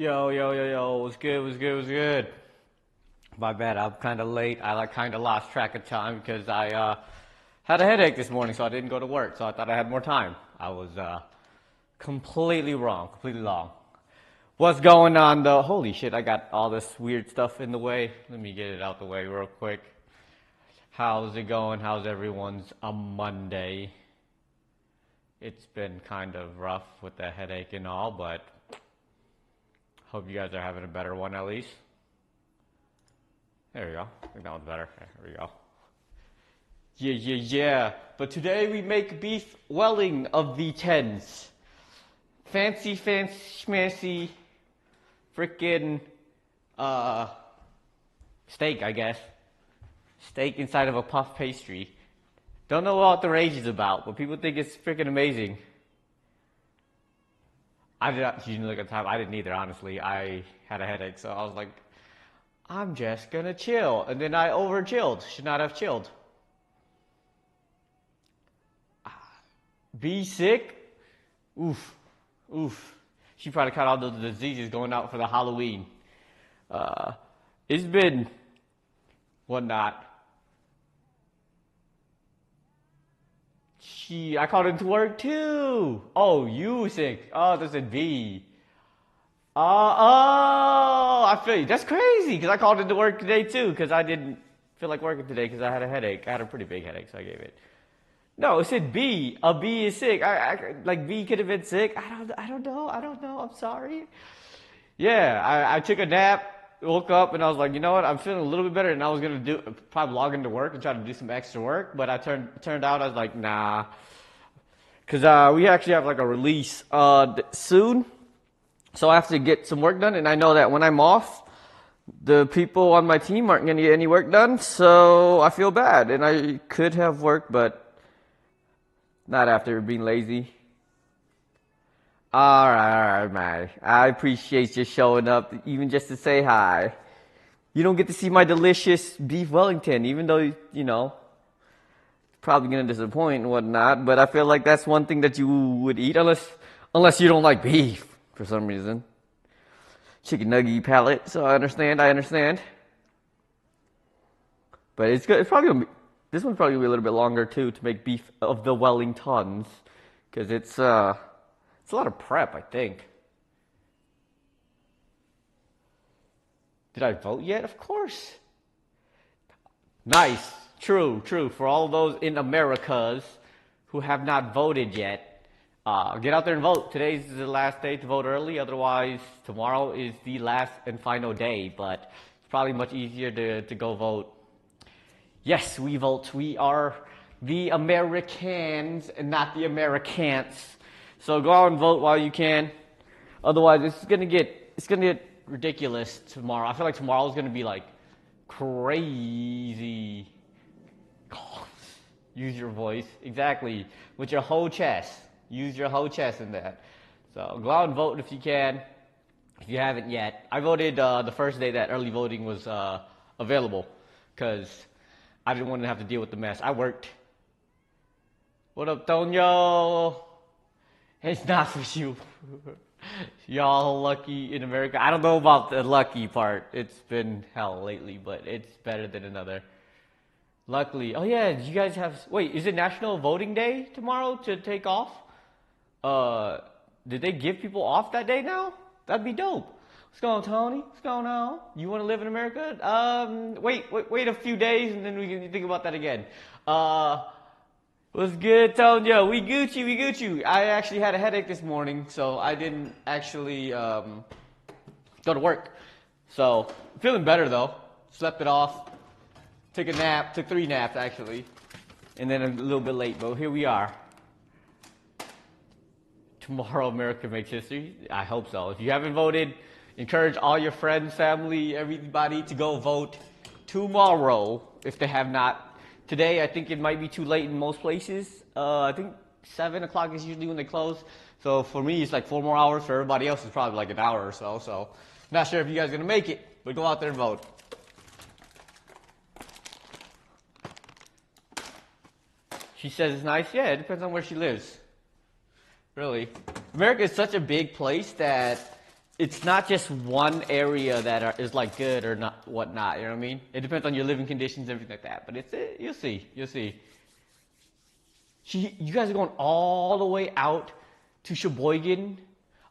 Yo, what's good? My bad, I'm kind of late. I kind of lost track of time because I had a headache this morning, so I didn't go to work. So I thought I had more time. I was completely wrong. What's going on though? Holy shit, I got all this weird stuff in the way. Let me get it out the way real quick. How's it going? How's everyone's Monday? It's been kind of rough with the headache and all, but hope you guys are having a better one at least. There we go. I think that one's better. There we go. Yeah. But today we make beef Welling of the tens. Fancy, schmancy, frickin' steak, I guess. Steak inside of a puff pastry. Don't know what the rage is about, but people think it's freaking amazing. I didn't look at the time. I didn't either, honestly. I had a headache, so I was like, I'm just gonna chill. And then I over chilled. Should not have chilled. Be sick? Oof. She probably caught all those diseases going out for the Halloween. It's been whatnot. I called into work too. Oh, you sick. Oh, that's a B. I feel you. That's crazy because I called into work today too because I didn't feel like working today because I had a headache. I had a pretty big headache, so I gave it. No, it said B. A B is sick. Like B could have been sick. I don't know. I'm sorry. Yeah, I took a nap. Woke up and I was like, you know what? I'm feeling a little bit better, and I was gonna probably log into work and try to do some extra work. But I turned out I was like, nah, because we actually have like a release soon, so I have to get some work done. And I know that when I'm off, the people on my team aren't gonna get any work done, so I feel bad. And I could have worked, but not after being lazy. All right, man. I appreciate you showing up, even just to say hi. You don't get to see my delicious beef Wellington, even though, you know, probably going to disappoint and whatnot. But I feel like that's one thing that you would eat, unless you don't like beef for some reason. Chicken nugget palate, so I understand. But it's good. This one's probably going to be a little bit longer, too, to make beef of the Wellingtons. Because it's a lot of prep, I think. Did I vote yet? Of course. Nice. True. For all of those in Americas who have not voted yet, get out there and vote. Today's the last day to vote early. Otherwise, tomorrow is the last and final day. But it's probably much easier to go vote. Yes, we vote. We are the Americans and not the Americans. So go out and vote while you can. Otherwise, it's gonna get ridiculous tomorrow. I feel like tomorrow's gonna be like crazy. Use your voice exactly with your whole chest. Use your whole chest in that. So go out and vote if you can. If you haven't yet, I voted the first day that early voting was available because I didn't want to have to deal with the mess. I worked. What up, Tonyo? It's not for you. Y'all lucky in America. I don't know about the lucky part. It's been hell lately, but it's better than another. Luckily. Oh yeah, you guys have... Wait, is it National Voting Day tomorrow to take off? Did they give people off that day now? That'd be dope. What's going on, Tony? What's going on? You want to live in America? Wait a few days and then we can think about that again. What's good, Tonyo? We Gucci. I actually had a headache this morning, so I didn't actually go to work. So, feeling better though. Slept it off. Took a nap. Took 3 naps actually. And then a little bit late, but here we are. Tomorrow America makes history. I hope so. If you haven't voted, encourage all your friends, family, everybody to go vote tomorrow if they have not. Today, I think it might be too late in most places. I think 7 o'clock is usually when they close. So for me, it's like 4 more hours. For everybody else, it's probably like an hour or so. So not sure if you guys are going to make it, but go out there and vote. She says it's nice. Yeah, it depends on where she lives. Really. America is such a big place that it's not just one area that is like good or not whatnot. You know what I mean? It depends on your living conditions, everything like that. But you'll see. You'll see. You guys are going all the way out to Sheboygan.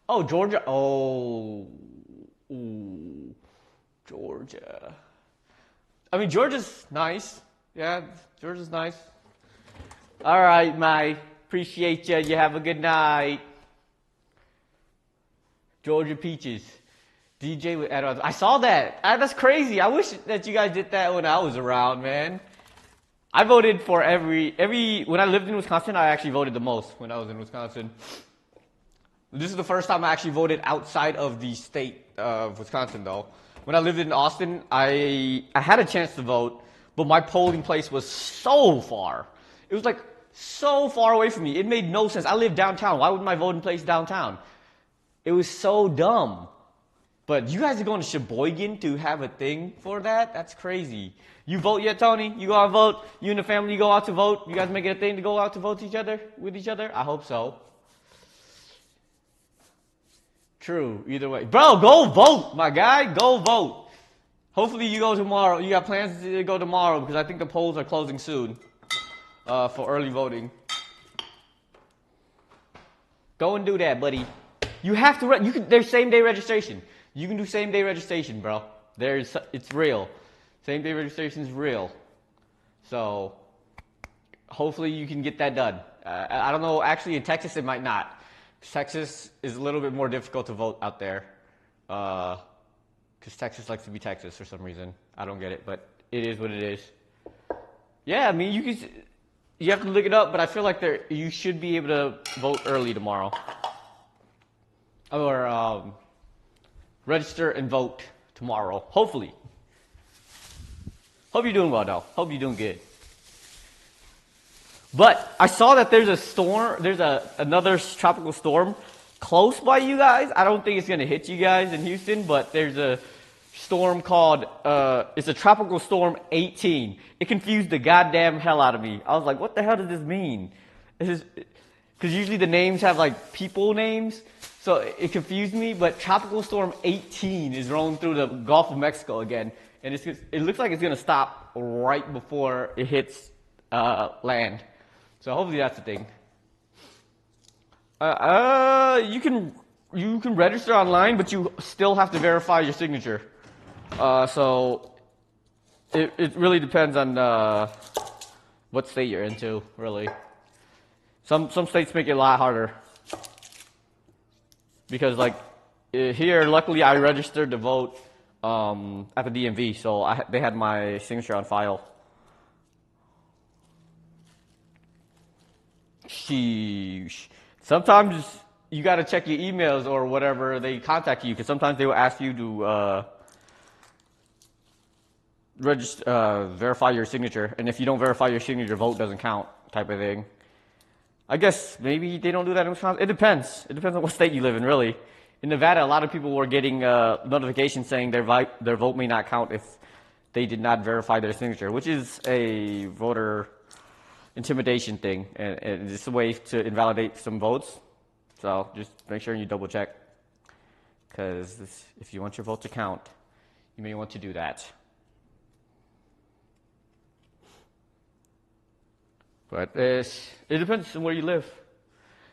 Oh, Georgia. Oh, ooh, Georgia. I mean, Georgia's nice. Yeah, Georgia's nice. All right, Mike. Appreciate you. You have a good night. Georgia Peaches. DJ with Edwards. I saw that. That's crazy. I wish that you guys did that when I was around, man. I voted for when I lived in Wisconsin, I actually voted the most when I was in Wisconsin. This is the first time I actually voted outside of the state of Wisconsin, though. When I lived in Austin, I had a chance to vote, but my polling place was so far. It was like so far away from me. It made no sense. I live downtown. Why would my voting place downtown? It was so dumb. But you guys are going to Sheboygan to have a thing for that? That's crazy. You vote yet, Tony? You go out and vote? You and the family go out to vote? You guys make it a thing to go out to vote with each other? I hope so. True, either way. Bro, go vote, my guy. Go vote. Hopefully you go tomorrow. You got plans to go tomorrow because I think the polls are closing soon for early voting. Go and do that, buddy. You have to. There's same-day registration. You can do same-day registration, bro. It's real. Same-day registration is real. So, hopefully you can get that done. I don't know. Actually, in Texas, it might not. Texas is a little bit more difficult to vote out there. Because Texas likes to be Texas for some reason. I don't get it, but it is what it is. Yeah, I mean, you have to look it up, but I feel like you should be able to vote early tomorrow. Or register and vote tomorrow. Hopefully. Hope you're doing well, though. Hope you're doing good. But I saw that there's a storm. There's another tropical storm close by you guys. I don't think it's going to hit you guys in Houston, but there's a storm called, it's a tropical storm 18. It confused the goddamn hell out of me. I was like, what the hell does this mean? Because usually the names have like people names. So it confused me, but Tropical Storm 18 is rolling through the Gulf of Mexico again. And it looks like it's going to stop right before it hits land. So hopefully that's the thing. You can register online, but you still have to verify your signature. So it really depends on what state you're into, really. Some states make it a lot harder. Because like here, luckily I registered to vote at the DMV, so they had my signature on file. Sheesh. Sometimes you got to check your emails or whatever they contact you, because sometimes they will ask you to verify your signature, and if you don't verify your signature, vote doesn't count, type of thing. I guess maybe they don't do that in Wisconsin. It depends. It depends on what state you live in, really. In Nevada, a lot of people were getting notifications saying their vote may not count if they did not verify their signature, which is a voter intimidation thing, and it's a way to invalidate some votes. So just make sure you double check, because if you want your vote to count, you may want to do that. But it depends on where you live.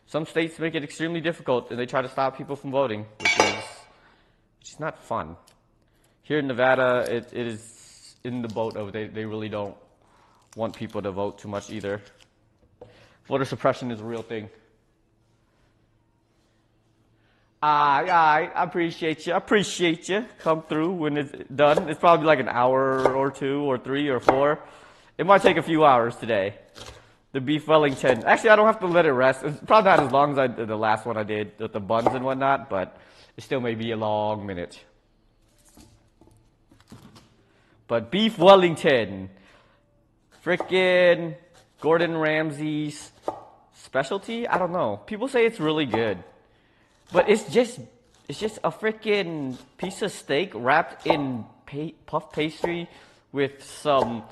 Some states make it extremely difficult, and they try to stop people from voting, which is not fun. Here in Nevada, it is in the boat of they really don't want people to vote too much either. Voter suppression is a real thing. I appreciate you. I appreciate you. Come through when it's done. It's probably like an hour or 2 or 3 or 4. It might take a few hours today. The beef Wellington. Actually, I don't have to let it rest. It's probably not as long as I did the last one I did with the buns and whatnot, but it still may be a long minute. But beef Wellington. Frickin' Gordon Ramsay's specialty? I don't know. People say it's really good. But it's just a frickin' piece of steak wrapped in puff pastry with some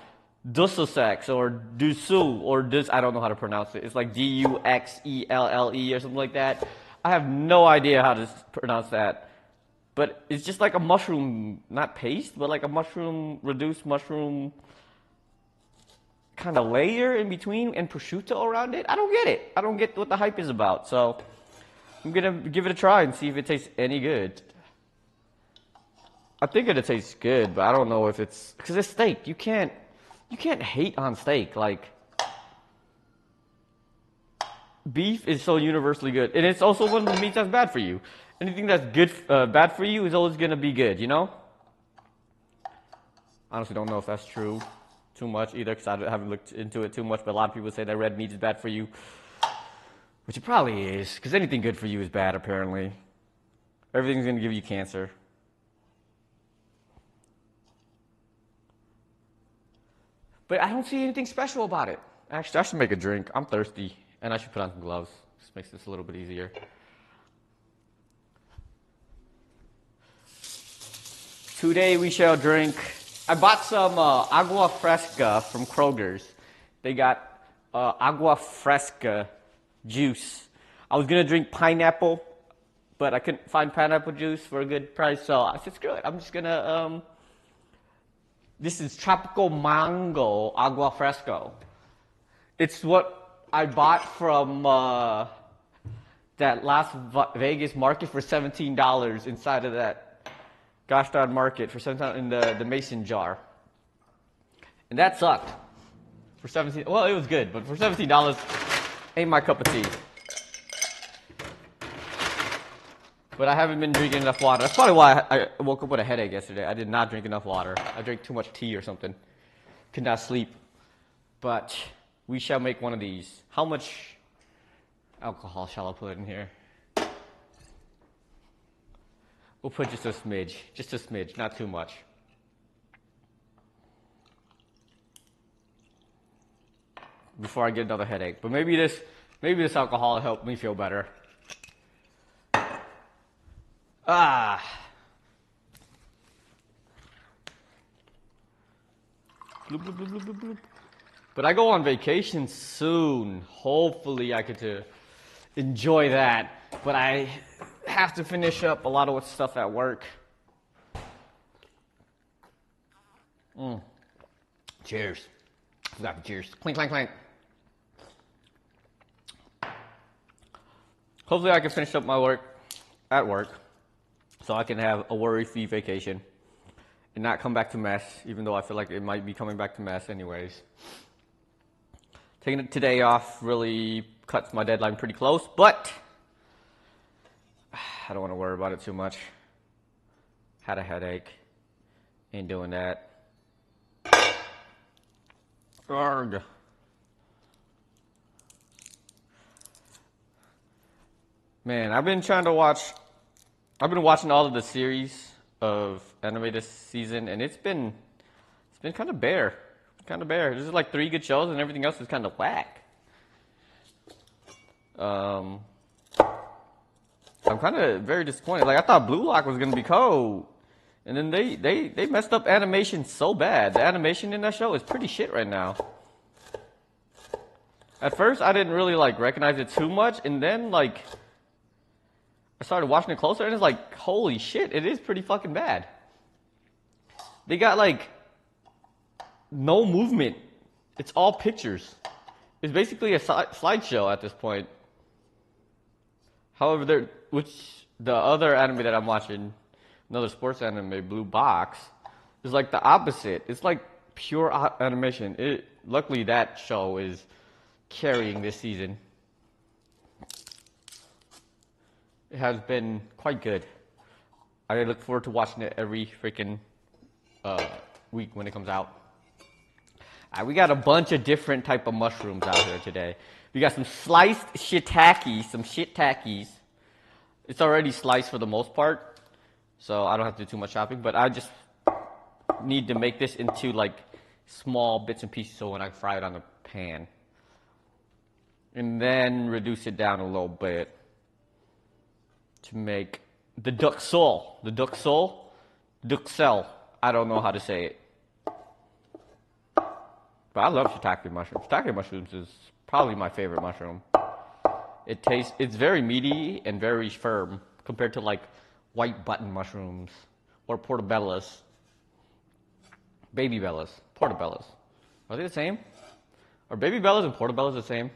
Dusselsex or Dusu or I don't know how to pronounce it. It's like Duxelle or something like that. I have no idea how to pronounce that. But it's just like a mushroom, not paste, but like a mushroom, reduced mushroom kind of layer in between and prosciutto around it. I don't get it. I don't get what the hype is about. So I'm going to give it a try and see if it tastes any good. I think it tastes good, but I don't know if it's, because it's steak. You can't hate on steak. Like, beef is so universally good. And it's also one of the meats that's bad for you. Anything that's good, bad for you is always going to be good, you know? Honestly, don't know if that's true too much either, because I haven't looked into it too much, but a lot of people say that red meat is bad for you, which it probably is, because anything good for you is bad, apparently. Everything's going to give you cancer. But I don't see anything special about it. Actually, I should make a drink. I'm thirsty, and I should put on some gloves. This makes this a little bit easier. Today we shall drink. I bought some agua fresca from Kroger's. They got agua fresca juice. I was gonna drink pineapple, but I couldn't find pineapple juice for a good price, so I said screw it. I'm just gonna. This is tropical mango agua fresco. It's what I bought from that Las Vegas market for $17 inside of that gosh darn market for $17 in the mason jar. And that sucked. For $17, well, it was good, but for $17 ain't my cup of tea. But I haven't been drinking enough water. That's probably why I woke up with a headache yesterday. I did not drink enough water. I drank too much tea or something. Could not sleep. But we shall make one of these. How much alcohol shall I put in here? We'll put just a smidge, not too much. Before I get another headache. But maybe this alcohol will help me feel better. Ah. Bloop, bloop, bloop, bloop, bloop. But I go on vacation soon. Hopefully I get to enjoy that. But I have to finish up a lot of stuff at work. Cheers. Forgot the cheers. Clink, clank, clank. Hopefully I can finish up my work at work so I can have a worry-free vacation and not come back to mess, even though I feel like it might be coming back to mess anyways. Taking today off really cuts my deadline pretty close, but I don't want to worry about it too much. Had a headache. Ain't doing that. Arrgh. Man, I've been watching all of the series of anime this season, and it's been kind of bare. There's like 3 good shows, and everything else is kind of whack. I'm kind of very disappointed. Like, I thought Blue Lock was gonna be cold, and then they messed up animation so bad. The animation in that show is pretty shit right now. At first, I didn't really like recognize it too much, and then like I started watching it closer, and it's like, holy shit, it is pretty fucking bad. They got like no movement. It's all pictures. It's basically a slideshow at this point. However, the other anime that I'm watching, another sports anime, Blue Box, is like the opposite. It's like pure animation. Luckily, that show is carrying this season. It has been quite good. I look forward to watching it every freaking week when it comes out. We got a bunch of different type of mushrooms out here today. We got some sliced shiitakes, It's already sliced for the most part, so I don't have to do too much chopping, but I just need to make this into like small bits and pieces so when I fry it on the pan. And then reduce it down a little bit to make the duxelle. Duxelle. I don't know how to say it. But I love shiitake mushrooms. Shiitake mushrooms is probably my favorite mushroom. It's very meaty and very firm compared to like white button mushrooms, or portobellas. Baby bellas, portobellas. Are they the same? Are baby bellas and portobellas the same?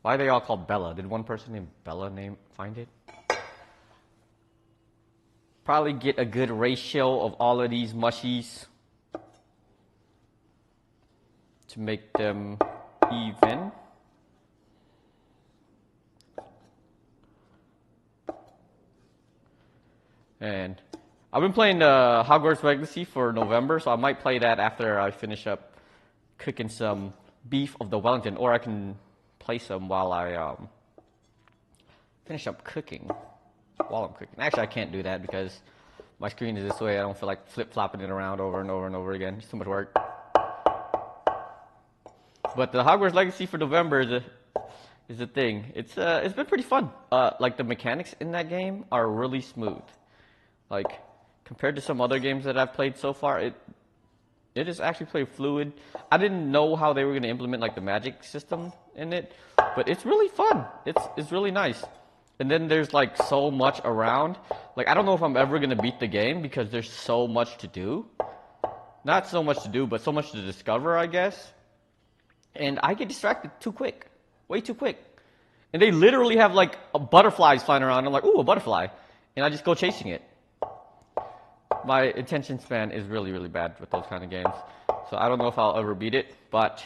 Why are they all called Bella? Did one person named Bella find it? Probably get a good ratio of all of these mushies to make them even. And I've been playing Hogwarts Legacy for November, so I might play that after I finish up cooking some beef of the Wellington, or I can play some while I finish up cooking. While I'm cooking. Actually, I can't do that because my screen is this way. I don't feel like flip-flopping it around over and over and over again. It's too much work. But the Hogwarts Legacy for November is a thing. It's been pretty fun. Like the mechanics in that game are really smooth. Like compared to some other games that I've played so far, it is actually pretty fluid. I didn't know how they were going to implement like the magic system in it, but it's really fun. It's really nice. And then there's like so much around. Like I don't know if I'm ever going to beat the game because there's so much to do. Not so much to do, but so much to discover, I guess. And I get distracted too quick. Way too quick. And they literally have like butterflies flying around. I'm like, ooh, a butterfly. And I just go chasing it. My attention span is really, really bad with those kind of games. So I don't know if I'll ever beat it, but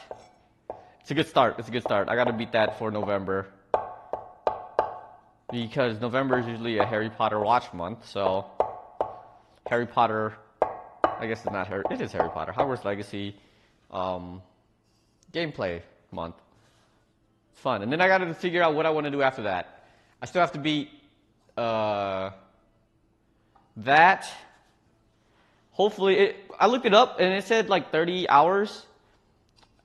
it's a good start. It's a good start. I got to beat that for November. Because November is usually a Harry Potter watch month, so Harry Potter, I guess it's not Harry, it is Harry Potter, Hogwarts Legacy, gameplay month. It's fun. And then I got to figure out what I want to do after that. I still have to beat that. Hopefully, I looked it up and it said like 30 hours.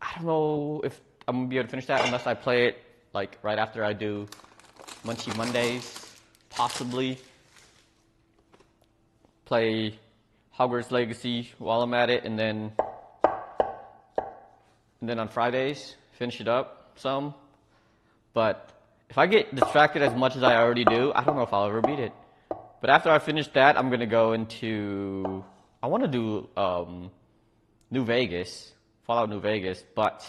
I don't know if I'm going to be able to finish that unless I play it like right after I do Munchies Mondays, possibly. Play Hogwarts Legacy while I'm at it, and then on Fridays, finish it up some. But if I get distracted as much as I already do, I don't know if I'll ever beat it. But after I finish that, I'm going to go into... I want to do New Vegas, Fallout New Vegas, but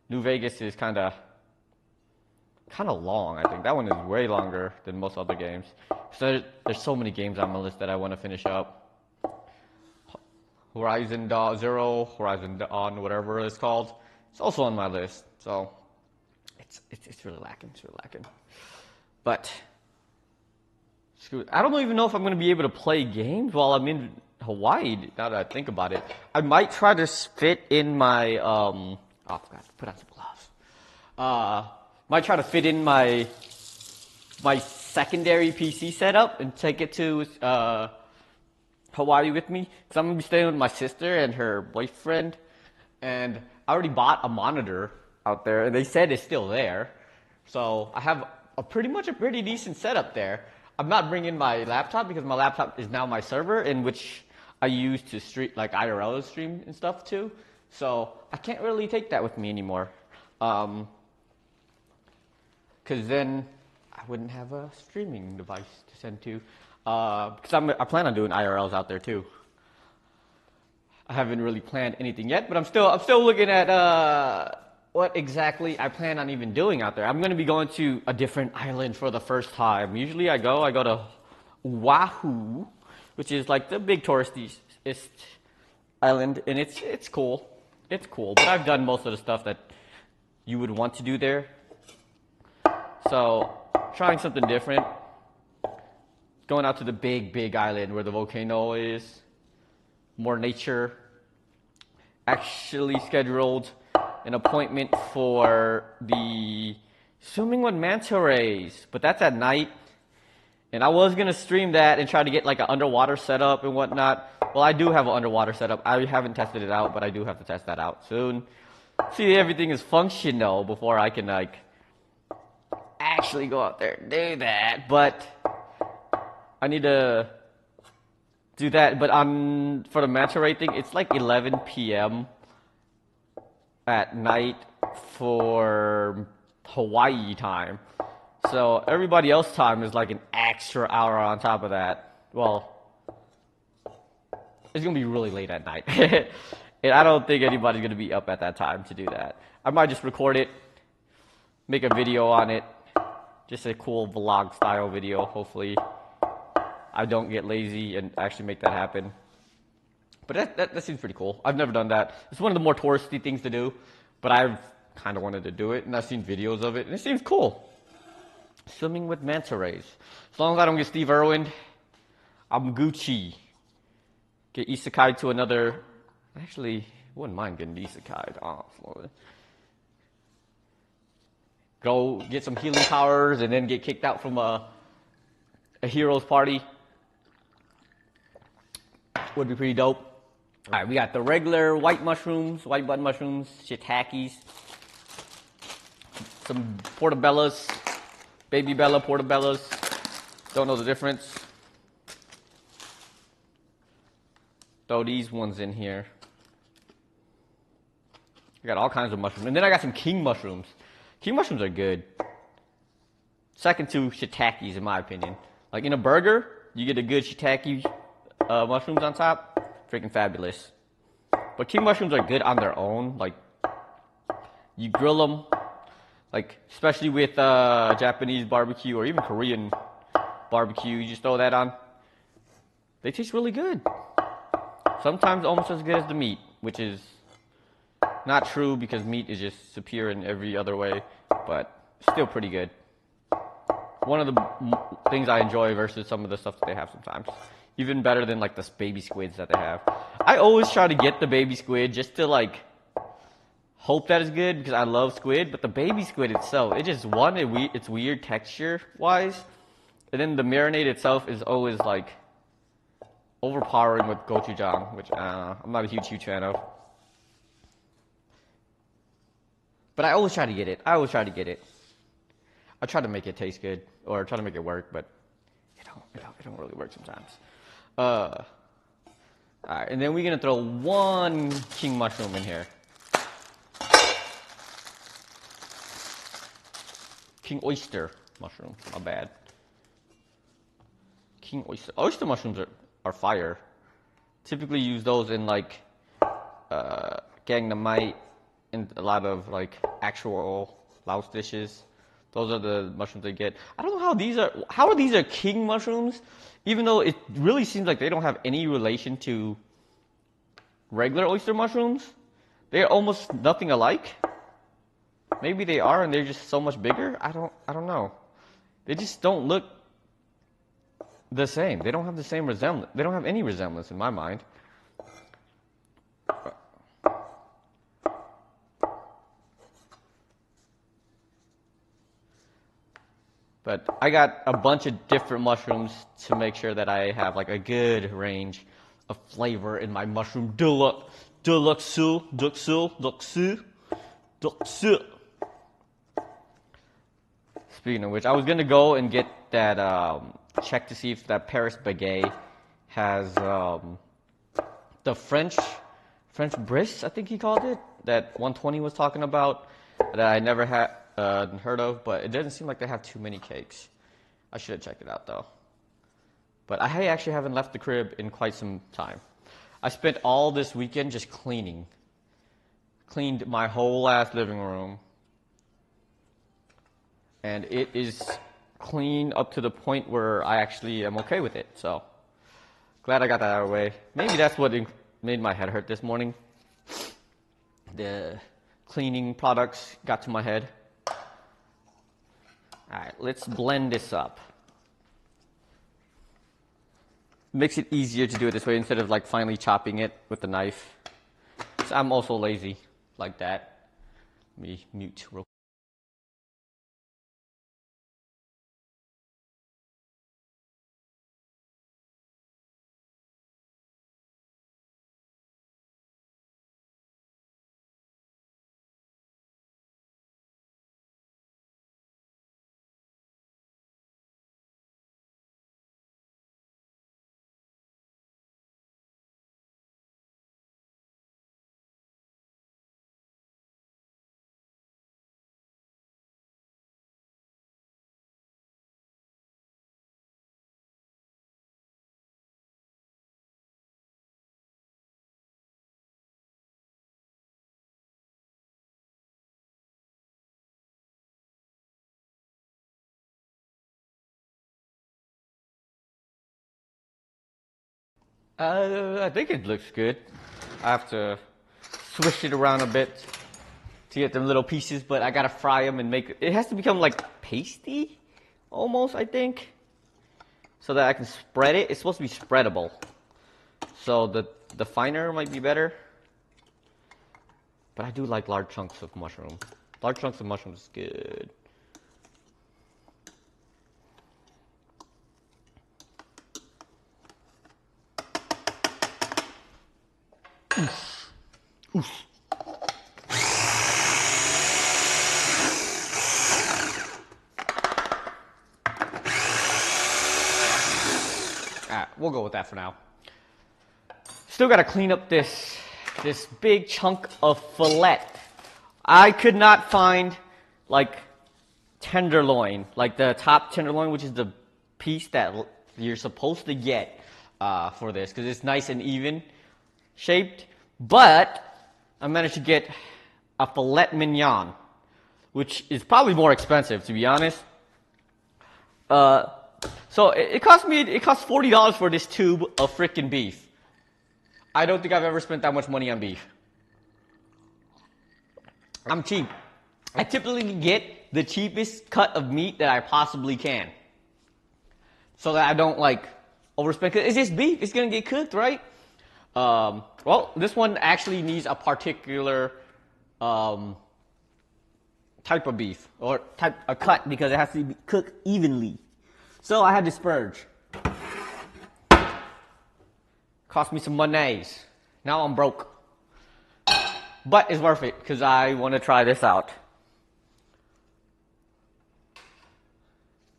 New Vegas is kind of long, I think. That one is way longer than most other games. So there's so many games on my list that I want to finish up. Horizon Zero, Horizon Dawn, whatever it's called. It's also on my list. So it's really lacking. It's really lacking. But screw it. I don't even know if I'm going to be able to play games while I'm in Hawaii, now that I think about it. I might try to fit in my oh, I forgot to put on some gloves. Might try to fit in my secondary PC setup and take it to Hawaii with me, because I'm going to be staying with my sister and her boyfriend, and I already bought a monitor out there, and they said it's still there, so I have a pretty decent setup there. I'm not bringing my laptop because my laptop is now my server, in which I use to stream, like IRL stream and stuff too, so I can't really take that with me anymore. Because then I wouldn't have a streaming device to send to. Because I plan on doing IRLs out there too. I haven't really planned anything yet, but I'm still looking at what exactly I plan on even doing out there. I'm going to be going to a different island for the first time. Usually I go to Oahu, which is like the big touristy island, and it's cool. It's cool, but I've done most of the stuff that you would want to do there. So, trying something different. Going out to the big island where the volcano is. More nature. Actually scheduled an appointment for the swimming with manta rays. But that's at night. And I was going to stream that and try to get like an underwater setup and whatnot. Well, I do have an underwater setup. I haven't tested it out, but I do have to test that out soon. See if everything is functional before I can like actually go out there and do that. But I need to do that. But for the manta ray thing, it's like 11 p.m. at night for Hawaii time. So everybody else time is like an extra hour on top of that. Well, it's gonna be really late at night. And I don't think anybody's gonna be up at that time to do that. I might just record it, make a video on it, just a cool vlog style video. Hopefully I don't get lazy and actually make that happen. But that seems pretty cool. I've never done that. It's one of the more touristy things to do, but I've kind of wanted to do it, and I've seen videos of it, and it seems cool. Swimming with manta rays. As long as I don't get Steve Irwin, I'm Gucci. Get isekai to another. Actually, wouldn't mind getting isekai off. Go get some healing powers and then get kicked out from a hero's party. Would be pretty dope. All right, we got the regular white mushrooms, white button mushrooms, shiitakes, some portobellas, baby bella portobellas. Don't know the difference. Throw these ones in here. I got all kinds of mushrooms. And then I got some king mushrooms. King mushrooms are good. Second to shiitakes, in my opinion. Like in a burger, you get a good shiitake mushrooms on top. Freaking fabulous. But king mushrooms are good on their own. Like, you grill them. Like, especially with Japanese barbecue or even Korean barbecue. You just throw that on. They taste really good. Sometimes almost as good as the meat, which is not true because meat is just superior in every other way, but still pretty good. One of the things I enjoy versus some of the stuff that they have sometimes. Even better than like the baby squids that they have. I always try to get the baby squid just to like hope that it's good because I love squid, but the baby squid itself, it's weird texture wise, and then the marinade itself is always like overpowering with gochujang, which I'm not a huge fan of. But I always try to get it. I try to make it taste good or try to make it work, but it don't really work sometimes. All right, and then we're gonna throw one king mushroom in here. King oyster mushroom. My bad. King oyster. Oyster mushrooms are fire. Typically use those in like gangnam and a lot of like actual Laos dishes. Those are the mushrooms they get. I don't know how these are king mushrooms, even though it really seems like they don't have any relation to regular oyster mushrooms. They're almost nothing alike. Maybe they are and they're just so much bigger. I don't know. They just don't look the same. They don't have the same resemblance. They don't have any resemblance in my mind. But I got a bunch of different mushrooms to make sure that I have like a good range of flavor in my mushroom deluxe. Speaking of which, I was gonna go and get that check to see if that Paris baguette has the French bris, I think he called it, that 120 was talking about, that I never had heard of, but it doesn't seem like they have too many cakes. I should have checked it out though. But I actually haven't left the crib in quite some time. I spent all this weekend just cleaning. Cleaned my whole ass living room. And it is clean up to the point where I actually am okay with it. So, glad I got that out of the way. Maybe that's what made my head hurt this morning. The cleaning products got to my head. Alright, let's blend this up. Makes it easier to do it this way instead of like finally chopping it with the knife. So I'm also lazy like that. Let me mute real quick. I think it looks good. I have to swish it around a bit to get them little pieces, but I gotta fry them and make it has to become like pasty, almost, I think, so that I can spread it. It's supposed to be spreadable, so the finer might be better. But I do like large chunks of mushroom. Large chunks of mushroom is good. Oof. Oof. Alright, we'll go with that for now. Still gotta clean up this big chunk of fillet. I could not find like tenderloin, like the top tenderloin, which is the piece that you're supposed to get for this, because it's nice and even shaped. But I managed to get a filet mignon, which is probably more expensive, to be honest. So it cost $40 for this tube of freaking beef. I don't think I've ever spent that much money on beef. I'm cheap. I typically get the cheapest cut of meat that I possibly can, so that I don't like overspend. Cause it's just beef. It's gonna get cooked, right? Well, this one actually needs a particular type of beef or a cut, because it has to be cooked evenly. So I had to splurge. Cost me some monies. Now I'm broke. But it's worth it, because I want to try this out.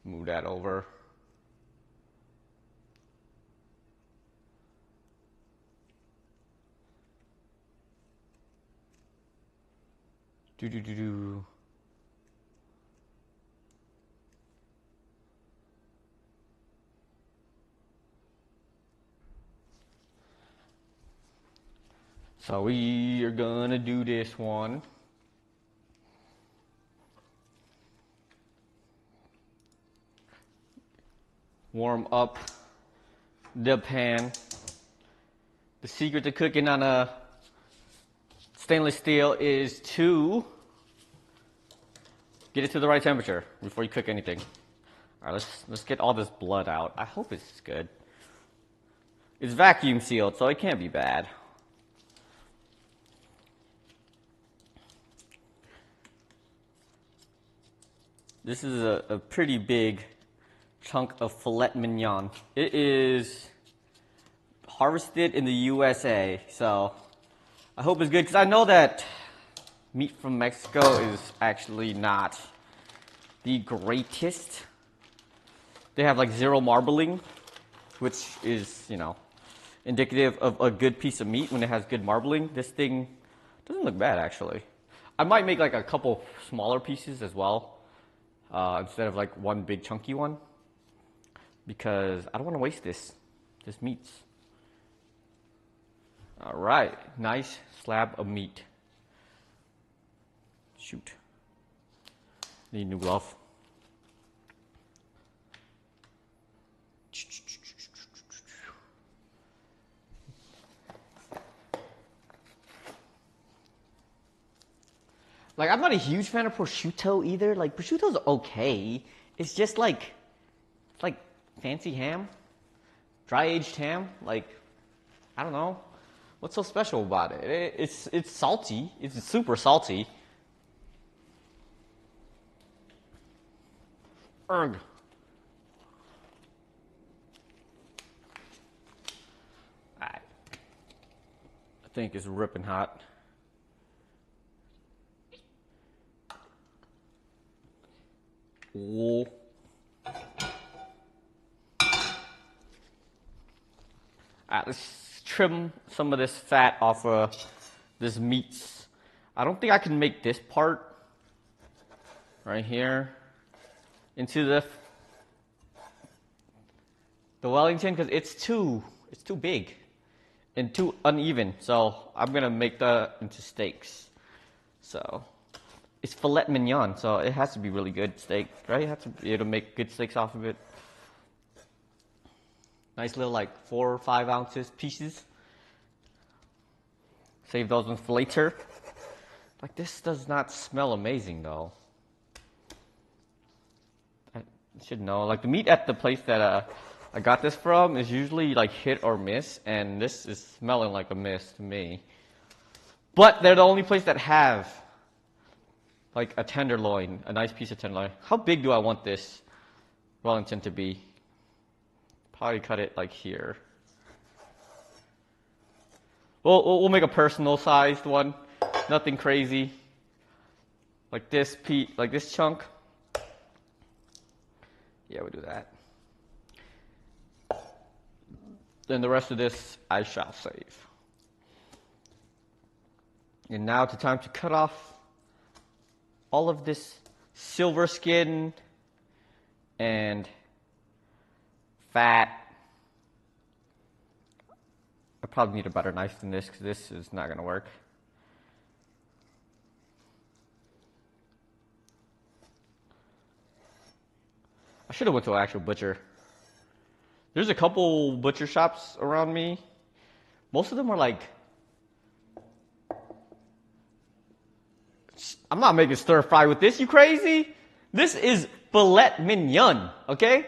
Move that over. Do. So we are gonna do this one. Warm up the pan. The secret to cooking on a stainless steel is to get it to the right temperature before you cook anything. All right, let's get all this blood out. I hope it's good. It's vacuum sealed, so it can't be bad. This is a pretty big chunk of filet mignon. It is harvested in the USA, so I hope it's good, because I know that meat from Mexico is actually not the greatest. They have like zero marbling, which is, you know, indicative of a good piece of meat when it has good marbling. This thing doesn't look bad, actually. I might make like a couple smaller pieces as well, instead of like one big chunky one, because I don't want to waste this meat. All right, nice slab of meat. Shoot, need a new glove. Like, I'm not a huge fan of prosciutto either. Like, prosciutto's okay. It's just like, it's like fancy ham, dry aged ham. Like, I don't know. What's so special about it? It's salty. It's super salty. Ugh. I think it's ripping hot. Oh. Alright, let's trim some of this fat off of this meat. I don't think I can make this part right here into the Wellington, because it's too big and too uneven. So I'm gonna make that into steaks. So it's filet mignon, so it has to be really good steak, right? You have to be able to make good steaks off of it. Nice little like 4 or 5 ounces pieces. Save those ones for later. Like, this does not smell amazing though. I should know. Like, the meat at the place that I got this from is usually like hit or miss, and this is smelling like a miss to me. But they're the only place that have like a tenderloin, a nice piece of tenderloin. How big do I want this Wellington to be? Probably cut it like here. We'll make a personal sized one. Nothing crazy. Like this chunk. Yeah, we'll do that. Then the rest of this I shall save. And now it's time to cut off all of this silver skin and fat. I probably need a better knife than this because this is not going to work. I should have went to an actual butcher. There's a couple butcher shops around me. Most of them are like, I'm not making stir fry with this, you crazy? This is filet mignon, okay?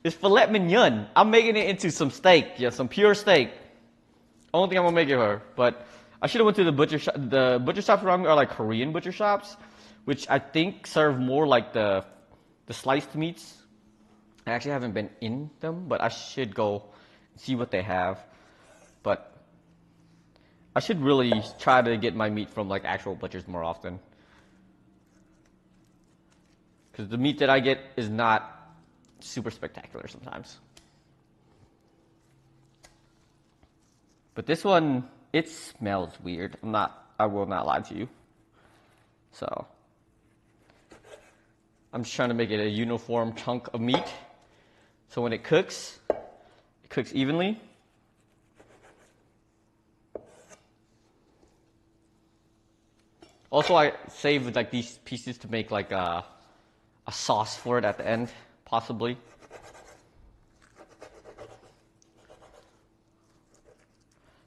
It's filet mignon. I'm making it into some steak, yeah, some pure steak. Only thing I'm gonna make it for. But I should have went to the butcher shop. The butcher shops around me are like Korean butcher shops, which I think serve more like the sliced meats. I actually haven't been in them, but I should go see what they have. But I should really try to get my meat from like actual butchers more often. Because the meat that I get is not super spectacular sometimes. But this one, it smells weird. I will not lie to you. So, I'm just trying to make it a uniform chunk of meat. So when it cooks evenly. Also, I saved like these pieces to make like a sauce for it at the end, possibly.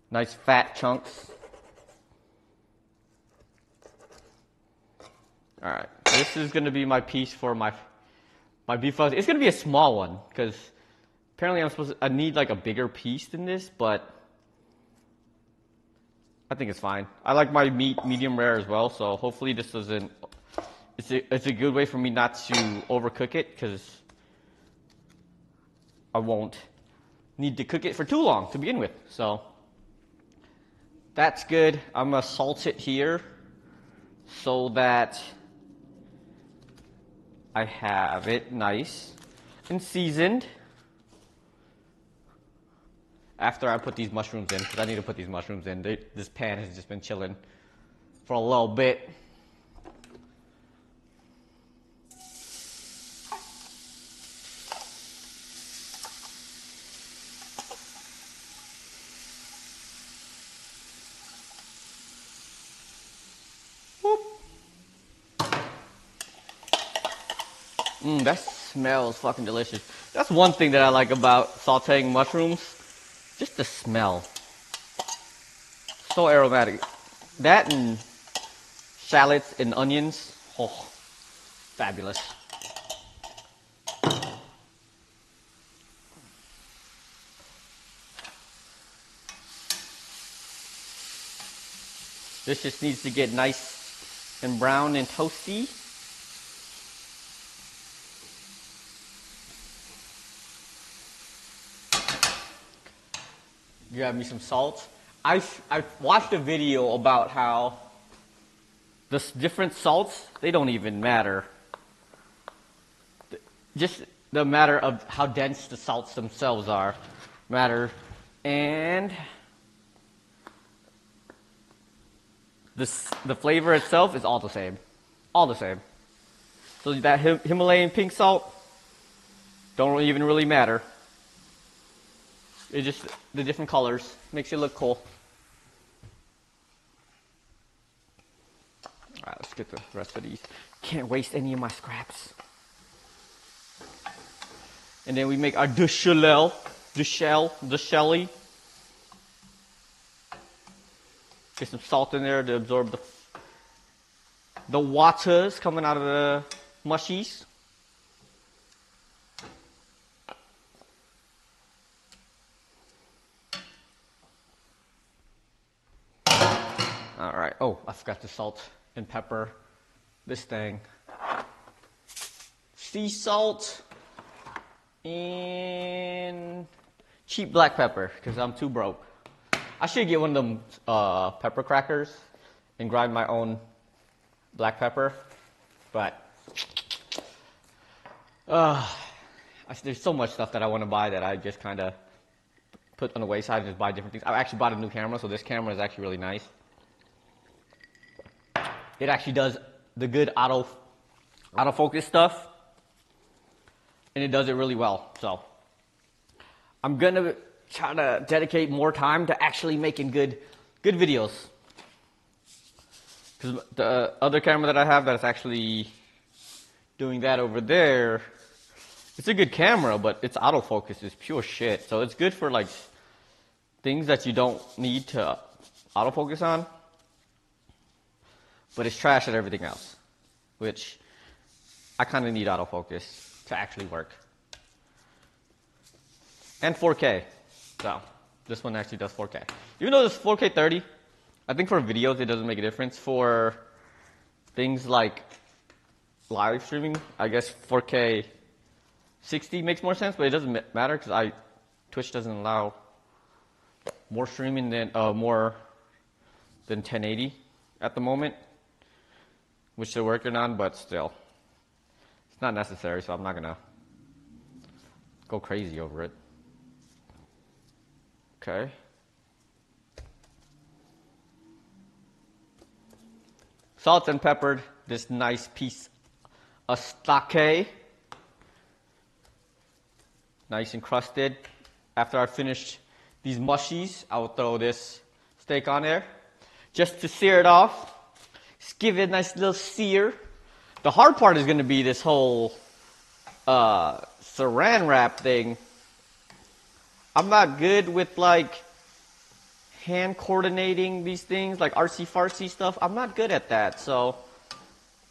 Nice fat chunks. All right, this is gonna be my piece for my beef fuzz. It's gonna be a small one because apparently I need like a bigger piece than this, but I think it's fine. I like my meat medium rare as well, so hopefully this doesn't. It's a good way for me not to overcook it because I won't need to cook it for too long to begin with. So that's good. I'm gonna salt it here so that I have it nice and seasoned after I put these mushrooms in, because I need to put these mushrooms in. This pan has just been chilling for a little bit. That smells fucking delicious. That's one thing that I like about sauteing mushrooms. Just the smell. So aromatic. That and shallots and onions. Oh, fabulous. This just needs to get nice and brown and toasty. Grab me some salt. I watched a video about how the different salts, they don't even matter. Just the matter of how dense the salts themselves are matter. And the flavor itself is all the same. All the same. So that Himalayan pink salt don't even really matter. It's just the different colors. Makes it look cool. Alright, let's get the rest of these. Can't waste any of my scraps. And then we make our bechamel. the shelly. Get some salt in there to absorb the waters coming out of the mushies. All right. Oh, I forgot the salt and pepper. This thing. Sea salt and cheap black pepper because I'm too broke. I should get one of them pepper crackers and grind my own black pepper, but there's so much stuff that I want to buy that I just kind of put on the wayside and just buy different things. I actually bought a new camera, so this camera is actually really nice. It actually does the good autofocus stuff, and it does it really well. So I'm gonna try to dedicate more time to actually making good videos. Because the other camera that I have that's actually doing that over there, it's a good camera, but its autofocus is pure shit. So it's good for like things that you don't need to autofocus on, but it's trash at everything else, which I kind of need autofocus to actually work. And 4K. So this one actually does 4K. Even though it's 4K 30, I think for videos it doesn't make a difference. For things like live streaming, I guess 4K 60 makes more sense, but it doesn't matter because Twitch doesn't allow more streaming than more than 1080 at the moment, which they're working on, but still, it's not necessary, so I'm not gonna go crazy over it. Okay. Salt and peppered this nice piece of steak. Nice and crusted. After I finish these mushies, I will throw this steak on there just to sear it off. Just give it a nice little sear. The hard part is going to be this whole saran wrap thing. I'm not good with like hand coordinating these things, like artsy-fartsy stuff. I'm not good at that, so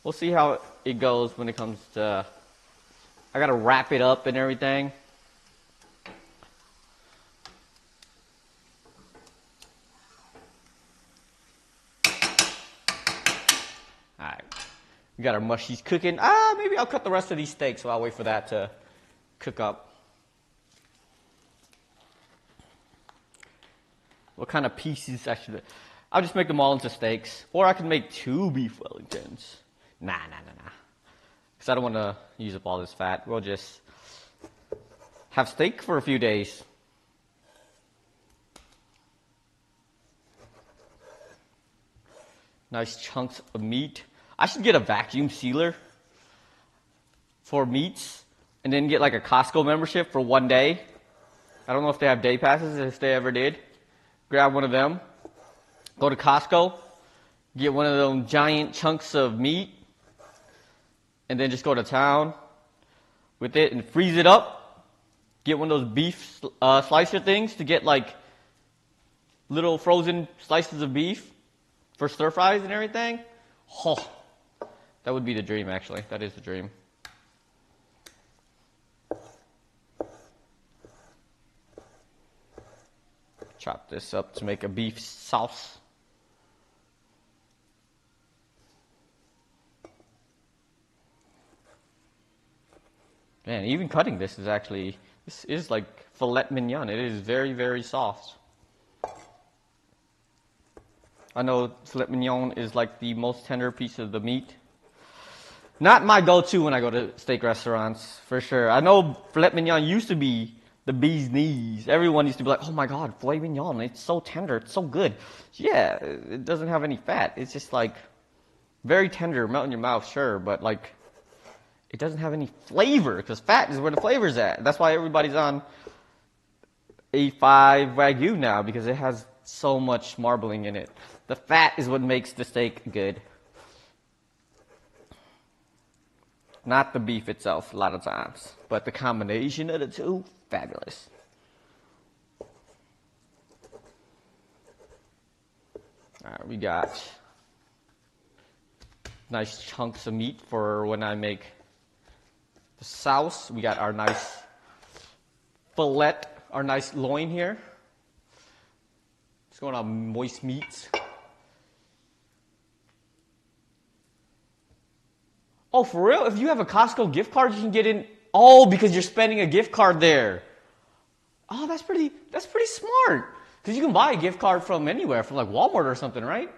we'll see how it goes when it comes to, I gotta wrap it up and everything. Alright, we got our mushies cooking. Maybe I'll cut the rest of these steaks, so I'll wait for that to cook up. What kind of pieces actually? I'll just make them all into steaks. Or I can make 2 beef Wellingtons. Nah. Because I don't want to use up all this fat. We'll just have steak for a few days. Nice chunks of meat. I should get a vacuum sealer for meats. And then get like a Costco membership for 1 day. I don't know if they have day passes, if they ever did. Grab one of them, go to Costco, get one of those giant chunks of meat, and then just go to town with it and freeze it up. Get one of those beef slicer things to get like little frozen slices of beef for stir fries and everything. Oh, that would be the dream, actually. That is the dream. Chop this up to make a beef sauce. Man, even cutting this is like filet mignon. It is very, very soft. I know filet mignon is like the most tender piece of the meat. Not my go-to when I go to steak restaurants, for sure. I know filet mignon used to be the bee's knees. Everyone used to be like, oh my God, filet mignon, it's so tender, it's so good. Yeah, it doesn't have any fat. It's just like very tender, melt in your mouth, sure, but like it doesn't have any flavor because fat is where the flavor's at. That's why everybody's on A5 Wagyu now, because it has so much marbling in it. The fat is what makes the steak good. Not the beef itself a lot of times, but the combination of the two, fabulous. We got nice chunks of meat for when I make the sauce. We got our nice fillet, our nice loin here. It's going on moist meats. Oh, for real? If you have a Costco gift card, you can get in. Oh, because you're spending a gift card there. Oh, that's pretty smart. Because you can buy a gift card from anywhere, from like Walmart or something, right?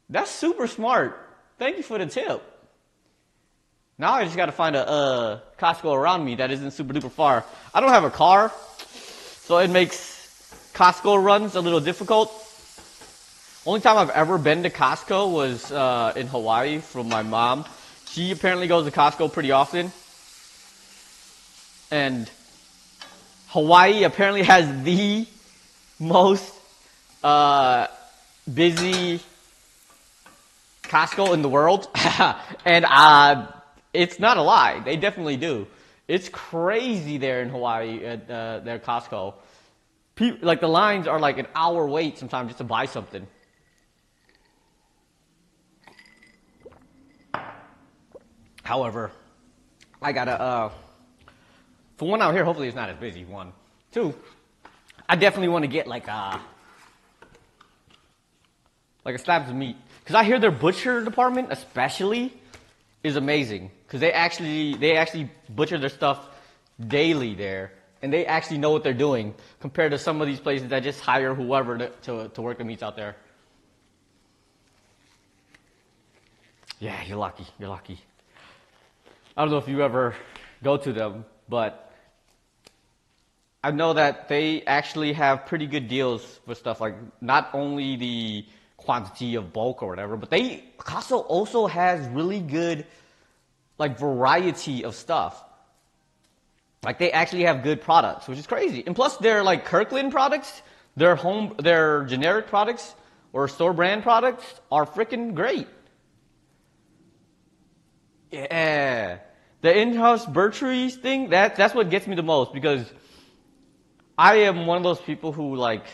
That's super smart. Thank you for the tip. Now I just got to find a Costco around me that isn't super duper far. I don't have a car, so it makes Costco runs a little difficult. Only time I've ever been to Costco was in Hawaii from my mom. She apparently goes to Costco pretty often. And Hawaii apparently has the most busy Costco in the world. And it's not a lie. They definitely do. It's crazy there in Hawaii at their Costco. Like the lines are like an hour wait sometimes just to buy something. However, I gotta, for one out here, hopefully it's not as busy, one. Two, I definitely want to get like a slabs of meat. Because I hear their butcher department especially is amazing. Because they actually butcher their stuff daily there. And they actually know what they're doing compared to some of these places that just hire whoever to work the meats out there. Yeah, you're lucky. You're lucky. I don't know if you ever go to them, but I know that they actually have pretty good deals for stuff like not only the quantity of bulk or whatever, but Costco also has really good like variety of stuff. Like they actually have good products, which is crazy. And plus their like Kirkland products, their generic products or store brand products are freaking great. Yeah. The in-house butcheries thing, that's what gets me the most because I am one of those people who like,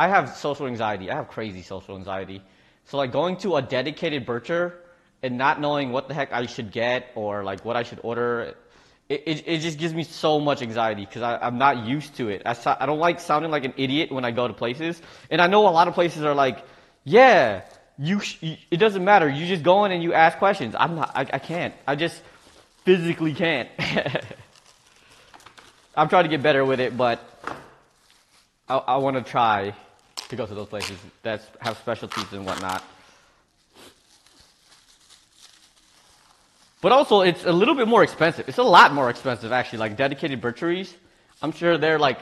I have social anxiety. I have crazy social anxiety. So like going to a dedicated butcher and not knowing what the heck I should get or like what I should order, it just gives me so much anxiety because I'm not used to it. I don't like sounding like an idiot when I go to places. And I know a lot of places are like, yeah, it doesn't matter. You just go in and you ask questions. I can't. I just physically can't. I'm trying to get better with it, but I want to try to go to those places that have specialties and whatnot. But also, it's a little bit more expensive. It's a lot more expensive, actually. Like dedicated butcheries, I'm sure they're like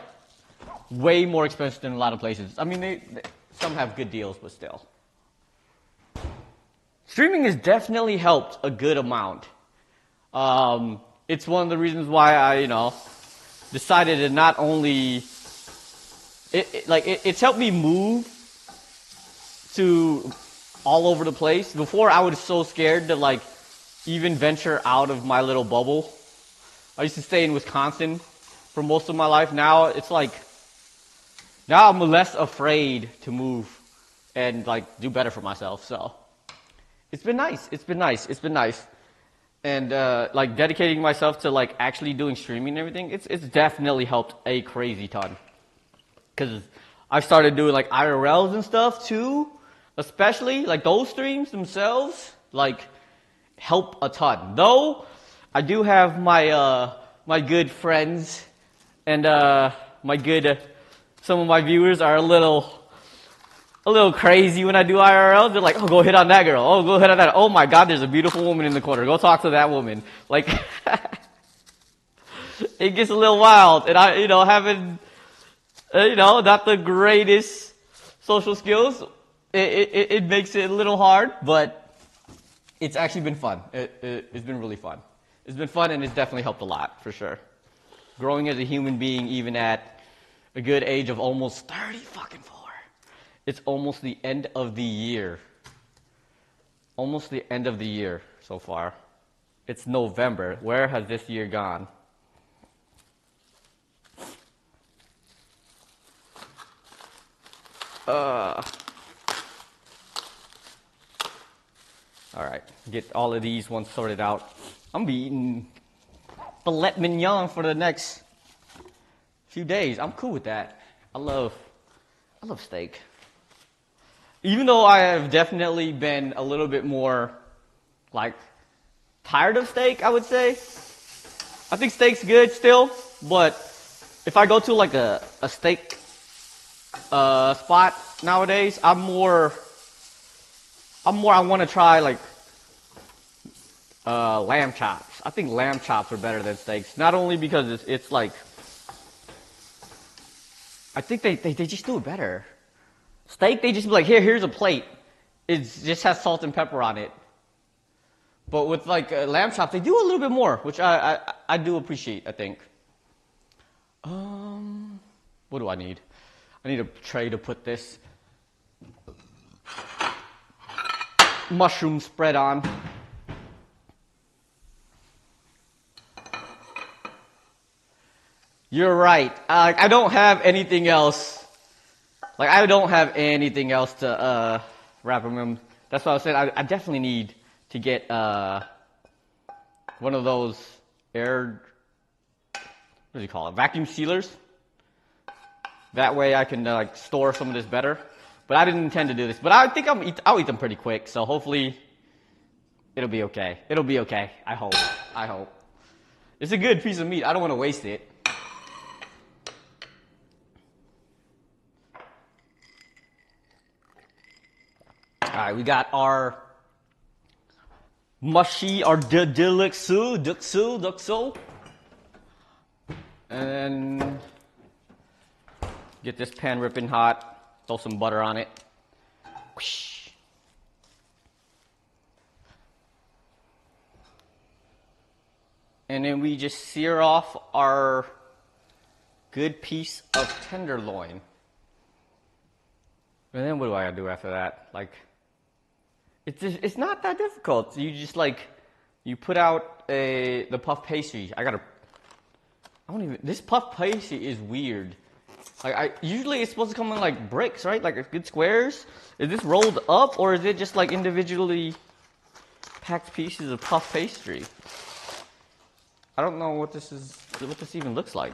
way more expensive than a lot of places. I mean, some have good deals, but still. Streaming has definitely helped a good amount. It's one of the reasons why I, decided to not only it's helped me move to all over the place. Before I was so scared to like even venture out of my little bubble. I used to stay in Wisconsin for most of my life. Now it's like now I'm less afraid to move and like do better for myself. So it's been nice. It's been nice. And like dedicating myself to like actually doing streaming and everything, it's definitely helped a crazy ton. Because I started doing like IRLs and stuff too, especially like those streams themselves like help a ton. Though I do have my my good friends and some of my viewers are a little crazy when I do IRL. They're like, oh, go hit on that girl. Oh, go hit on that. Oh my God, there's a beautiful woman in the corner. Go talk to that woman. Like, it gets a little wild. And I, having, not the greatest social skills, it makes it a little hard, but it's actually been fun. It's been really fun. It's been fun and it's definitely helped a lot, for sure. Growing as a human being, even at a good age of almost 30 fucking 4. It's almost the end of the year. Almost the end of the year so far. It's November. Where has this year gone? All right, get all of these ones sorted out. I'm gonna be eating filet mignon for the next few days. I'm cool with that. I love steak. Even though I have definitely been a little bit more, like, tired of steak, I would say. I think steak's good still, but if I go to like a steak spot nowadays, I want to try like lamb chops. I think lamb chops are better than steaks. Not only because it's like, I think they just do it better. Steak, they just be like, here's a plate. It just has salt and pepper on it. But with like lamb chops, they do a little bit more, which I do appreciate, I think. What do I need? I need a tray to put this mushroom spread on. You're right. I don't have anything else. Like, I don't have anything else to wrap them in. That's why I said I definitely need to get one of those what do you call it? Vacuum sealers. That way I can like store some of this better. But I didn't intend to do this. But I think I'll eat them pretty quick. So hopefully it'll be okay. It'll be okay. I hope. It's a good piece of meat. I don't want to waste it. All right, we got our mushy, our duxu. And get this pan ripping hot. Throw some butter on it. Whoosh. And then we just sear off our good piece of tenderloin. And then what do I gotta do after that? Like, it's not that difficult. You just like, you put out the puff pastry. This puff pastry is weird. Like, usually it's supposed to come in like bricks, right? Like good squares. Is this rolled up or is it just like individually packed pieces of puff pastry? I don't know what this even looks like.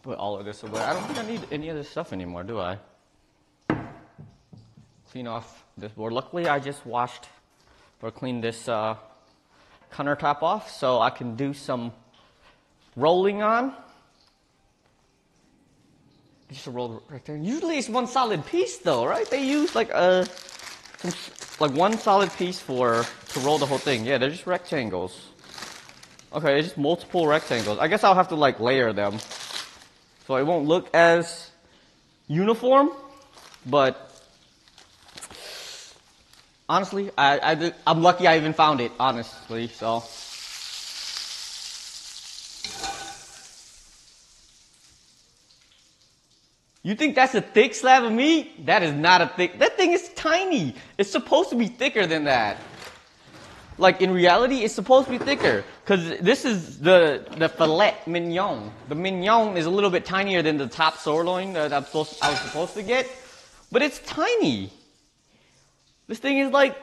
Put all of this away. I don't think I need any of this stuff anymore, do I? Clean off this board. Luckily, I just washed or cleaned this countertop off, so I can do some rolling on. Just a roll right there. Usually it's one solid piece, though, right? They use like one solid piece to roll the whole thing. Yeah, they're just rectangles. Okay, it's just multiple rectangles. I guess I'll have to like layer them. So it won't look as uniform, but honestly, I'm lucky I even found it, honestly, so. You think that's a thick slab of meat? That is not a thick, that thing is tiny. It's supposed to be thicker than that. Like, in reality, it's supposed to be thicker. Because this is the filet mignon. The mignon is a little bit tinier than the top sirloin that I was supposed to get. But it's tiny. This thing is like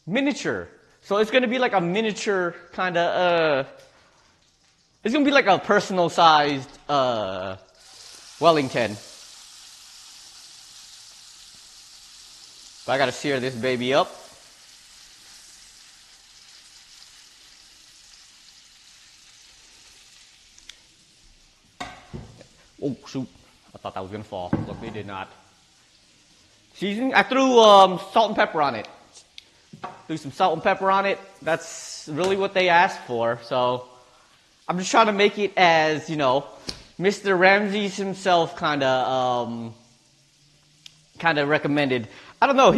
miniature. So it's going to be like a miniature kind of, it's going to be like a personal sized Wellington. But I got to sear this baby up. Oh, shoot. I thought that was going to fall. Look, they did not. Seasoning. I threw salt and pepper on it. Threw some salt and pepper on it. That's really what they asked for. So I'm just trying to make it as, you know, Mr. Ramsey's himself kind of recommended. I don't know.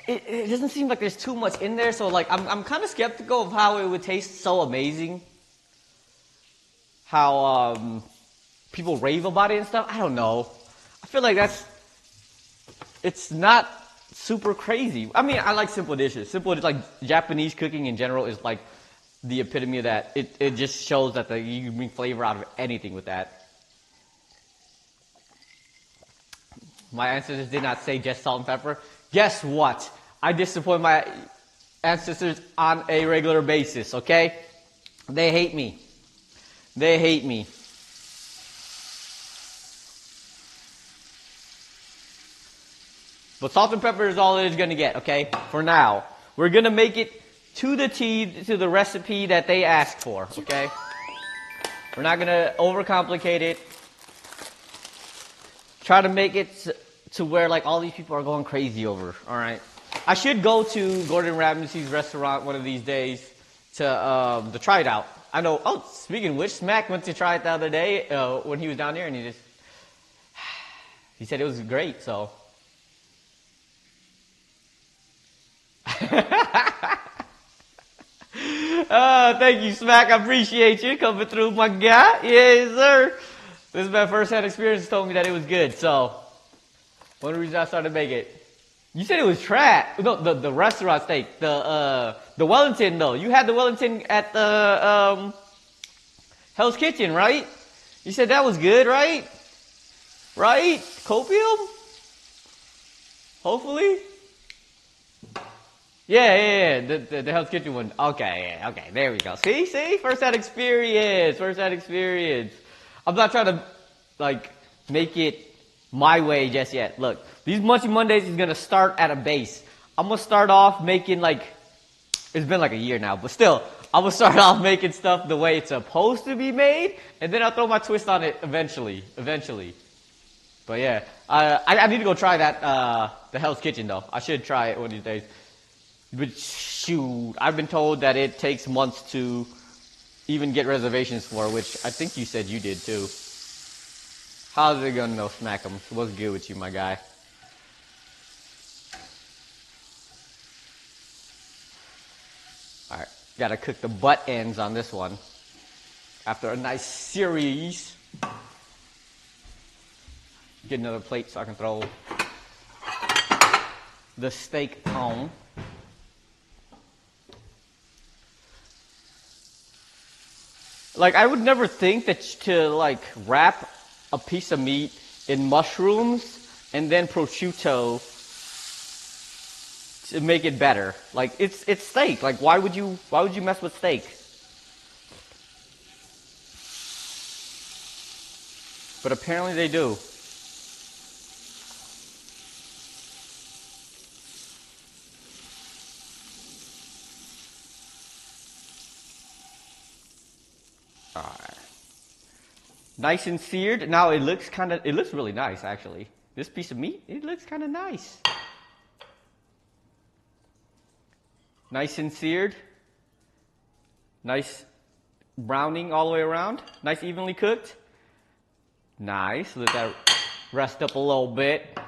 It doesn't seem like there's too much in there. So like, I'm kind of skeptical of how it would taste so amazing. How people rave about it and stuff. I don't know. I feel like it's not super crazy. I mean, I like simple dishes. Like Japanese cooking in general is like the epitome of that. It just shows that you can bring flavor out of anything with that. My ancestors did not say just salt and pepper. Guess what? I disappoint my ancestors on a regular basis, okay? They hate me. They hate me. But salt and pepper is all it is going to get, okay? For now. We're going to make it to the T, to the recipe that they asked for, okay? We're not going to overcomplicate it. Try to make it to where like all these people are going crazy over, alright? I should go to Gordon Ramsay's restaurant one of these days to try it out. I know, oh, speaking of which, Smack went to try it the other day when he was down there, and he said it was great, so. Thank you, Smack. I appreciate you coming through, my guy. Yes, sir. This is my first-hand experience. Told me that it was good, so one of the reasons I started making it. You said it was trash. No, the restaurant steak, the Wellington though. You had the Wellington at the Hell's Kitchen, right? You said that was good, right? Right? Copium? Hopefully. Yeah. The Hell's Kitchen one. Okay, there we go. See? First-hand experience. I'm not trying to, like, make it my way just yet. Look, these Munchies Mondays is going to start at a base. I'm going to start off making, like, it's been like a year now, but still, I'm going to start off making stuff the way it's supposed to be made, and then I'll throw my twist on it eventually. But yeah, I need to go try that, the Hell's Kitchen, though. I should try it one of these days. But shoot, I've been told that it takes months to even get reservations for, which I think you said you did too. How's it gonna know, Smack 'em? What's good with you, my guy? Alright, gotta cook the butt ends on this one. After a nice series. Get another plate so I can throw the steak on. Like, I would never think that to, like, wrap a piece of meat in mushrooms and then prosciutto to make it better. Like, it's steak. Like, why would you mess with steak? But apparently they do. Nice and seared. Now it looks really nice actually. This piece of meat, it looks kind of nice. Nice and seared. Nice browning all the way around. Nice evenly cooked. Nice. Let that rest up a little bit.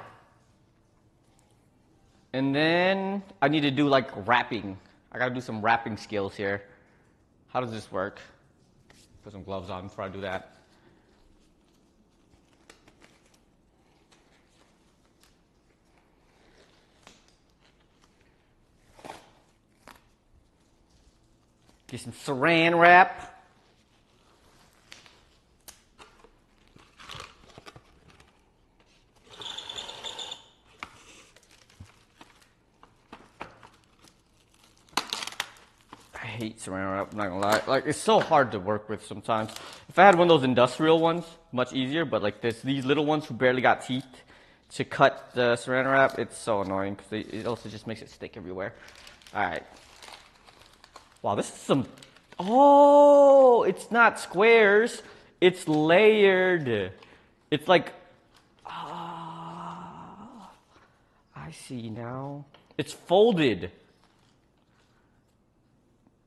And then I need to do like wrapping. I gotta do some wrapping skills here. How does this work? Put some gloves on before I do that. Get some saran wrap. I hate saran wrap, I'm not gonna lie. Like, it's so hard to work with sometimes. If I had one of those industrial ones, much easier, but like these little ones who barely got teeth to cut the saran wrap, it's so annoying because it also just makes it stick everywhere. All right. Wow, this is some, oh, it's not squares, it's layered. It's like, I see now. It's folded.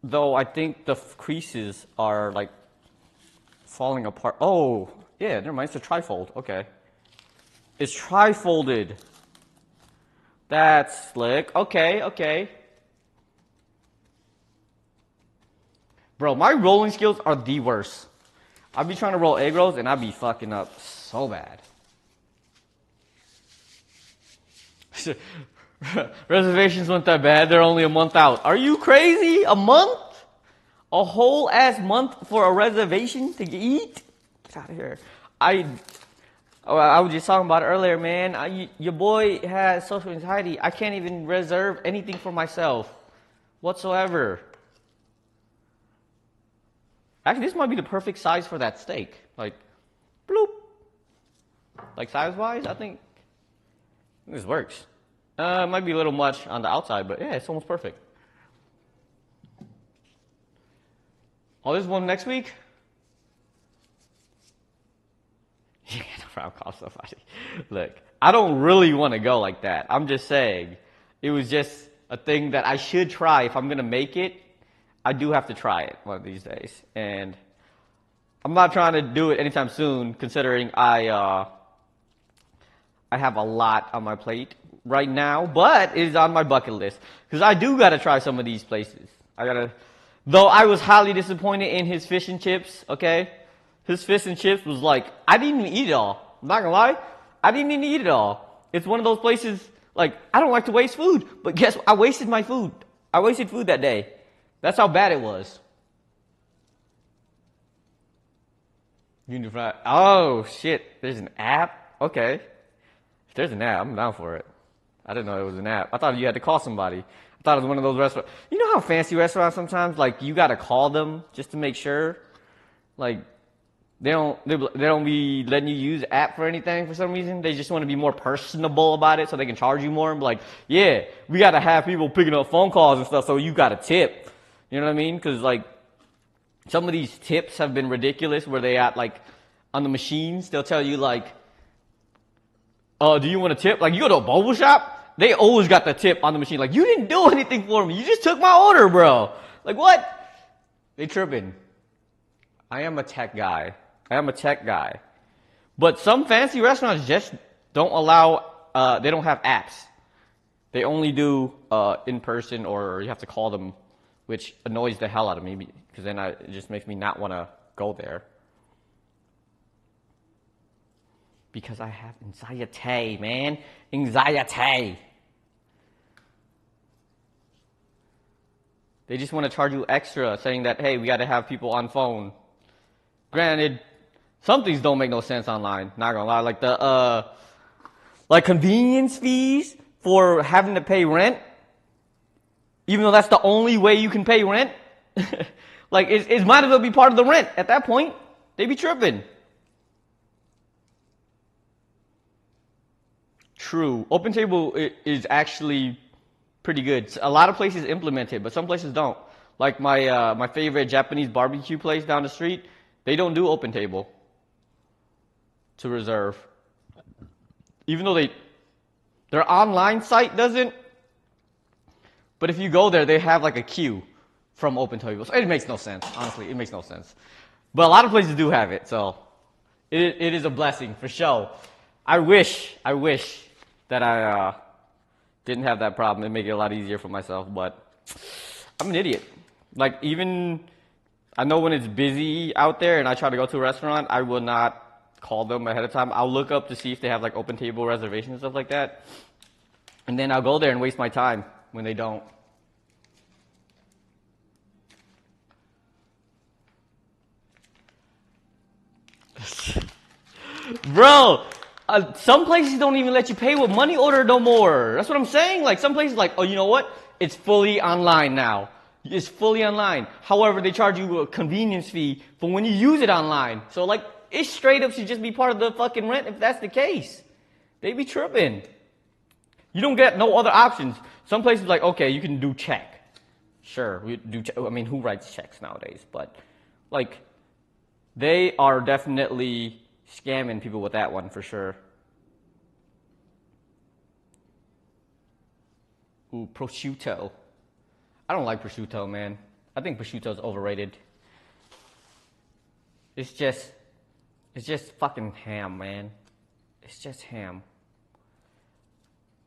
Though I think the creases are like falling apart. Oh, yeah, never mind, it's a trifold, okay. It's tri-folded. That's slick, okay. Bro, my rolling skills are the worst. I'll be trying to roll egg rolls and I'll be fucking up so bad. Reservations weren't that bad. They're only a month out. Are you crazy? A month? A whole ass month for a reservation to eat? Get out of here. I was just talking about it earlier, man. Your boy has social anxiety. I can't even reserve anything for myself whatsoever. Actually, this might be the perfect size for that steak. Like, bloop. Like, size-wise, I think this works. It might be a little much on the outside, but yeah, it's almost perfect. Oh, this one next week? Yeah, no problem. Call somebody. Look, I don't really want to go like that. I'm just saying, it was just a thing that I should try. If I'm going to make it, I do have to try it one of these days. And I'm not trying to do it anytime soon, considering I have a lot on my plate right now, but it is on my bucket list. Because I do got to try some of these places. Though I was highly disappointed in his fish and chips, okay? His fish and chips was like, I didn't even eat it all. I'm not gonna lie, I didn't even eat it all. It's one of those places, like, I don't like to waste food, but guess what? I wasted my food. I wasted food that day. That's how bad it was. Unified. Oh, shit. There's an app? Okay. If there's an app, I'm down for it. I didn't know it was an app. I thought you had to call somebody. I thought it was one of those restaurants. You know how fancy restaurants sometimes, like, you got to call them just to make sure? Like, they don't be letting you use the app for anything for some reason. They just want to be more personable about it so they can charge you more. And be like, yeah, we got to have people picking up phone calls and stuff, so you got to tip. You know what I mean? Because, like, some of these tips have been ridiculous where they at, like, on the machines, they'll tell you, like, do you want a tip? Like, you go to a boba shop, they always got the tip on the machine. Like, you didn't do anything for me. You just took my order, bro. Like, what? They tripping. I am a tech guy. But some fancy restaurants just don't allow, they don't have apps. They only do in person, or you have to call them, which annoys the hell out of me because then it just makes me not want to go there. Because I have anxiety, man. Anxiety. They just want to charge you extra, saying that, hey, we got to have people on phone. Granted, some things don't make no sense online. Not gonna lie, like the like convenience fees for having to pay rent, even though that's the only way you can pay rent. Like it might as well be part of the rent at that point. They be tripping. True. OpenTable is actually pretty good. A lot of places implement it, but some places don't. Like my favorite Japanese barbecue place down the street, they don't do OpenTable to reserve. Even though their online site doesn't. But if you go there, they have like a queue from OpenTable. So it makes no sense. Honestly, it makes no sense. But a lot of places do have it, so it is a blessing for sure. I wish that I didn't have that problem. It'd make it a lot easier for myself, but I'm an idiot. Like, even, I know when it's busy out there and I try to go to a restaurant, I will not call them ahead of time. I'll look up to see if they have like OpenTable reservations and stuff like that. And then I'll go there and waste my time when they don't. Bro, some places don't even let you pay with money order no more. That's what I'm saying. Like, some places like, oh, you know what? It's fully online now. It's fully online. However, they charge you a convenience fee for when you use it online. So, like, it straight up should just be part of the fucking rent if that's the case. They be tripping. You don't get no other options. Some places like, okay, you can do check. Sure, we do. I mean, who writes checks nowadays? But, like, they are definitely scamming people with that one for sure. Ooh, prosciutto. I don't like prosciutto, man. I think prosciutto's overrated. It's just fucking ham, man. It's just ham.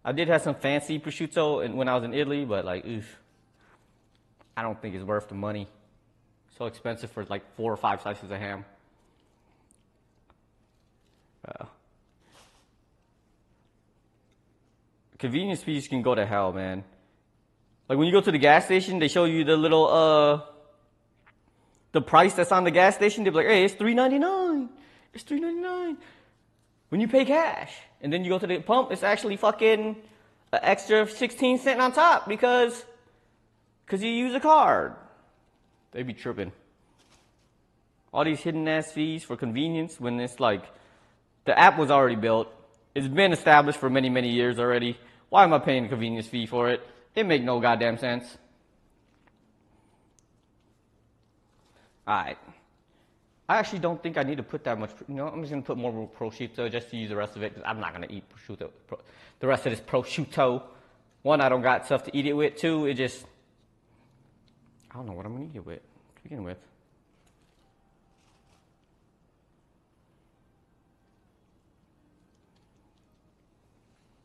I did have some fancy prosciutto when I was in Italy, but like, oof. I don't think it's worth the money. So expensive for like 4 or 5 slices of ham. Convenience fees can go to hell, man. Like when you go to the gas station, they show you the little the price that's on the gas station, they'll be like, hey, it's $3.99. It's $3.99 when you pay cash. And then you go to the pump, it's actually fucking an extra 16 cents on top because you use a card. They be tripping. All these hidden ass fees for convenience when it's like the app was already built. It's been established for many, many years already. Why am I paying a convenience fee for it? It make no goddamn sense. Alright. I actually don't think I need to put that much. You know, I'm just going to put more prosciutto just to use the rest of it because I'm not going to eat prosciutto. The rest of this prosciutto. One, I don't got stuff to eat it with. Two, it just. I don't know what I'm going to eat it with to begin with.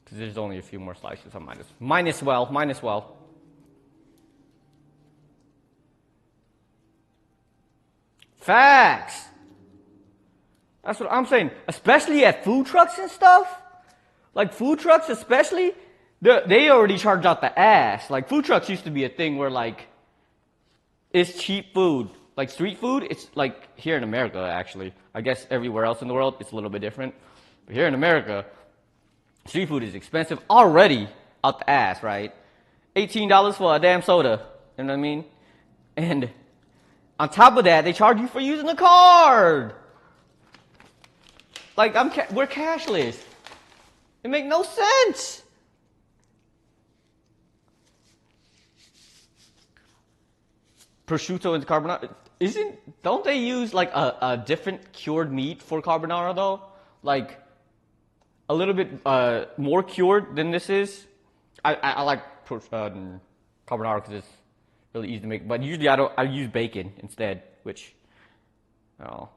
Because there's only a few more slices. I might as well. Facts. That's what I'm saying. Especially at food trucks and stuff. Like food trucks especially, they already charge out the ass. Like food trucks used to be a thing where like, it's cheap food. Like street food, it's like here in America actually. I guess everywhere else in the world, it's a little bit different. But here in America, street food is expensive already out the ass, right? $18 for a damn soda. You know what I mean? And on top of that, they charge you for using a card. Like we're cashless. It makes no sense. Prosciutto and carbonara. Don't they use like a different cured meat for carbonara though? Like a little bit more cured than this is. I like carbonara because it's really easy to make. But usually I use bacon instead, which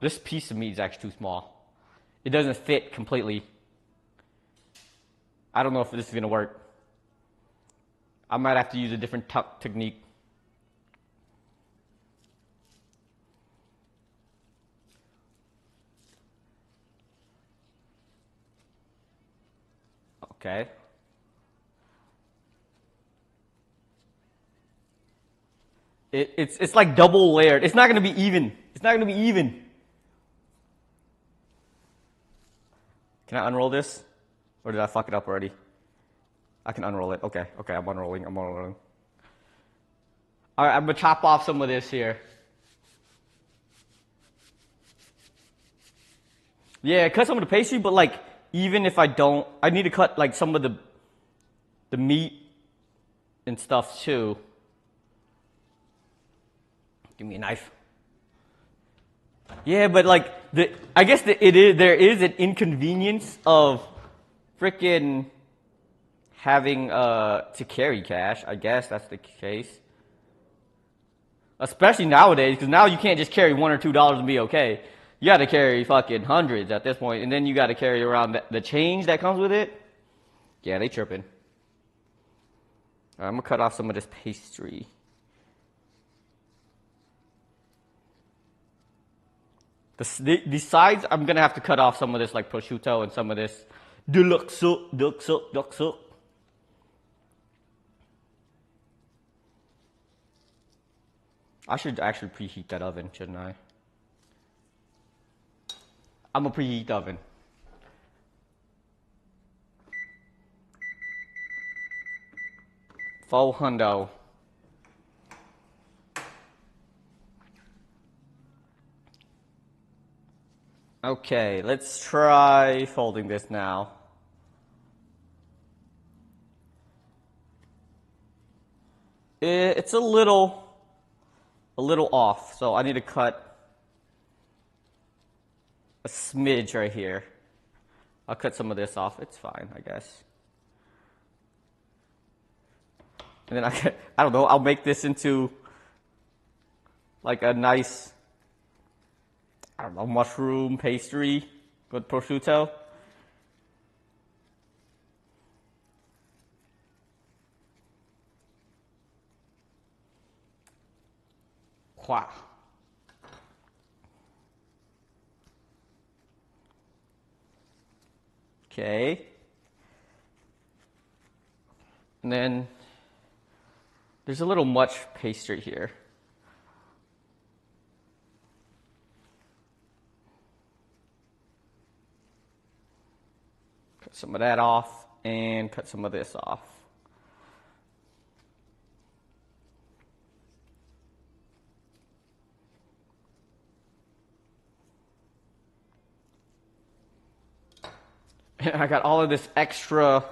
this piece of meat is actually too small. It doesn't fit completely. I don't know if this is gonna work. I might have to use a different technique. Okay. It's like double layered. It's not gonna be even. Can I unroll this? Or did I fuck it up already? I can unroll it. Okay, I'm unrolling. Alright, I'm gonna chop off some of this here. Yeah, cut some of the pastry, but like, even if I don't, I need to cut like some of the meat and stuff too. Give me a knife. Yeah, but like I guess there is an inconvenience of freaking having to carry cash. I guess that's the case. Especially nowadays, because now you can't just carry $1 or $2 and be okay. You got to carry fucking hundreds at this point, and then you got to carry around the change that comes with it. Yeah, they tripping. I'm gonna cut off some of this pastry. The sides, I'm gonna have to cut off some of this like prosciutto and some of this deluxe. I should actually preheat that oven, shouldn't I? I'm gonna preheat the oven. Full hundo. Okay, let's try folding this now. It's a little off, so I need to cut a smidge right here. I'll cut some of this off. It's fine, I guess. And then I don't know, I'll make this into like a nice, I don't know, mushroom pastry with prosciutto. Wow. Okay. And then there's a little much pastry here. Cut some of that off and cut some of this off. And I got all of this extra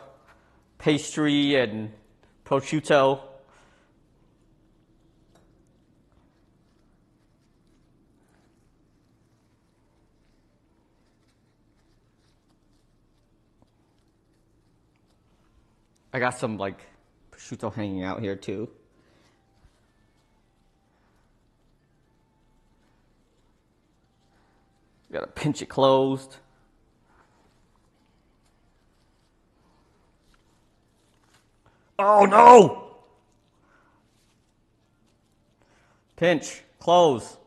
pastry and prosciutto. I got some like prosciutto hanging out here too. Gotta pinch it closed. Oh no! Pinch, close.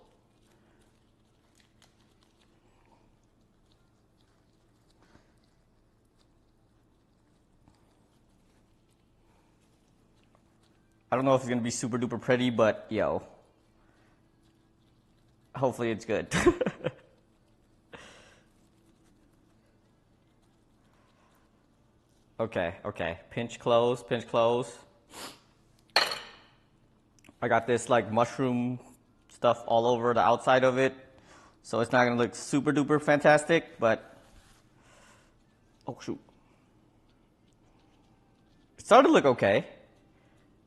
I don't know if it's gonna be super duper pretty, but yo, hopefully it's good. Okay. Pinch, close, pinch, close. I got this like mushroom stuff all over the outside of it, so it's not gonna look super duper fantastic, but oh shoot. It started to look okay,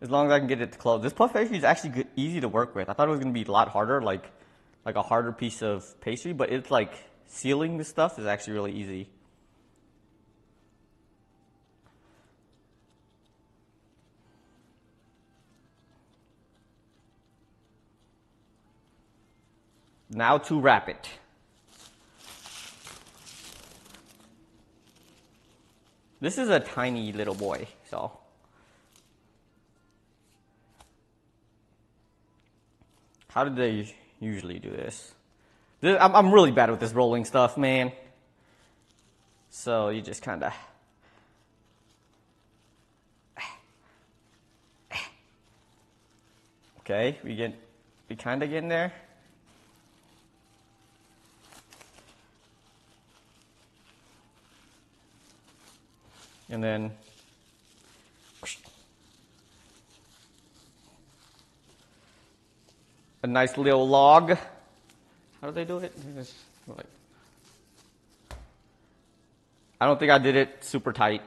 as long as I can get it to close. This puff pastry is actually good, easy to work with. I thought it was gonna be a lot harder, like a harder piece of pastry, but it's like sealing this stuff is actually really easy. Now to wrap it. This is a tiny little boy, so. How did they usually do this? I'm really bad with this rolling stuff, man. So you just kind of. Okay, we kind of getting there. And then a nice little log. How do they do it? I don't think I did it super tight.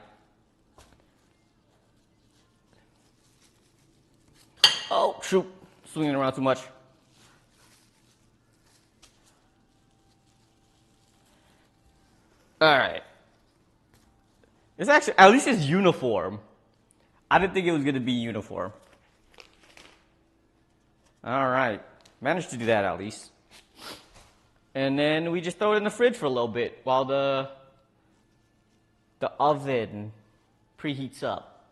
Oh, shoot. Swinging around too much. All right. It's actually, at least it's uniform. I didn't think it was going to be uniform. All right. Managed to do that at least. And then we just throw it in the fridge for a little bit while the oven preheats up.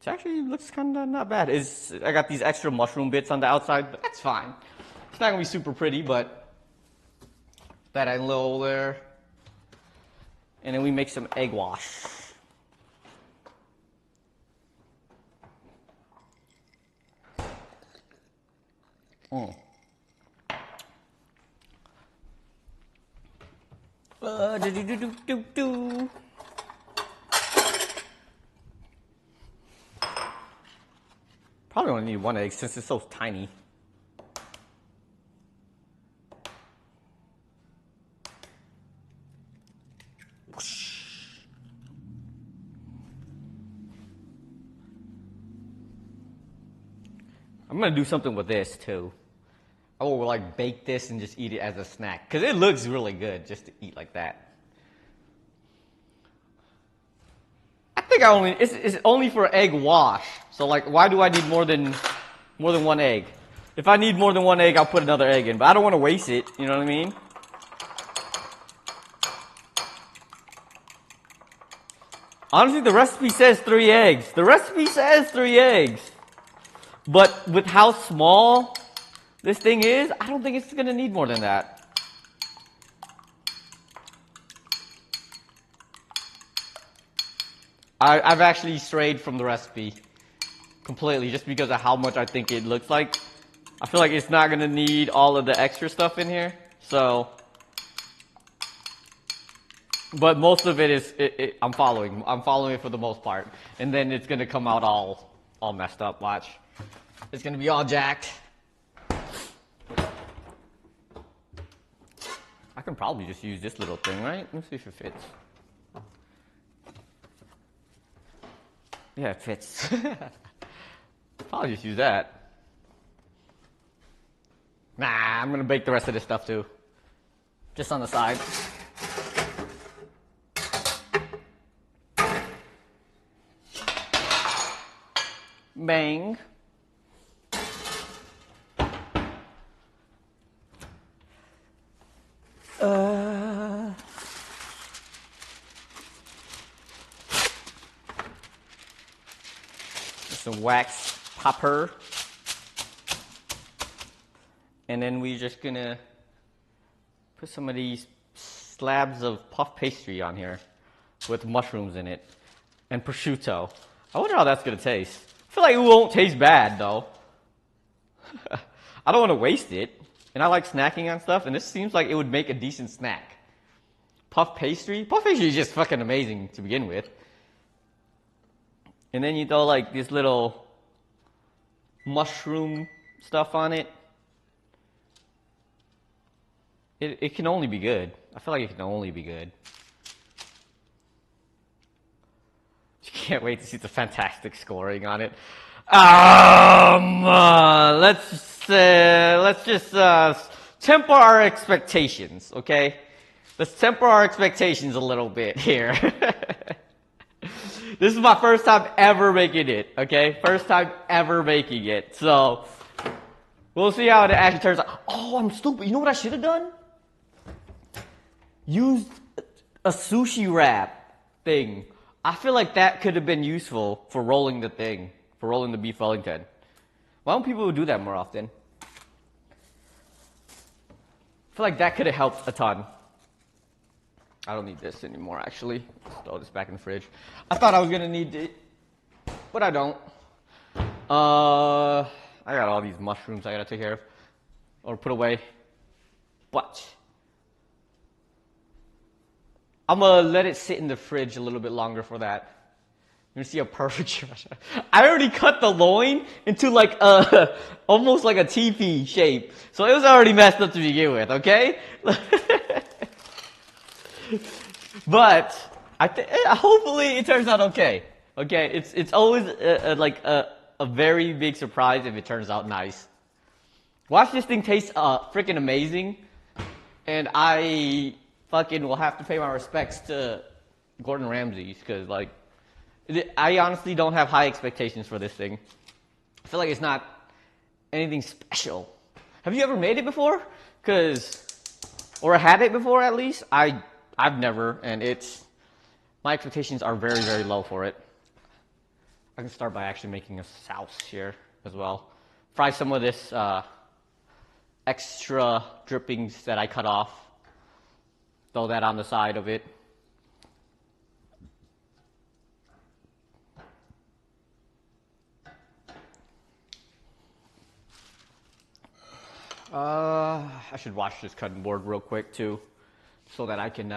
It actually looks kind of not bad. I got these extra mushroom bits on the outside, but that's fine. It's not going to be super pretty, but that I little there. And then we make some egg wash. Probably only need one egg since it's so tiny. I'm gonna do something with this too. I will like bake this and just eat it as a snack because it looks really good just to eat like that. I think it's only for egg wash. So like, why do I need more than one egg? If I need more than one egg, I'll put another egg in, but I don't want to waste it. You know what I mean? Honestly, the recipe says 3 eggs. The recipe says 3 eggs. But with how small this thing is, I don't think it's going to need more than that. I've actually strayed from the recipe completely just because of how much I think it looks like. I feel like it's not going to need all of the extra stuff in here. So But most of it is I'm following. I'm following it for the most part, and then it's gonna come out all messed up. Watch, it's gonna be all jacked. I can probably just use this little thing, right? Let's see if it fits. Yeah, it fits. Probably just use that. Nah, I'm gonna bake the rest of this stuff too. Just on the side. Bang. Some wax popper. And then we're just gonna put some of these slabs of puff pastry on here with mushrooms in it and prosciutto. I wonder how that's gonna taste. I feel like it won't taste bad though. I don't want to waste it, and I like snacking on stuff, and this seems like it would make a decent snack. Puff pastry is just fucking amazing to begin with. And then you throw like this little mushroom stuff on it. It can only be good. I feel like it can only be good. Can't wait to see the fantastic scoring on it. Let's just temper our expectations, okay? Let's temper our expectations a little bit here. This is my first time ever making it, okay? First time ever making it. So, we'll see how it actually turns out. Oh, I'm stupid. You know what I should have done? Used a sushi wrap thing. I feel like that could have been useful for rolling the thing, for rolling the beef Wellington. Why don't people do that more often? I feel like that could have helped a ton. I don't need this anymore, actually. Let's throw this back in the fridge. I thought I was going to need it, but I don't. I got all these mushrooms I got to take care of or put away. But I'm going to let it sit in the fridge a little bit longer for that. You're going to see a perfect I already cut the loin into like a, almost like a teepee shape. So it was already messed up to begin with, okay? But hopefully it turns out okay. Okay, it's always a very big surprise if it turns out nice. Watch this thing taste freaking amazing, and I fucking will have to pay my respects to Gordon Ramsay's because like I honestly don't have high expectations for this thing. I feel like it's not anything special. Have you ever made it before? Or had it before at least? I've never, and my expectations are very, very low for it. I can start by actually making a sauce here as well. Fry some of this extra drippings that I cut off. Throw that on the side of it. I should wash this cutting board real quick too, so that I can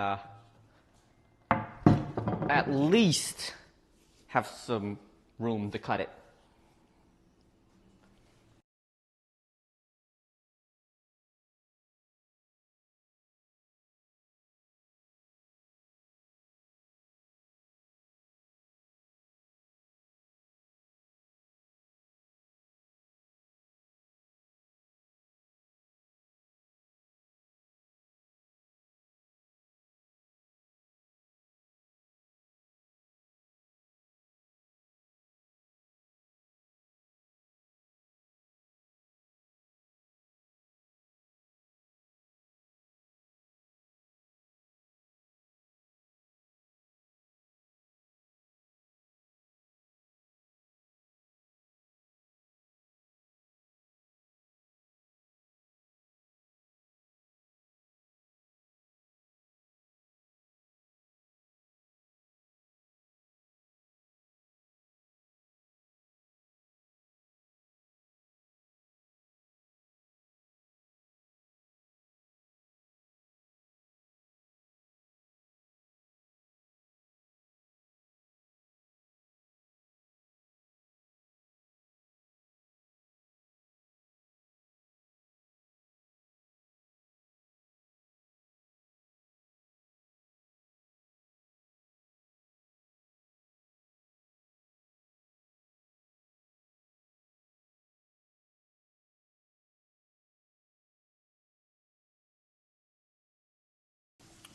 at least have some room to cut it.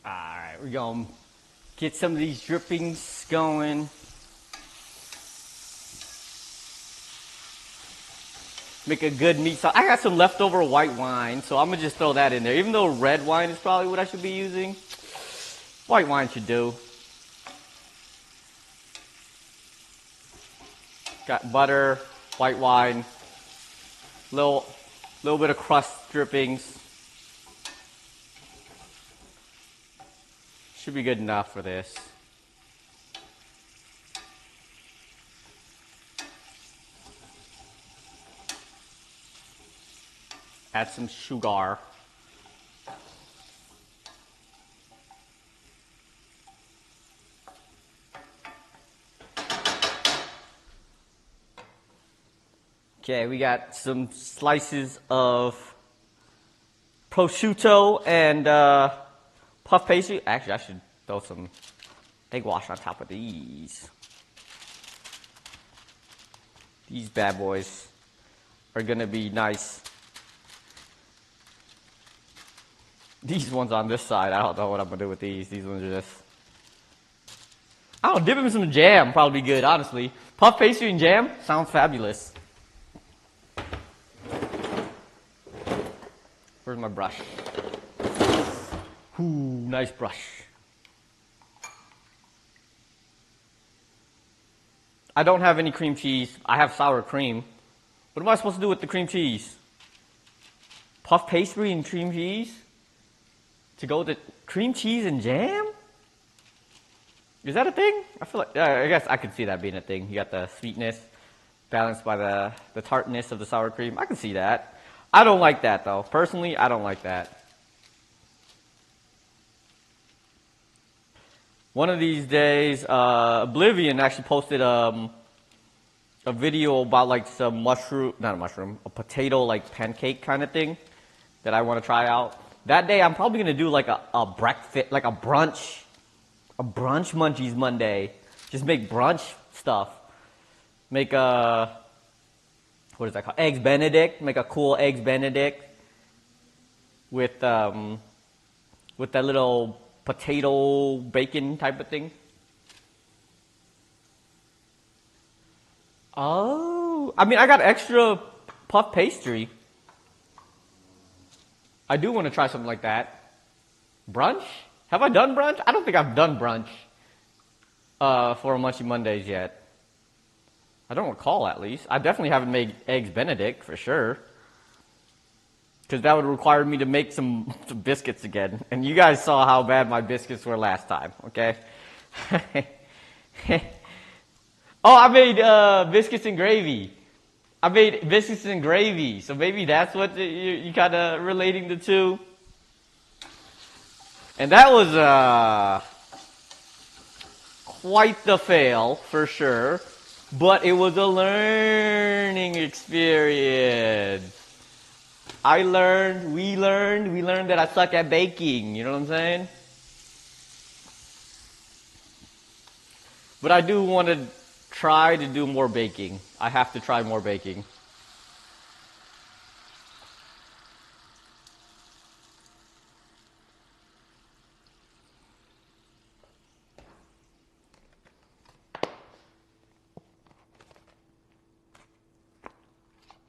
Alright, we're going to get some of these drippings going. Make a good meat sauce. I got some leftover white wine, so I'm going to just throw that in there. Even though red wine is probably what I should be using, white wine should do. Got butter, white wine, little bit of crust drippings. Should be good enough for this. Add some sugar. Okay, we got some slices of prosciutto and puff pastry. Actually, I should throw some egg wash on top of these. These bad boys are gonna be nice. These ones on this side, I don't know what I'm gonna do with these. These ones are just, I don't know, dip them in some jam, probably good, honestly. Puff pastry and jam sounds fabulous. Where's my brush? Ooh, nice brush. I don't have any cream cheese. I have sour cream. What am I supposed to do with the cream cheese? Puff pastry and cream cheese? To go with the cream cheese and jam? Is that a thing? I feel like, I guess I could see that being a thing. You got the sweetness balanced by the tartness of the sour cream. I can see that. I don't like that though. Personally, I don't like that. One of these days, Oblivion actually posted a video about like some a potato like pancake kind of thing that I want to try out. That day, I'm probably gonna do like a breakfast, like a brunch Munchies Monday. Just make brunch stuff. Make what is that called? Eggs Benedict. Make a cool Eggs Benedict with that little potato bacon type of thing. Oh, I mean, I got extra puff pastry. I do want to try something like that. Brunch? Have I done brunch? I don't think I've done brunch for Munchies Mondays yet. I don't recall, at least. I definitely haven't made Eggs Benedict, for sure. Because that would require me to make some biscuits again. And you guys saw how bad my biscuits were last time, okay? Oh, I made biscuits and gravy. I made biscuits and gravy. So maybe that's what you kind of relating the two. And that was quite the fail, for sure. But it was a learning experience. We learned that I suck at baking. You know what I'm saying? But I do want to try to do more baking. I have to try more baking.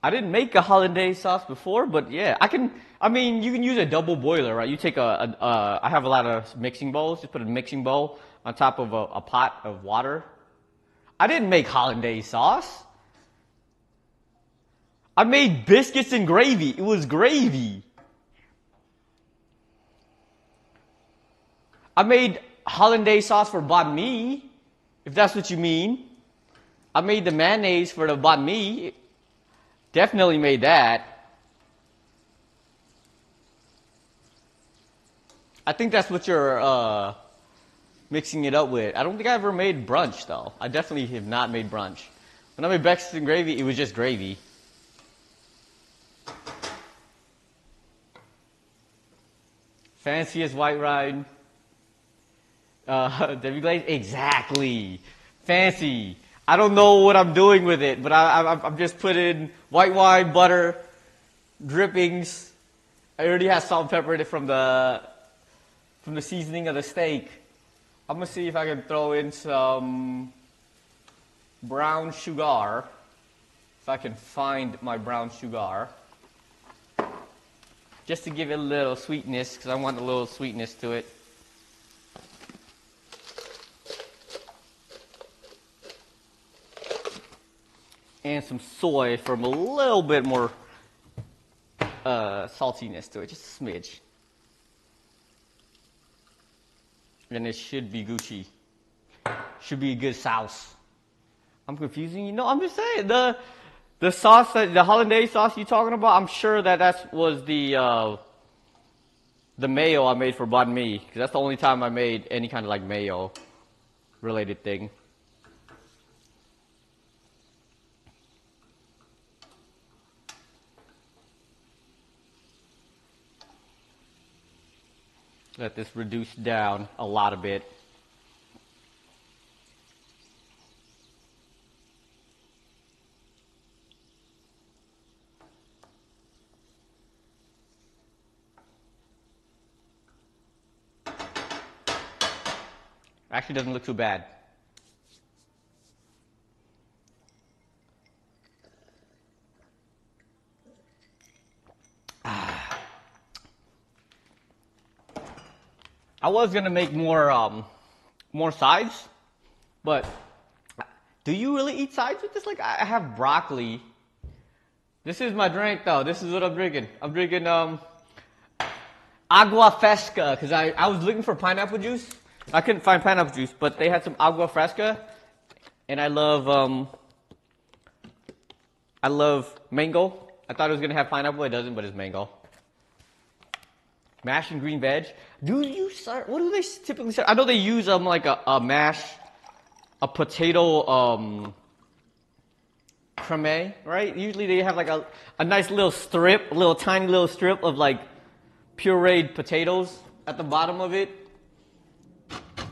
I didn't make a hollandaise sauce before, but yeah, I mean, you can use a double boiler, right? You take I have a lot of mixing bowls. Just put a mixing bowl on top of a pot of water. I didn't make hollandaise sauce. I made biscuits and gravy. It was gravy. I made hollandaise sauce for banh mi, if that's what you mean. I made the mayonnaise for the banh mi. Definitely made that. I think that's what you're mixing it up with. I don't think I ever made brunch, though. I definitely have not made brunch. When I made biscuits and gravy, it was just gravy. Fanciest white wine. Debbie Glaze? Exactly. Fancy. I don't know what I'm doing with it, but I'm just putting white wine, butter, drippings. I already have salt and pepper in it from from the seasoning of the steak. I'm gonna see if I can throw in some brown sugar. If I can find my brown sugar. Just to give it a little sweetness, because I want a little sweetness to it. And some soy for a little bit more saltiness to it, just a smidge. And it should be Gucci. Should be a good sauce. I'm confusing you. No, I'm just saying the sauce, the hollandaise sauce you're talking about. I'm sure that was the mayo I made for banh mi, because that's the only time I made any kind of like mayo related thing. Let this reduce down a lot a bit. Actually doesn't look too bad. I was gonna make more sides, but do you really eat sides with this? Like, I have broccoli. This is my drink though. This is what I'm drinking. I'm drinking agua fresca, because I was looking for pineapple juice. I couldn't find pineapple juice, but they had some agua fresca, and I love mango. I thought it was gonna have pineapple. It doesn't, but it's mango. Mashed and green veg. What do they typically serve? I know they use like a mash, a potato creme, right? Usually they have like a nice little strip, a tiny little strip of like pureed potatoes at the bottom of it.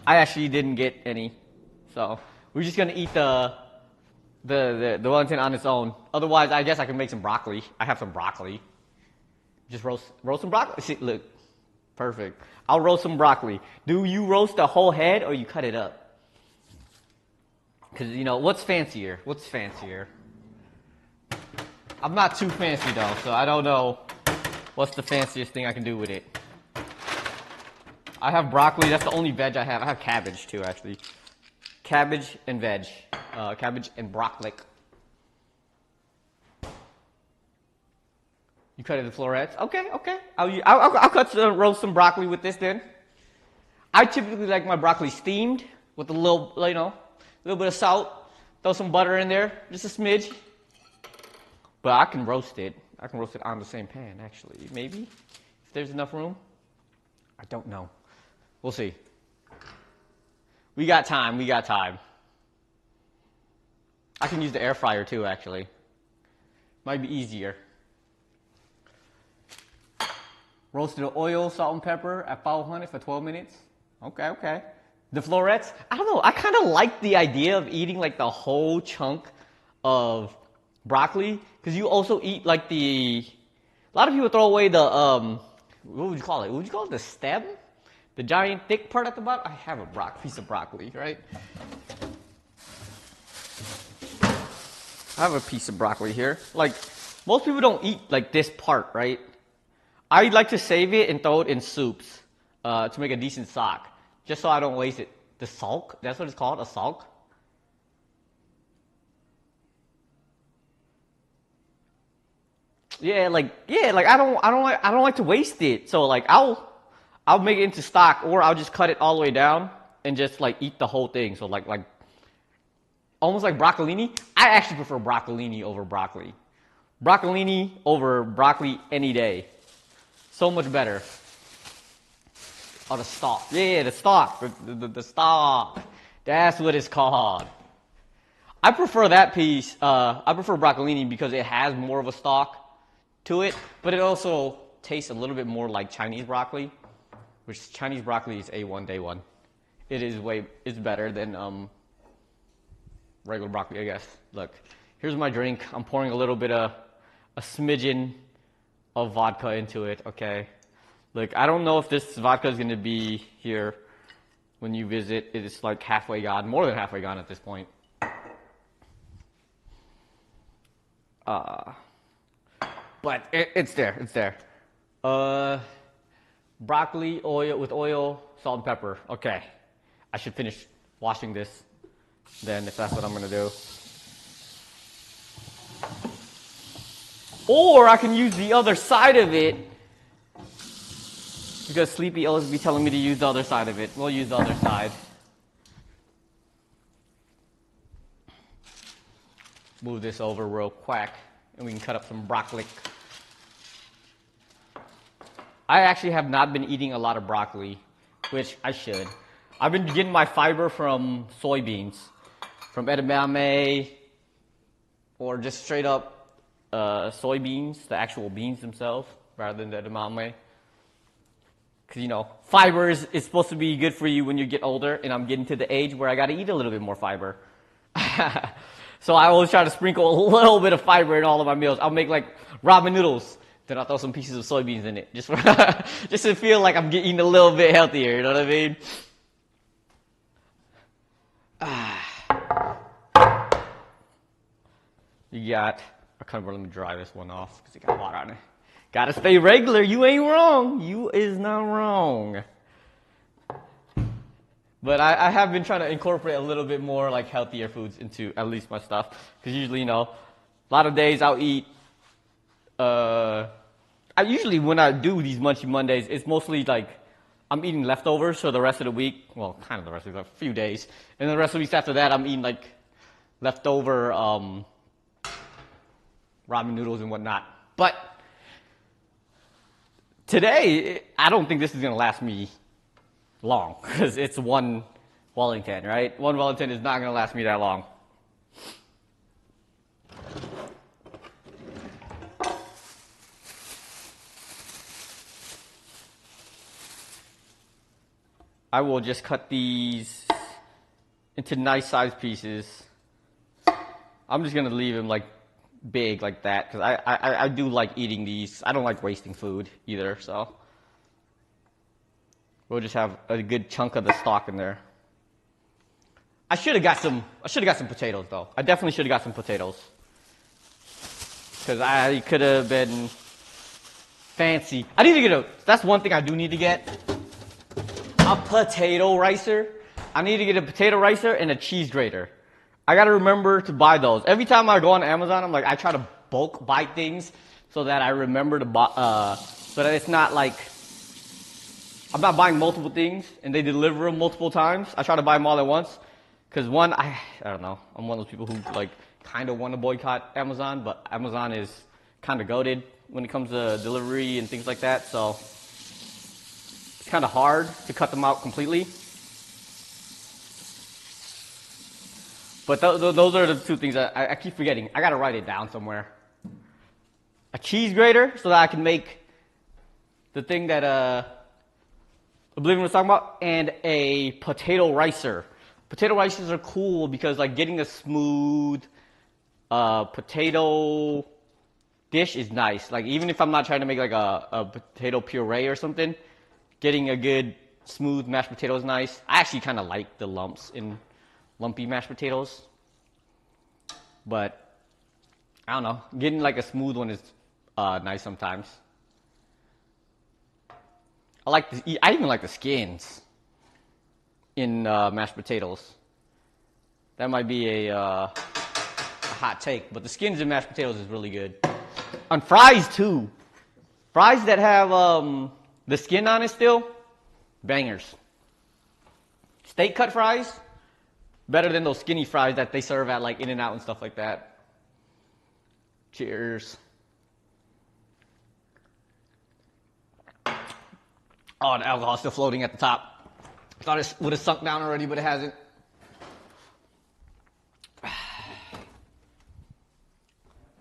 I actually didn't get any, so we're just gonna eat the Wellington on its own. Otherwise, I guess I can make some broccoli. I have some broccoli. Just roast some broccoli. See, look. Perfect. I'll roast some broccoli. Do you roast the whole head or you cut it up? Because, you know, what's fancier? What's fancier? I'm not too fancy, though, so I don't know what's the fanciest thing I can do with it. I have broccoli. That's the only veg I have. I have cabbage, too, actually. Cabbage and veg. Cabbage and broccoli. You cut it in florets? Okay. I'll roast some broccoli with this then. I typically like my broccoli steamed with a little, a little bit of salt. Throw some butter in there, just a smidge. But I can roast it. I can roast it on the same pan, actually. Maybe, if there's enough room. I don't know. We'll see. We got time. I can use the air fryer too, actually. Might be easier. Roasted in oil, salt, and pepper at 500 for 12 minutes. Okay. The florets, I don't know. I kind of like the idea of eating like the whole chunk of broccoli, because you also eat like a lot of people throw away the, what would you call it? Would you call it the stem? The giant thick part at the bottom? I have a piece of broccoli, right? I have a piece of broccoli here. Like, most people don't eat like this part, right? I like to save it and throw it in soups to make a decent stock, just so I don't waste it. The sulk, that's what it's called, a sulk. Yeah, I don't like to waste it. So like I'll make it into stock, or I'll just cut it all the way down and just like eat the whole thing. So like almost like broccolini. I actually prefer broccolini over broccoli. Broccolini over broccoli any day. So much better. Oh, the stalk. Yeah, the stalk. The stalk. That's what it's called. I prefer that piece. I prefer broccolini because it has more of a stalk to it, but it also tastes a little bit more like Chinese broccoli, which Chinese broccoli is A1 day one. It's better than regular broccoli, I guess. Look, here's my drink. I'm pouring a little bit of a smidgen of vodka into it, okay? Look, I don't know if this vodka is going to be here when you visit. It is like halfway gone, more than halfway gone at this point. But it's there. It's there. Broccoli, oil with oil, salt and pepper. Okay. I should finish washing this then if that's what I'm going to do. Or I can use the other side of it because Sleepy always be telling me to use the other side of it. We'll use the other side. Move this over real quick and we can cut up some broccoli. I actually have not been eating a lot of broccoli, which I should. I've been getting my fiber from soybeans, from edamame, or just straight up soybeans, the actual beans themselves, rather than the edamame. Because, you know, fiber is supposed to be good for you when you get older, and I'm getting to the age where I got to eat a little bit more fiber. So I always try to sprinkle a little bit of fiber in all of my meals. I'll make like ramen noodles. Then I'll throw some pieces of soybeans in it, just to feel like I'm eating a little bit healthier, you know what I mean? You got, let me dry this one off, because it got water on it. Gotta stay regular, you ain't wrong. You is not wrong. But I have been trying to incorporate a little bit more like healthier foods into at least my stuff. Because usually, you know, a lot of days I'll eat, usually when I do these Munchie Mondays, it's mostly like I'm eating leftovers for the rest of the week. Well, kind of the rest of the week, a few days. And the rest of the weeks after that, I'm eating like leftover ramen noodles and whatnot. But today, I don't think this is going to last me long. Because it's one Wellington, right? One Wellington is not going to last me that long. I will just cut these into nice sized pieces. I'm just going to leave them like big like that because I do like eating these. I don't like wasting food either, so we'll just have a good chunk of the stock in there. I should have got some potatoes though. I definitely should have got some potatoes because I could have been fancy. I need to get that's one thing I do need to get. A potato ricer. I need to get a potato ricer and a cheese grater. I gotta remember to buy those. Every time I go on Amazon, I'm like, I try to bulk buy things so that I remember to buy, so that it's not like, I'm not buying multiple things and they deliver them multiple times. I try to buy them all at once. Cause one, I don't know, I'm one of those people who like kind of want to boycott Amazon, but Amazon is kind of goated when it comes to delivery and things like that, so it's kind of hard to cut them out completely. But those are the two things that I keep forgetting. I got to write it down somewhere. A cheese grater so that I can make the thing that Oblivion was talking about, and a potato ricer. Potato ricers are cool because like getting a smooth potato dish is nice. Like even if I'm not trying to make like a potato puree or something, getting a good smooth mashed potato is nice. I actually kind of like the lumps in lumpy mashed potatoes, but I don't know, getting like a smooth one is nice sometimes. I even like the skins in mashed potatoes. That might be a hot take, but the skins in mashed potatoes is really good. On fries too. Fries that have the skin on it still, bangers. Steak cut fries, better than those skinny fries that they serve at like In-N-Out and stuff like that. Cheers. Oh, the alcohol's still floating at the top. Thought it would have sunk down already, but it hasn't.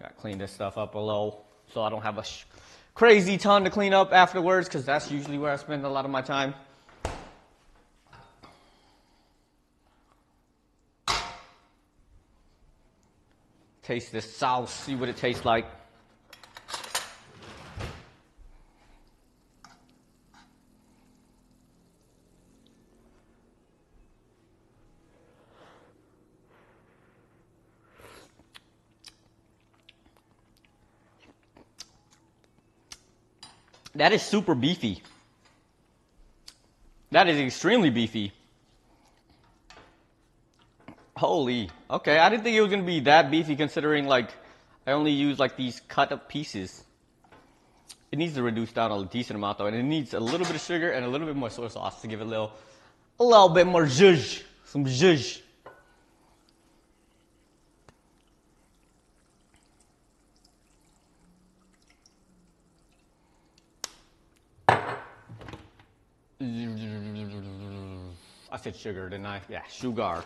Gotta clean this stuff up a little so I don't have a crazy ton to clean up afterwards, because that's usually where I spend a lot of my time. Taste this sauce, see what it tastes like. That is super beefy. That is extremely beefy. Holy. Okay, I didn't think it was going to be that beefy considering, like, I only use, like, these cut up pieces. It needs to reduce down a decent amount, though, and it needs a little bit of sugar and a little bit more soy sauce to give it a little bit more zhuzh. Some zhuzh. I said sugar, didn't I? Yeah, sugar.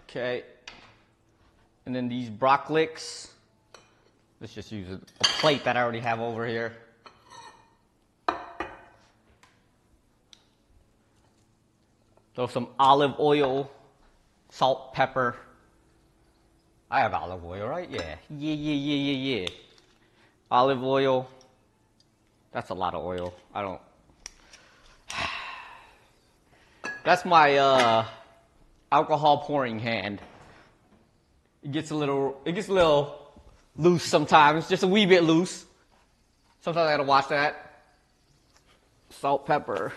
Okay. And then these broccolics. Let's just use a plate that I already have over here. Throw some olive oil, salt, pepper. I have olive oil, right? Yeah. Yeah. Olive oil. That's a lot of oil. I don't. That's my alcohol pouring hand. It gets a little loose sometimes, just a wee bit loose. Sometimes I gotta watch that. Salt, pepper.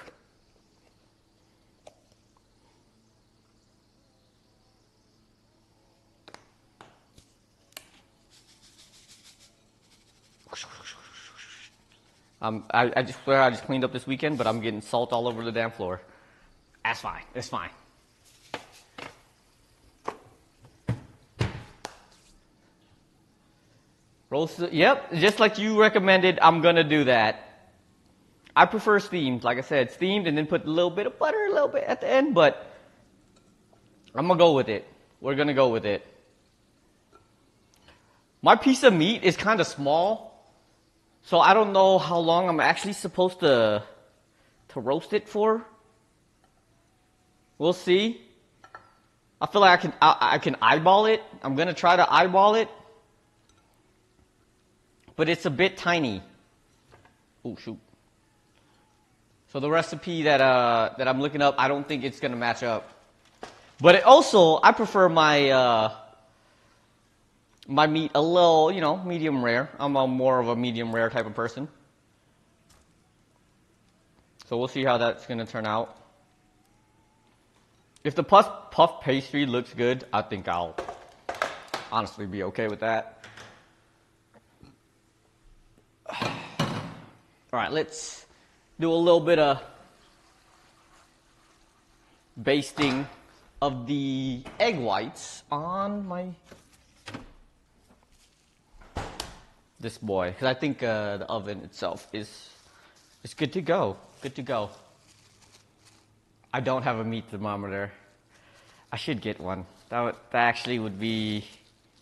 I just swear I just cleaned up this weekend, but I'm getting salt all over the damn floor. That's fine. It's fine. Roasted. Yep, just like you recommended, I'm gonna do that. I prefer steamed, like I said, steamed, and then put a little bit of butter, a little bit at the end. But I'm gonna go with it. We're gonna go with it. My piece of meat is kind of small. So I don't know how long I'm actually supposed to roast it for. We'll see. I feel like I can eyeball it. I'm gonna try to eyeball it, but it's a bit tiny. Oh shoot! So the recipe that I'm looking up, I don't think it's gonna match up. But I prefer my my meat a little, medium rare. I'm more of a medium rare type of person. So we'll see how that's going to turn out. If the puff pastry looks good, I think I'll honestly be okay with that. All right, let's do a little bit of basting of the egg whites on this boy, because I think the oven itself is good to go. Good to go. I don't have a meat thermometer. I should get one. That actually would be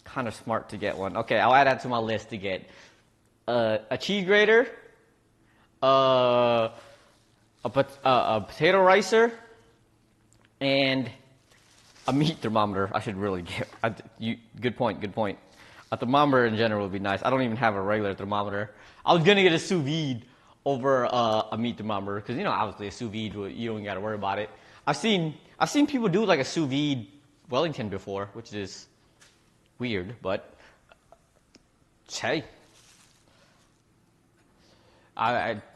kind of smart to get one. Okay, I'll add that to my list to get a cheese grater, a potato ricer, and a meat thermometer. I should really get. Good point. Good point. A thermometer in general would be nice. I don't even have a regular thermometer. I was gonna get a sous vide over a meat thermometer because obviously a sous vide you don't gotta worry about it. I've seen people do like a sous vide Wellington before, which is weird, but hey,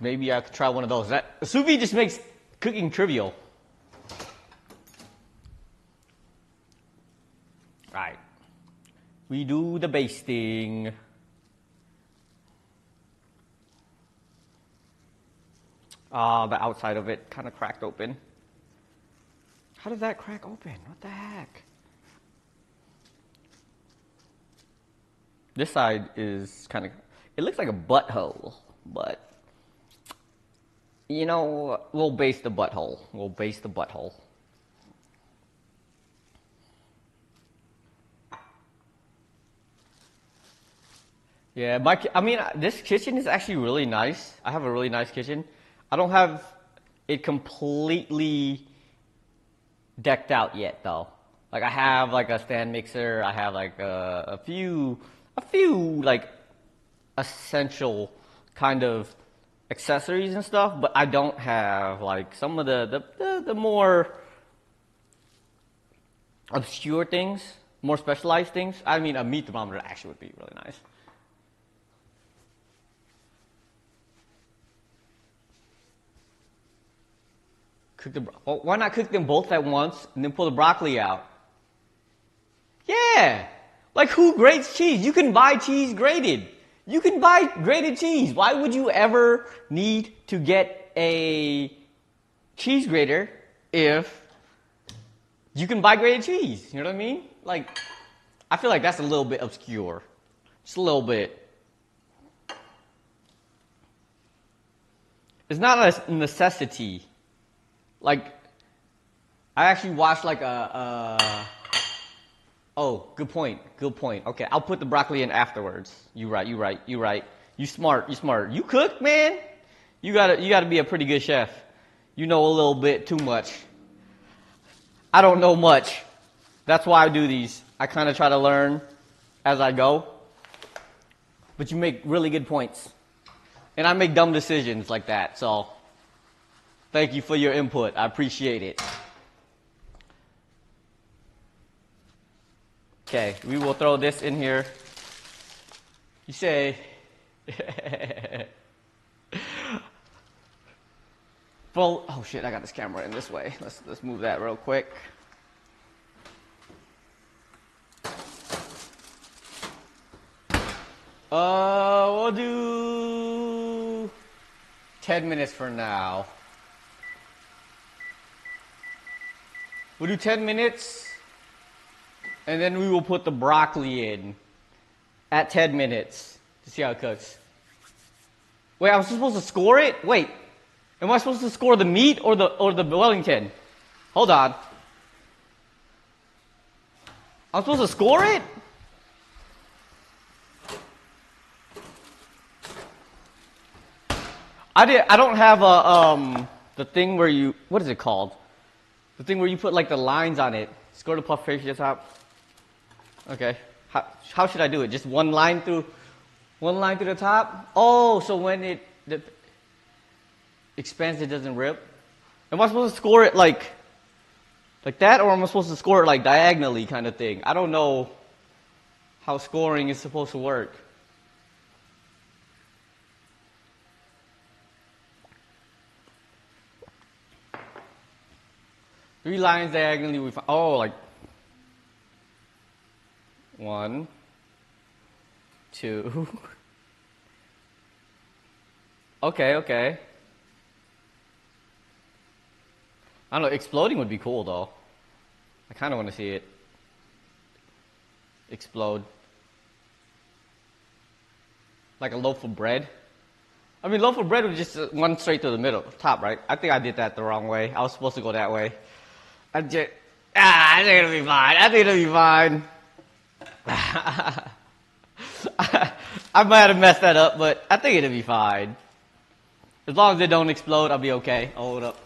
maybe I could try one of those. That sous vide just makes cooking trivial. Right. We do the basting. The outside of it kind of cracked open. How did that crack open? What the heck? This side is kind of, it looks like a butthole, but we'll baste the butthole. We'll baste the butthole. Yeah, this kitchen is actually really nice. I have a really nice kitchen. I don't have it completely decked out yet, though. Like, I have, like, a stand mixer. I have, like, a few a few like essential kind of accessories and stuff, but I don't have like some of the more obscure things, more specialized things. I mean, a meat thermometer actually would be really nice. Why not cook them both at once and then pull the broccoli out? Yeah. Like, who grates cheese? You can buy cheese grated. You can buy grated cheese. Why would you ever need to get a cheese grater if you can buy grated cheese? You know what I mean? Like, I feel like that's a little bit obscure. Just a little bit. It's not a necessity. Like, I actually watched like oh, good point. Okay, I'll put the broccoli in afterwards. You right. You smart. You cook, man. You gotta be a pretty good chef. You know a little bit too much. I don't know much. That's why I do these. I kind of try to learn as I go. But you make really good points. And I make dumb decisions like that, so thank you for your input. I appreciate it. Okay, we will throw this in here. You say, well, oh shit, I got this camera in this way. Let's move that real quick. We'll do 10 minutes for now. We'll do 10 minutes, and then we will put the broccoli in at 10 minutes to see how it cooks. Wait, I'm supposed to score it? Wait, am I supposed to score the meat or the Wellington? Hold on. I'm supposed to score it? I don't have the thing where you, what is it called? The thing where you put like the lines on it. Score the puff pastry at the top. Okay. How should I do it? Just one line through the top? Oh, so when it expands, it doesn't rip. Am I supposed to score it like that, or am I supposed to score it like diagonally kind of thing? I don't know how scoring is supposed to work. Three lines diagonally, we find, oh, like 1, 2. Okay. I don't know, exploding would be cool though. I kind of want to see it explode. Like a loaf of bread. I mean, loaf of bread was just one straight to the middle, top, right? I think I did that the wrong way. I was supposed to go that way. I think it'll be fine. I might have messed that up, but I think it'll be fine. As long as it don't explode, I'll be okay. Oh, hold up.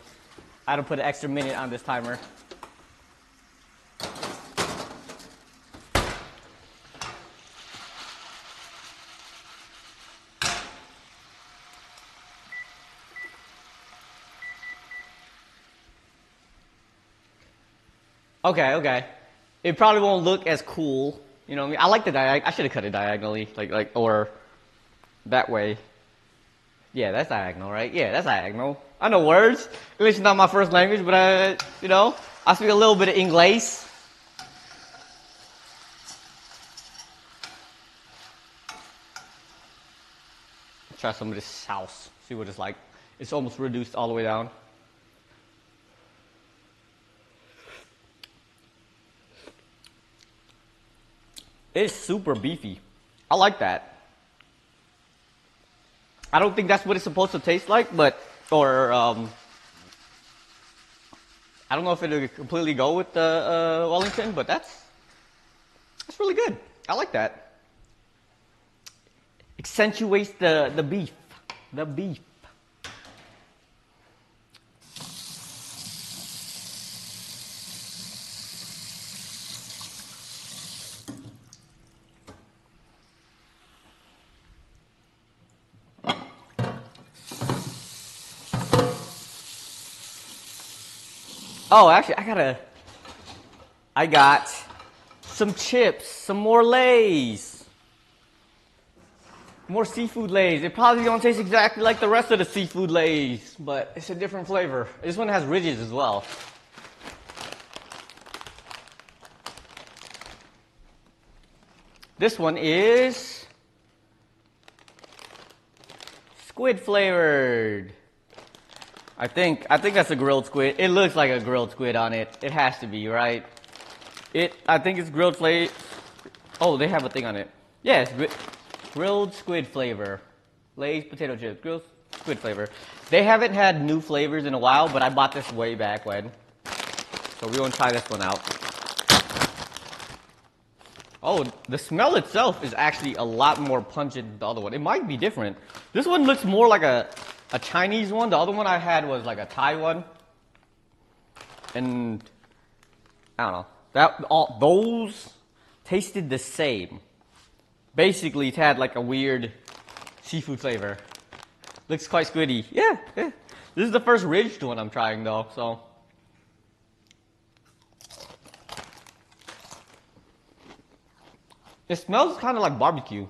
I had to put an extra minute on this timer. Okay. It probably won't look as cool. You know what I mean? I like the I should have cut it diagonally, or that way. Yeah, that's diagonal, right? Yeah, that's diagonal. I know words. English is not my first language, but I speak a little bit of English. Try some of this sauce. See what it's like. It's almost reduced all the way down. It's super beefy. I like that. I don't think that's what it's supposed to taste like, I don't know if it'll completely go with the Wellington, but that's really good. I like that. Accentuates the beef. The beef. Oh, actually, I got some chips, some more Lay's. More seafood Lay's. It probably don't taste exactly like the rest of the seafood Lay's, but it's a different flavor. This one has ridges as well. This one is squid flavored. I think that's a grilled squid. It looks like a grilled squid on it. It has to be, right? I think it's grilled flavor. Oh, they have a thing on it. Yeah, it's grilled squid flavor. Lay's potato chips, grilled squid flavor. They haven't had new flavors in a while, but I bought this way back when. So we're gonna try this one out. Oh, the smell itself is actually a lot more pungent than the other one. It might be different. This one looks more like a Chinese one. The other one I had was like a Thai one. And I don't know. Those tasted the same. Basically, it had like a weird seafood flavor. Looks quite squiddy. Yeah. This is the first ridged one I'm trying though, so. It smells kind of like barbecue.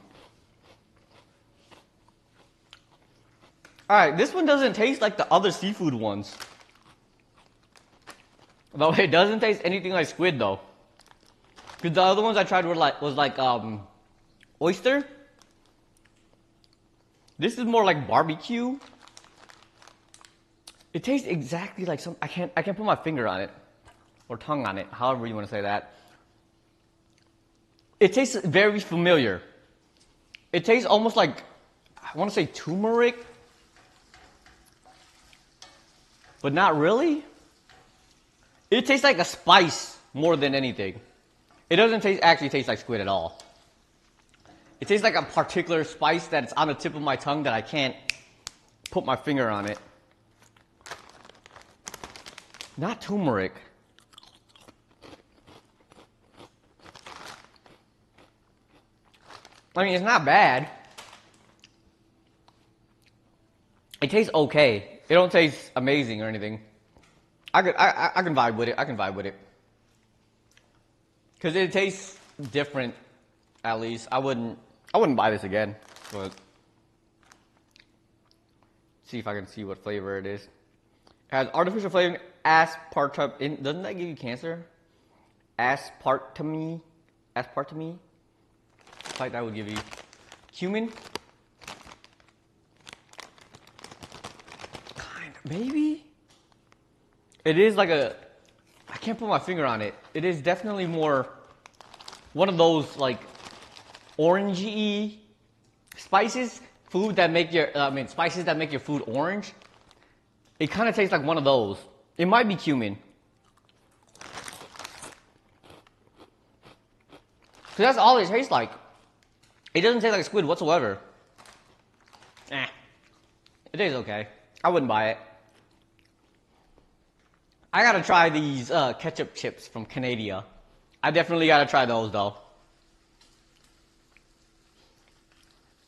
Alright, this one doesn't taste like the other seafood ones. Though it doesn't taste anything like squid though. Because the other ones I tried was like oyster. This is more like barbecue. It tastes exactly like I can't put my finger on it. Or tongue on it, however you want to say that. It tastes very familiar. It tastes almost like, I want to say turmeric, but not really. It tastes like a spice more than anything. It doesn't actually taste like squid at all. It tastes like a particular spice that's on the tip of my tongue that I can't put my finger on it. Not turmeric. I mean, it's not bad. It tastes okay. It don't taste amazing or anything. I can vibe with it. I can vibe with it. Cause it tastes different, at least. I wouldn't buy this again, but see if I can see what flavor it is. It has artificial flavoring, aspartame. Doesn't that give you cancer? Aspartame. Like that would give you cumin. Kind of, maybe. It is like I can't put my finger on it. It is definitely more one of those like orangey spices, spices that make your food orange. It kind of tastes like one of those. It might be cumin. Cause that's all it tastes like. It doesn't taste like squid whatsoever. It tastes okay. I wouldn't buy it. I gotta try these ketchup chips from Canada. I definitely gotta try those though.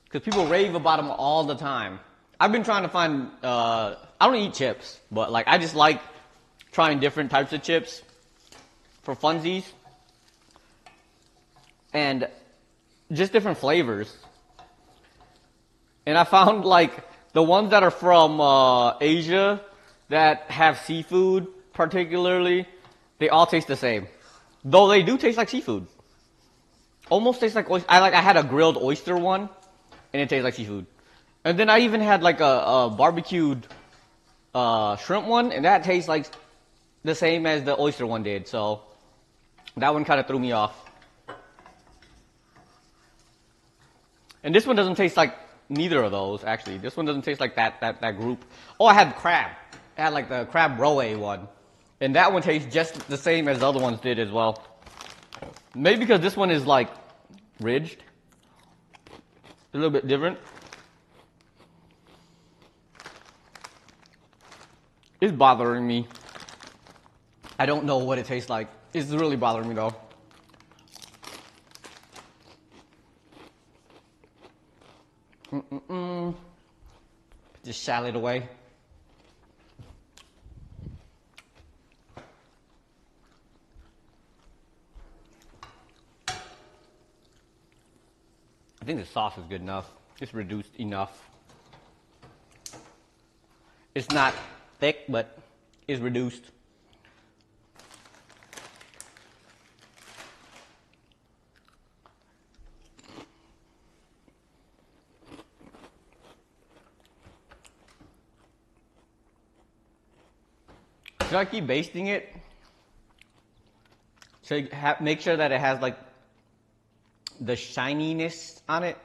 Because people rave about them all the time. I've been trying to find, I don't eat chips, but like I just like trying different types of chips for funsies. And just different flavors. And I found like the ones that are from Asia that have seafood particularly, they all taste the same. Though they do taste like seafood. Almost tastes like oyster. I had a grilled oyster one and it tastes like seafood. And then I even had like a barbecued shrimp one and that tastes like the same as the oyster one did. So that one kind of threw me off. And this one doesn't taste like neither of those, actually. This one doesn't taste like that group. Oh, I had crab. I had like the crab roe one. And that one tastes just the same as the other ones did as well. Maybe because this one is like ridged. A little bit different. It's bothering me. I don't know what it tastes like. It's really bothering me though. Just shallot away. I think the sauce is good enough. It's reduced enough. It's not thick, but it's reduced. Should I keep basting it? Should I make sure that it has like the shininess on it?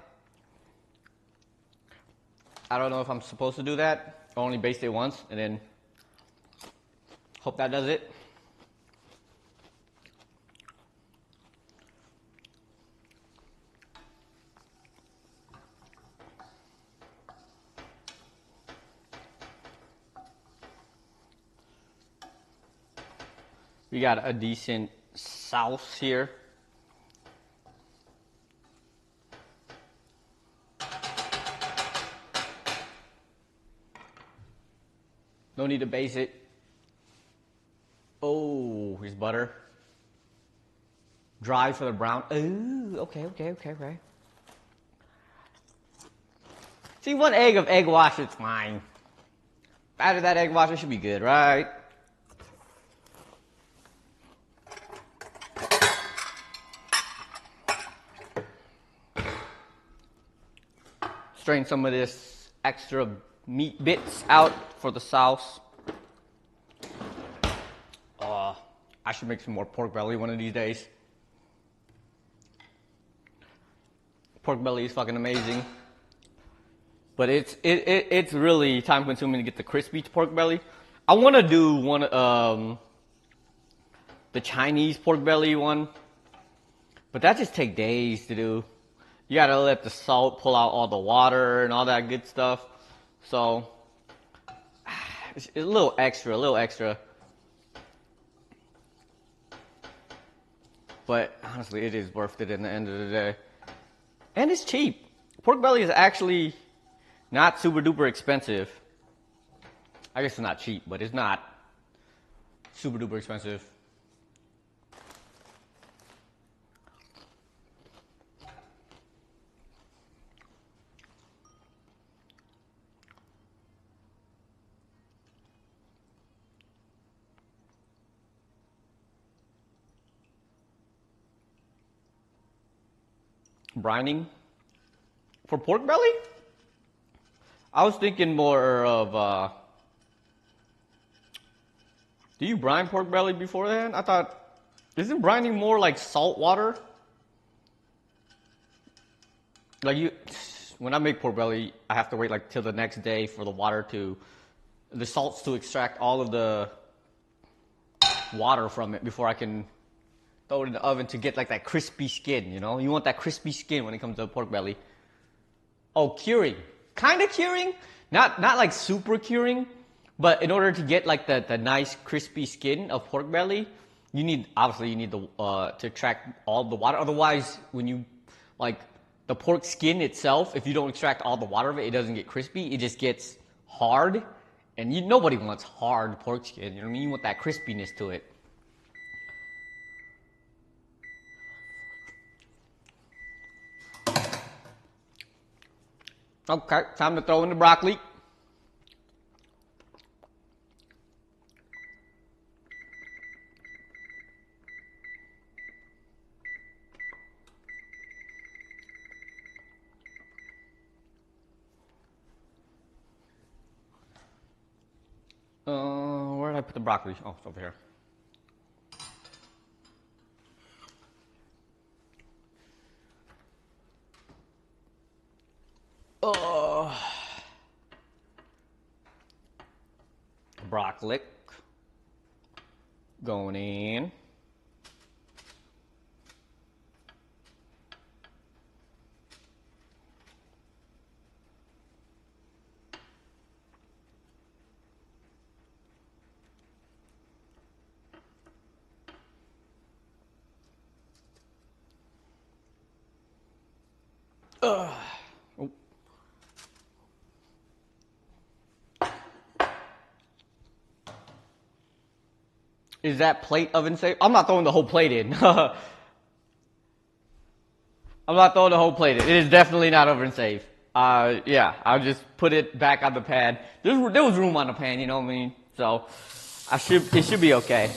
I don't know if I'm supposed to do that. I only baste it once and then hope that does it. We got a decent sauce here. No need to base it. Oh, here's butter. Dry for the brown. Ooh, okay. See, 1 egg of egg wash, it's fine. After that egg wash, it should be good, right? Strain some of this extra meat bits out for the sauce. I should make some more pork belly one of these days. Pork belly is fucking amazing. But it's really time consuming to get the crispy pork belly. I want to do one the Chinese pork belly one, but that just take days to do. You gotta let the salt pull out all the water and all that good stuff. So it's a little extra. But honestly, it is worth it in the end of the day. And it's cheap. Pork belly is actually not super duper expensive. I guess it's not cheap, but it's not super duper expensive. Brining for pork belly? I was thinking more of, do you brine pork belly beforehand? I thought, isn't brining more like salt water? Like when I make pork belly, I have to wait like till the next day for the salts to extract all of the water from it before I can throw it in the oven to get like that crispy skin, you know? You want that crispy skin when it comes to pork belly. Oh, curing. Kind of curing. Not like super curing, but in order to get like the nice crispy skin of pork belly, you need to extract all the water. Otherwise, when you like the pork skin itself, if you don't extract all the water of it, it doesn't get crispy. It just gets hard, and nobody wants hard pork skin. You know what I mean? You want that crispiness to it. Okay, time to throw in the broccoli. Where did I put the broccoli? Oh, it's over here. Broccoli going in. Oh. Is that plate oven safe? I'm not throwing the whole plate in. I'm I'm not throwing the whole plate in. It is definitely not oven safe. Yeah, I'll just put it back on the pan. There was room on the pan, you know what I mean? So it should be okay.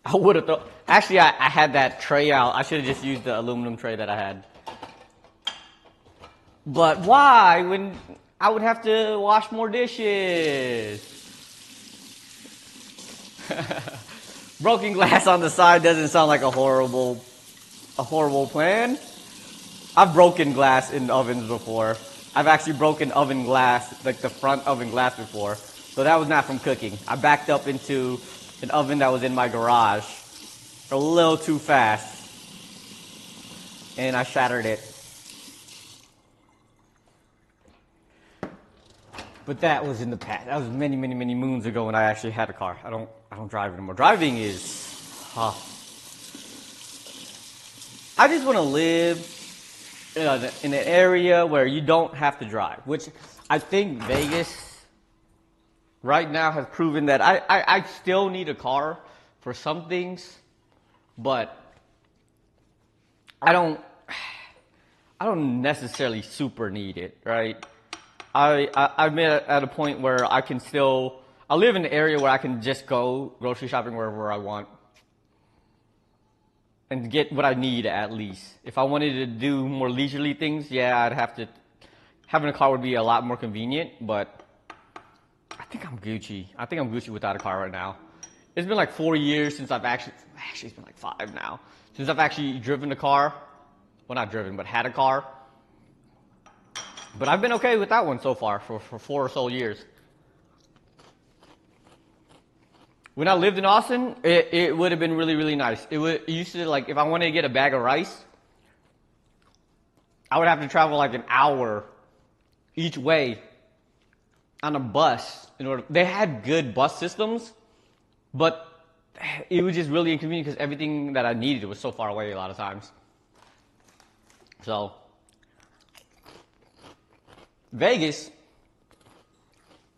I would have thought. Actually, I had that tray out. I should have just used the aluminum tray that I had. But why? When I would have to wash more dishes. Broken glass on the side doesn't sound like a horrible plan. I've broken glass in ovens before. I've actually broken oven glass, like the front oven glass before. So that was not from cooking. I backed up into an oven that was in my garage a little too fast. And I shattered it. But that was in the past. That was many, many, many moons ago when I actually had a car. I don't drive anymore. Driving is, I just want to live in an area where you don't have to drive, which I think Vegas right now has proven that I still need a car for some things, but I don't necessarily super need it, right? I've been at a point where I live in an area where I can just go grocery shopping wherever I want and get what I need at least. If I wanted to do more leisurely things, yeah, having a car would be a lot more convenient, but I think I'm Gucci. I think I'm Gucci without a car right now. It's been like 4 years since I've actually it's been like 5 now, since I've actually driven a car. Well, not driven, but had a car. But I've been okay with that one so far for 4 or so years. When I lived in Austin, it would have been really, really nice. It used to, like, if I wanted to get a bag of rice, I would have to travel like an hour each way on a bus. They had good bus systems, but it was just really inconvenient because everything that I needed was so far away a lot of times. So Vegas,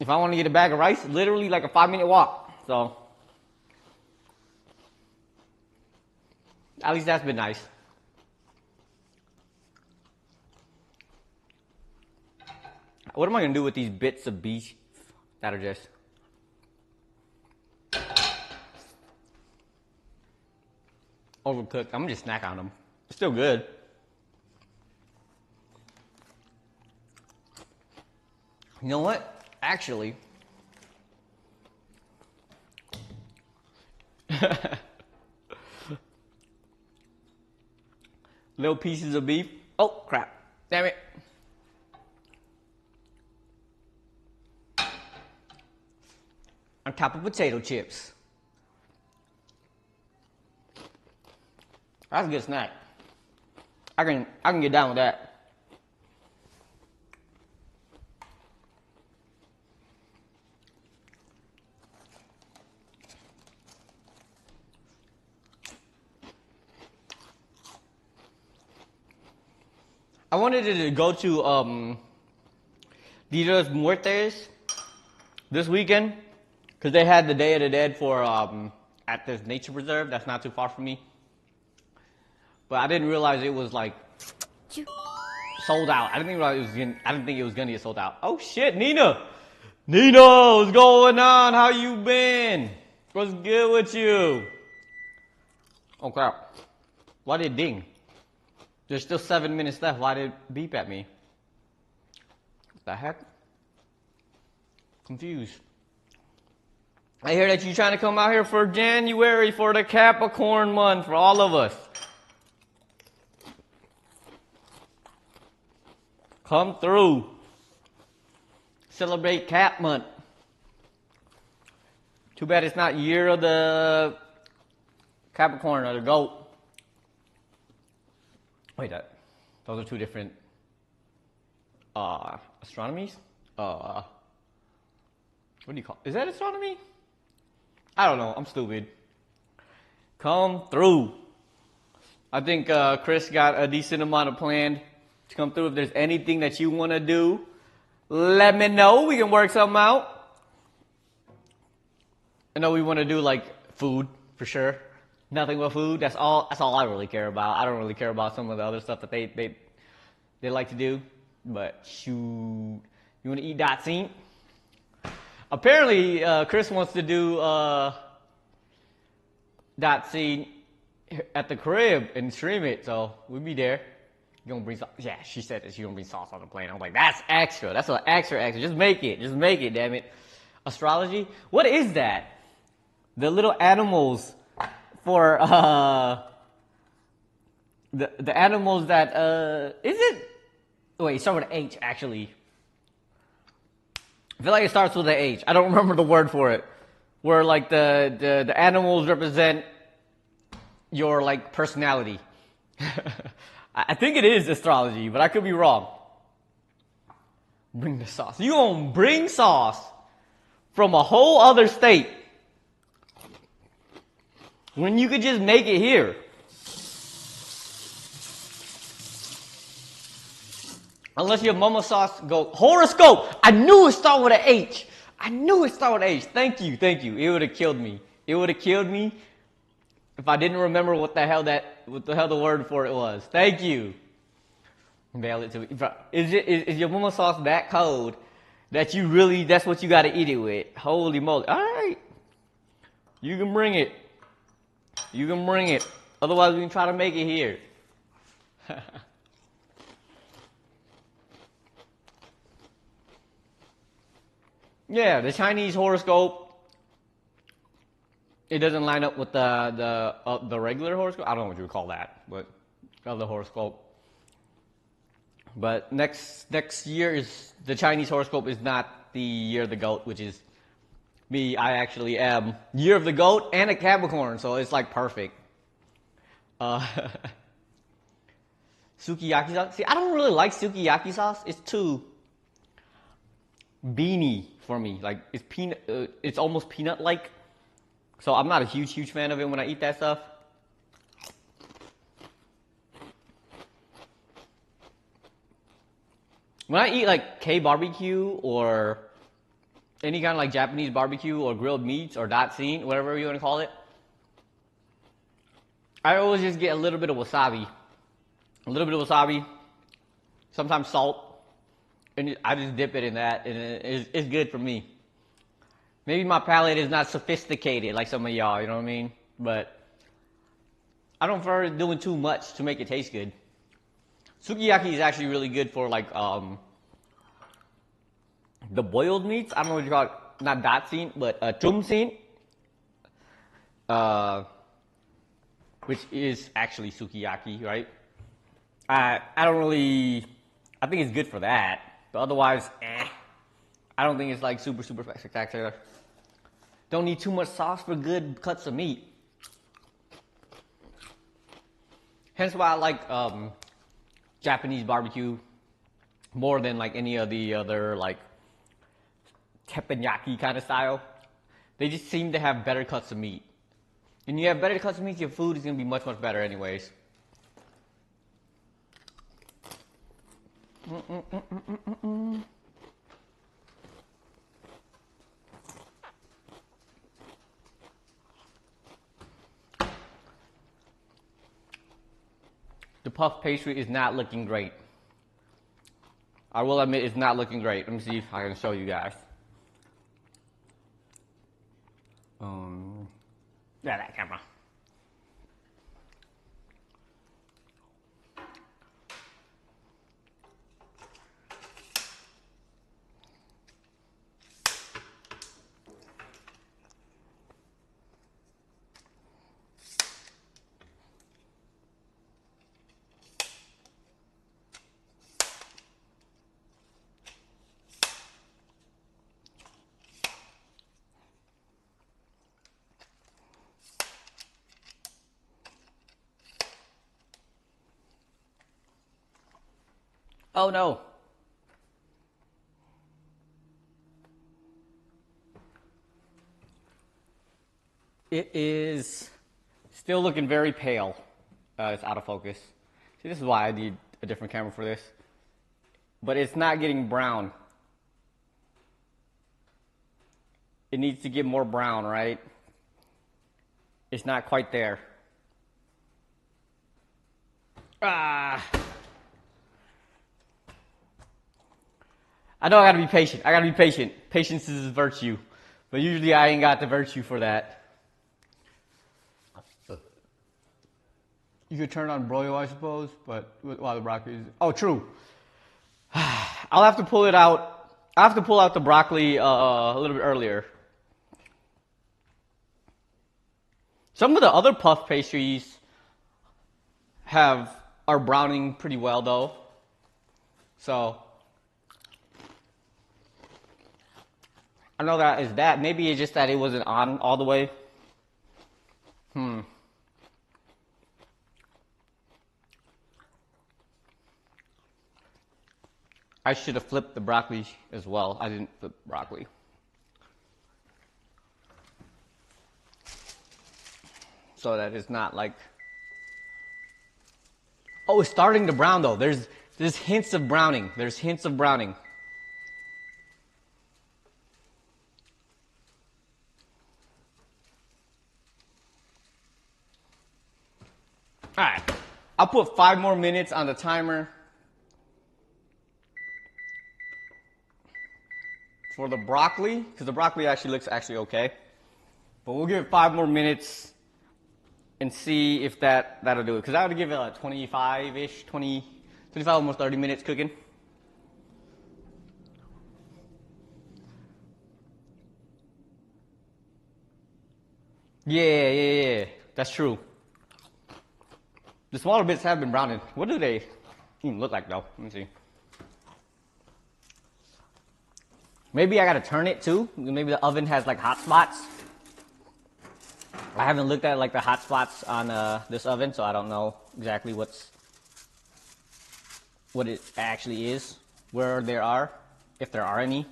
if I want to get a bag of rice, literally like a 5-minute walk. So at least that's been nice. What am I going to do with these bits of beef that are just overcooked? I'm going to just snack on them. It's still good. You know what? Actually, little pieces of beef. Oh, crap. Damn it. On top of potato chips. That's a good snack. I can get down with that. I wanted to go to Dia de los Muertos this weekend because they had the Day of the Dead for at this nature preserve that's not too far from me. But I didn't realize it was like sold out. I didn't think it was gonna get sold out. Oh shit, Nina! Nina, what's going on? How you been? What's good with you? Oh crap! Why did it ding? There's still 7 minutes left. Why did it beep at me? What the heck? Confused. I hear that you're trying to come out here for January for the Capricorn month for all of us. Come through. Celebrate Cap month. Too bad it's not year of the Capricorn or the goat. Wait, those are two different astronomies? What do you call it? Is that astronomy? I don't know. I'm stupid. Come through. I think Chris got a decent amount of planned to come through. If there's anything that you want to do, let me know. We can work something out. I know we want to do like Food, for sure. Nothing but food. That's all I really care about. I don't really care about some of the other stuff that they like to do. But shoot, you want to eat that scene? Apparently, Chris wants to do that scene at the crib and stream it, so we'll be there. You gonna bring sauce? Yeah, she said that she gonna bring sauce on the plane. I'm like, that's extra. That's an extra. Just make it. Just make it. Damn it. Astrology? What is that? The little animals for the animals that is it? Wait, start with an H actually. I feel like it starts with an H. I don't remember the word for it. Where like the animals represent your like personality. I think it is astrology, but I could be wrong. Bring the sauce. You gonna bring sauce from a whole other state when you could just make it here. Unless your mama sauce go horoscope. I knew it started with an H. I knew it started with an H. Thank you. It would have killed me. It would have killed me if I didn't remember what the hell the word for it was. Thank you. Mail it to me. Is your mama sauce that cold that you really, that's what you got to eat it with? Holy moly. All right. You can bring it. You can bring it. Otherwise, we can try to make it here. Yeah, the Chinese horoscope, it doesn't line up with the regular horoscope. I don't know what you would call that, but other horoscope. But next year is the Chinese horoscope is not the year of the goat, which is me. I actually am year of the goat and a Capricorn, so it's like perfect. Sukiyaki sauce. See, I don't really like sukiyaki sauce. It's too beany for me. Like it's peanut. It's almost peanut-like. So I'm not a huge fan of it when I eat that stuff. When I eat like K-barbecue or any kind of like Japanese barbecue or grilled meats or datsine, whatever you want to call it, I always just get a little bit of wasabi. A little bit of wasabi, sometimes salt, and I just dip it in that, and it's good for me. Maybe my palate is not sophisticated like some of y'all, you know what I mean? But I don't prefer doing too much to make it taste good. Sukiyaki is actually really good for like the boiled meats. I don't know what you call it. Not datsine, but chumsin. Which is actually sukiyaki, right? I don't really. I think it's good for that, but otherwise, I don't think it's like super spectacular. Don't need too much sauce for good cuts of meat. Hence why I like Japanese barbecue more than like any of the other like teppanyaki kind of style. They just seem to have better cuts of meat. And you have better cuts of meat, your food is going to be much better anyways. The puff pastry is not looking great. I will admit it's not looking great. Let me see if I can show you guys. Yeah, that camera. Oh no. It is still looking very pale. It's out of focus. See, this is why I need a different camera for this. But it's not getting brown. It needs to get more brown, right? It's not quite there. Ah. I know I gotta be patient. I gotta be patient. Patience is a virtue. But usually I ain't got the virtue for that. You could turn on broil, I suppose, but while the broccoli is... Oh, true. I'll have to pull it out. I'll have to pull out the broccoli a little bit earlier. Some of the other puff pastries are browning pretty well, though. So... I know that is that. Maybe it's just that it wasn't on all the way. I should have flipped the broccoli as well. I didn't flip the broccoli. So that it's not like... Oh, it's starting to brown though. There's hints of browning. There's hints of browning. Alright, I'll put 5 more minutes on the timer for the broccoli, because the broccoli actually looks okay. But we'll give it 5 more minutes and see if that'll do it. Because I would give it like 25-ish, 25, almost 30 minutes cooking. Yeah, that's true. The smaller bits have been browning. What do they even look like though? Let me see. Maybe I gotta turn it too. Maybe the oven has like hot spots. I haven't looked at like the hot spots on this oven, so I don't know exactly what it actually is, where there are, if there are any.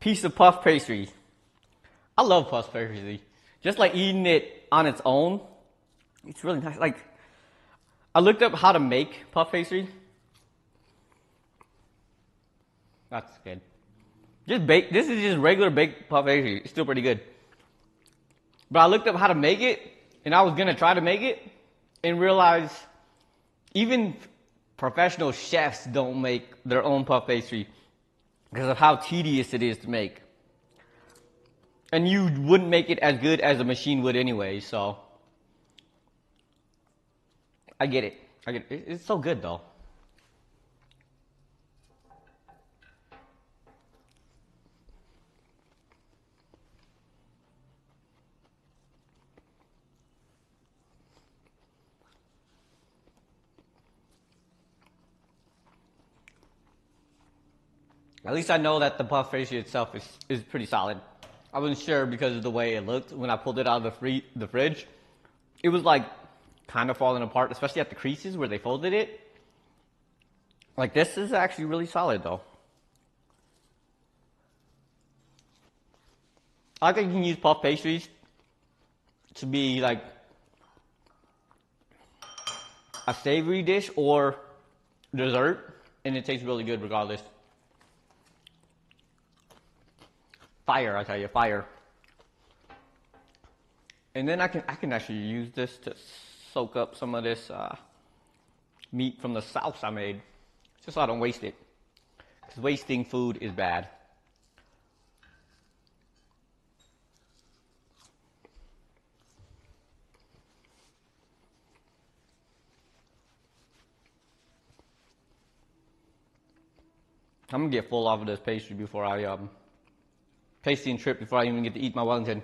Piece of puff pastry. I love puff pastry. Just like eating it on its own, it's really nice. Like, I looked up how to make puff pastry. That's good. Just bake. This is just regular baked puff pastry. It's still pretty good. But I looked up how to make it, and I was gonna try to make it, and realized even professional chefs don't make their own puff pastry because of how tedious it is to make. And you wouldn't make it as good as a machine would anyway, so I get it. It's so good though. At least I know that the puff pastry itself is pretty solid. I wasn't sure because of the way it looked when I pulled it out of the fridge. It was like kind of falling apart, especially at the creases where they folded it. Like, this is actually really solid though. I think you can use puff pastries to be like a savory dish or dessert, and it tastes really good regardless. Fire, I tell you, fire. And then I can actually use this to soak up some of this meat from the sauce I made, just so I don't waste it. Because wasting food is bad. I'm gonna get full off of this pastry before I pastry and trip before I even get to eat my Wellington.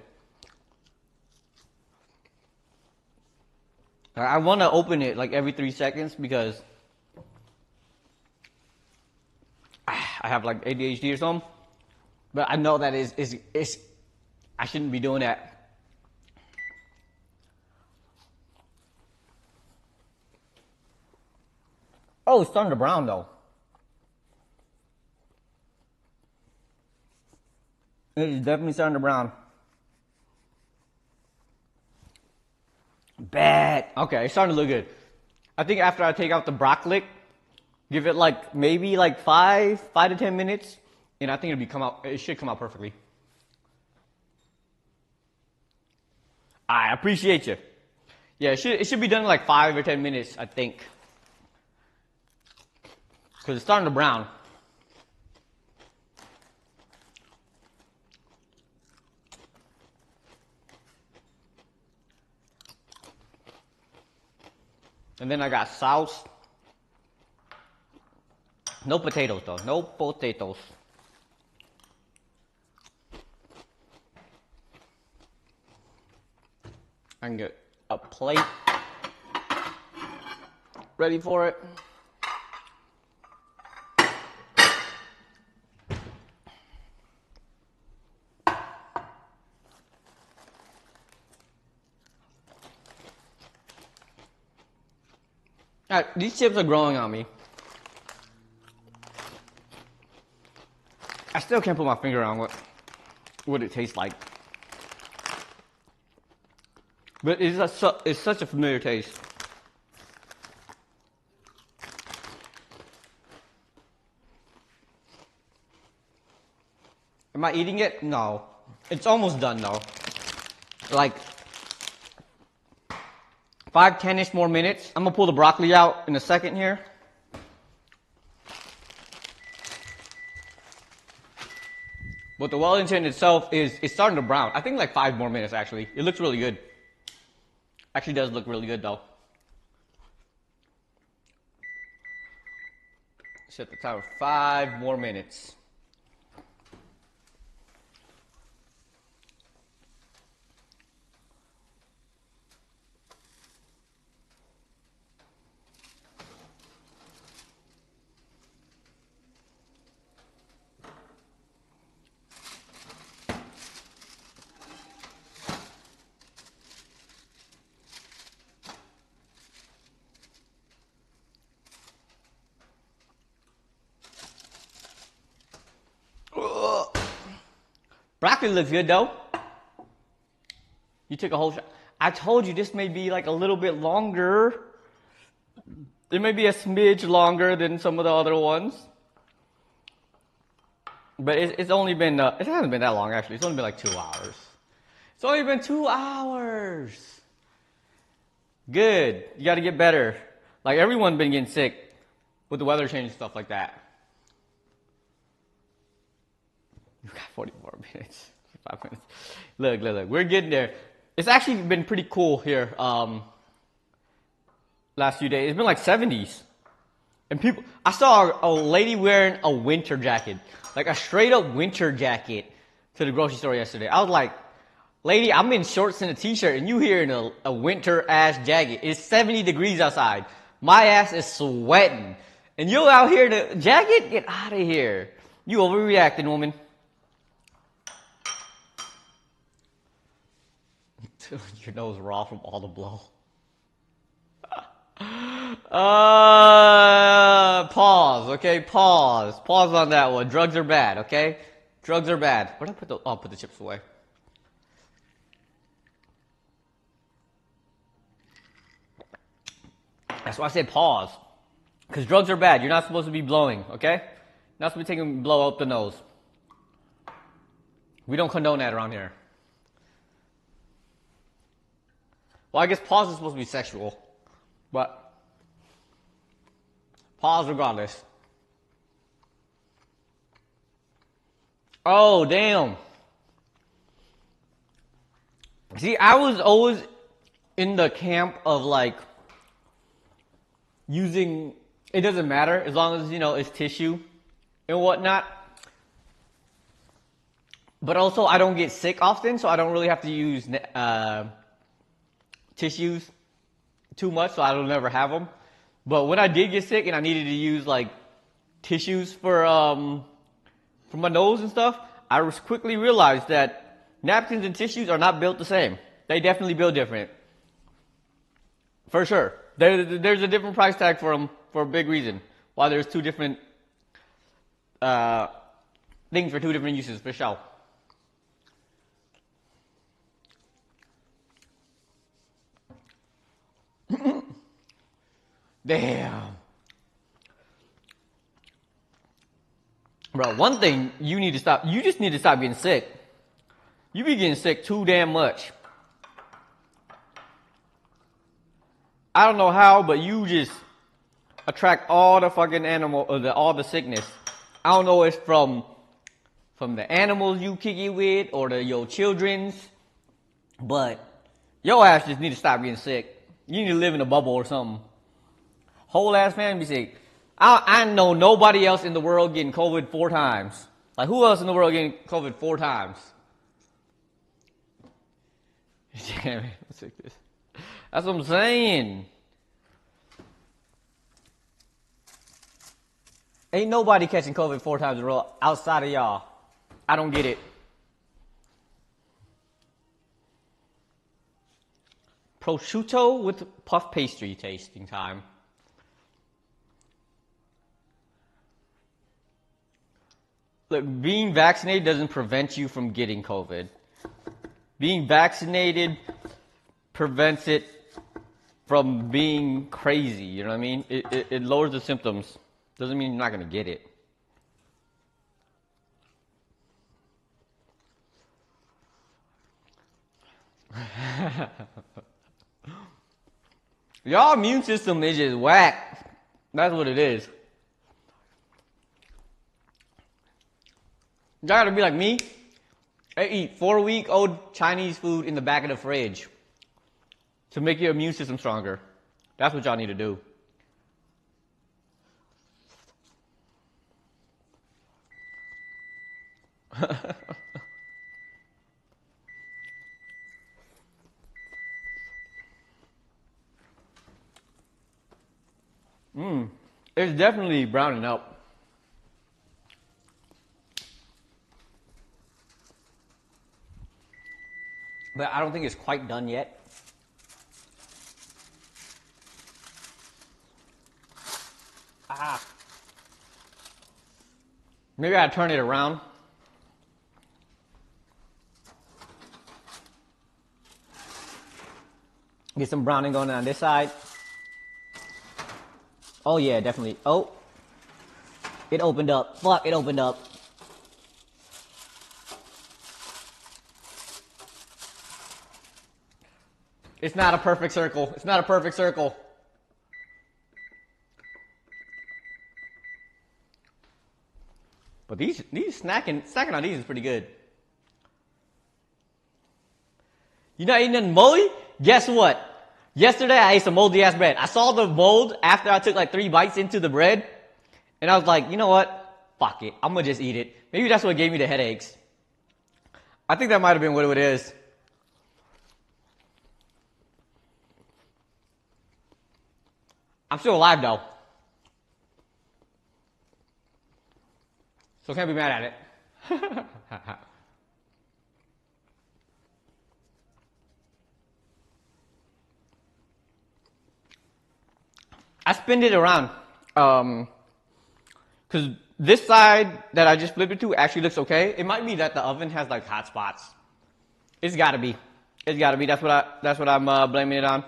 I want to open it like every 3 seconds because I have like ADHD or something. But I know that I shouldn't be doing that. Oh, it's starting to brown though. It is definitely starting to brown. Bad. Okay, it's starting to look good. I think after I take out the broccoli, give it like maybe like 5 to 10 minutes, and I think it should come out perfectly. I appreciate you. Yeah, it should be done in like 5 or 10 minutes, I think. Because it's starting to brown. And then I got sauce. No potatoes though, no potatoes. I can get a plate ready for it. Alright, these chips are growing on me. I still can't put my finger on what it tastes like. But it's such a familiar taste. Am I eating it? No. It's almost done though. Like 5-10-ish more minutes. I'm gonna pull the broccoli out in a second here. But the Wellington itself it's starting to brown. I think like 5 more minutes actually. It looks really good. Actually does look really good though. Set the timer 5 more minutes. Broccoli looks good though. You took a whole shot. I told you this may be like a little bit longer. It may be a smidge longer than some of the other ones. But it's only been, it hasn't been that long actually. It's only been like 2 hours. It's only been 2 hours. Good. You gotta get better. Like everyone's been getting sick with the weather change and stuff like that. You got 44 minutes, 5 minutes. Look. We're getting there. It's actually been pretty cool here last few days. It's been like 70s. And I saw a lady wearing a winter jacket. Like a straight up winter jacket to the grocery store yesterday. I was like, lady, I'm in shorts and a t-shirt and you here in a winter ass jacket. It's 70 degrees outside. My ass is sweating. And you out here in a jacket? Get out of here. You overreacting, woman. Your nose raw from all the blow. Pause, okay? Pause on that one. Drugs are bad, okay? Drugs are bad. Where did I put the? Oh, I'll put the chips away. That's why I said pause. Because drugs are bad. You're not supposed to be blowing, okay? Not supposed to be taking blow up the nose. We don't condone that around here. Well, I guess pause is supposed to be sexual, but pause regardless. Oh, damn. See, I was always in the camp of like using, it doesn't matter as long as, you know, it's tissue and whatnot. But also I don't get sick often, so I don't really have to use tissues too much, so I don't never have them. But when I did get sick and I needed to use like tissues for my nose and stuff, I quickly realized that napkins and tissues are not built the same. They definitely build different. For sure. There's a different price tag for them for a big reason. Why there's 2 different things for 2 different uses, for sure. Damn. Bro, one thing you need to stop, you just need to stop getting sick. You be getting sick too damn much. I don't know how, but you just attract all the fucking all the sickness. I don't know if it's from the animals you kick it with or your children's, but your ass just need to stop getting sick. You need to live in a bubble or something. Whole ass family be sick. I know nobody else in the world getting COVID 4 times. Like, who else in the world getting COVID 4 times? Damn it, that's what I'm saying. Ain't nobody catching COVID 4 times in a row outside of y'all. I don't get it. Prosciutto with puff pastry tasting time. Look, being vaccinated doesn't prevent you from getting COVID. Being vaccinated prevents it from being crazy, you know what I mean? It lowers the symptoms. Doesn't mean you're not going to get it. Y'all immune system is just whack. That's what it is. Y'all gotta be like me. I eat 4-week-old Chinese food in the back of the fridge to make your immune system stronger. That's what y'all need to do. It's definitely browning up. But I don't think it's quite done yet. Maybe I turn it around. Get some browning going on this side. Oh yeah, definitely. Oh, it opened up. Fuck, it opened up. It's not a perfect circle. It's not a perfect circle. But these snacking on these is pretty good. You not eating nothing moldy? Guess what? Yesterday I ate some moldy ass bread. I saw the mold after I took like 3 bites into the bread, and I was like, you know what? Fuck it. I'm gonna just eat it. Maybe that's what gave me the headaches. I think that might have been what it is. I'm still alive though. So can't be mad at it. I spin it around. Cause this side that I just flipped it to actually looks okay. It might be that the oven has like hot spots. It's gotta be. It's gotta be. That's what I'm blaming it on.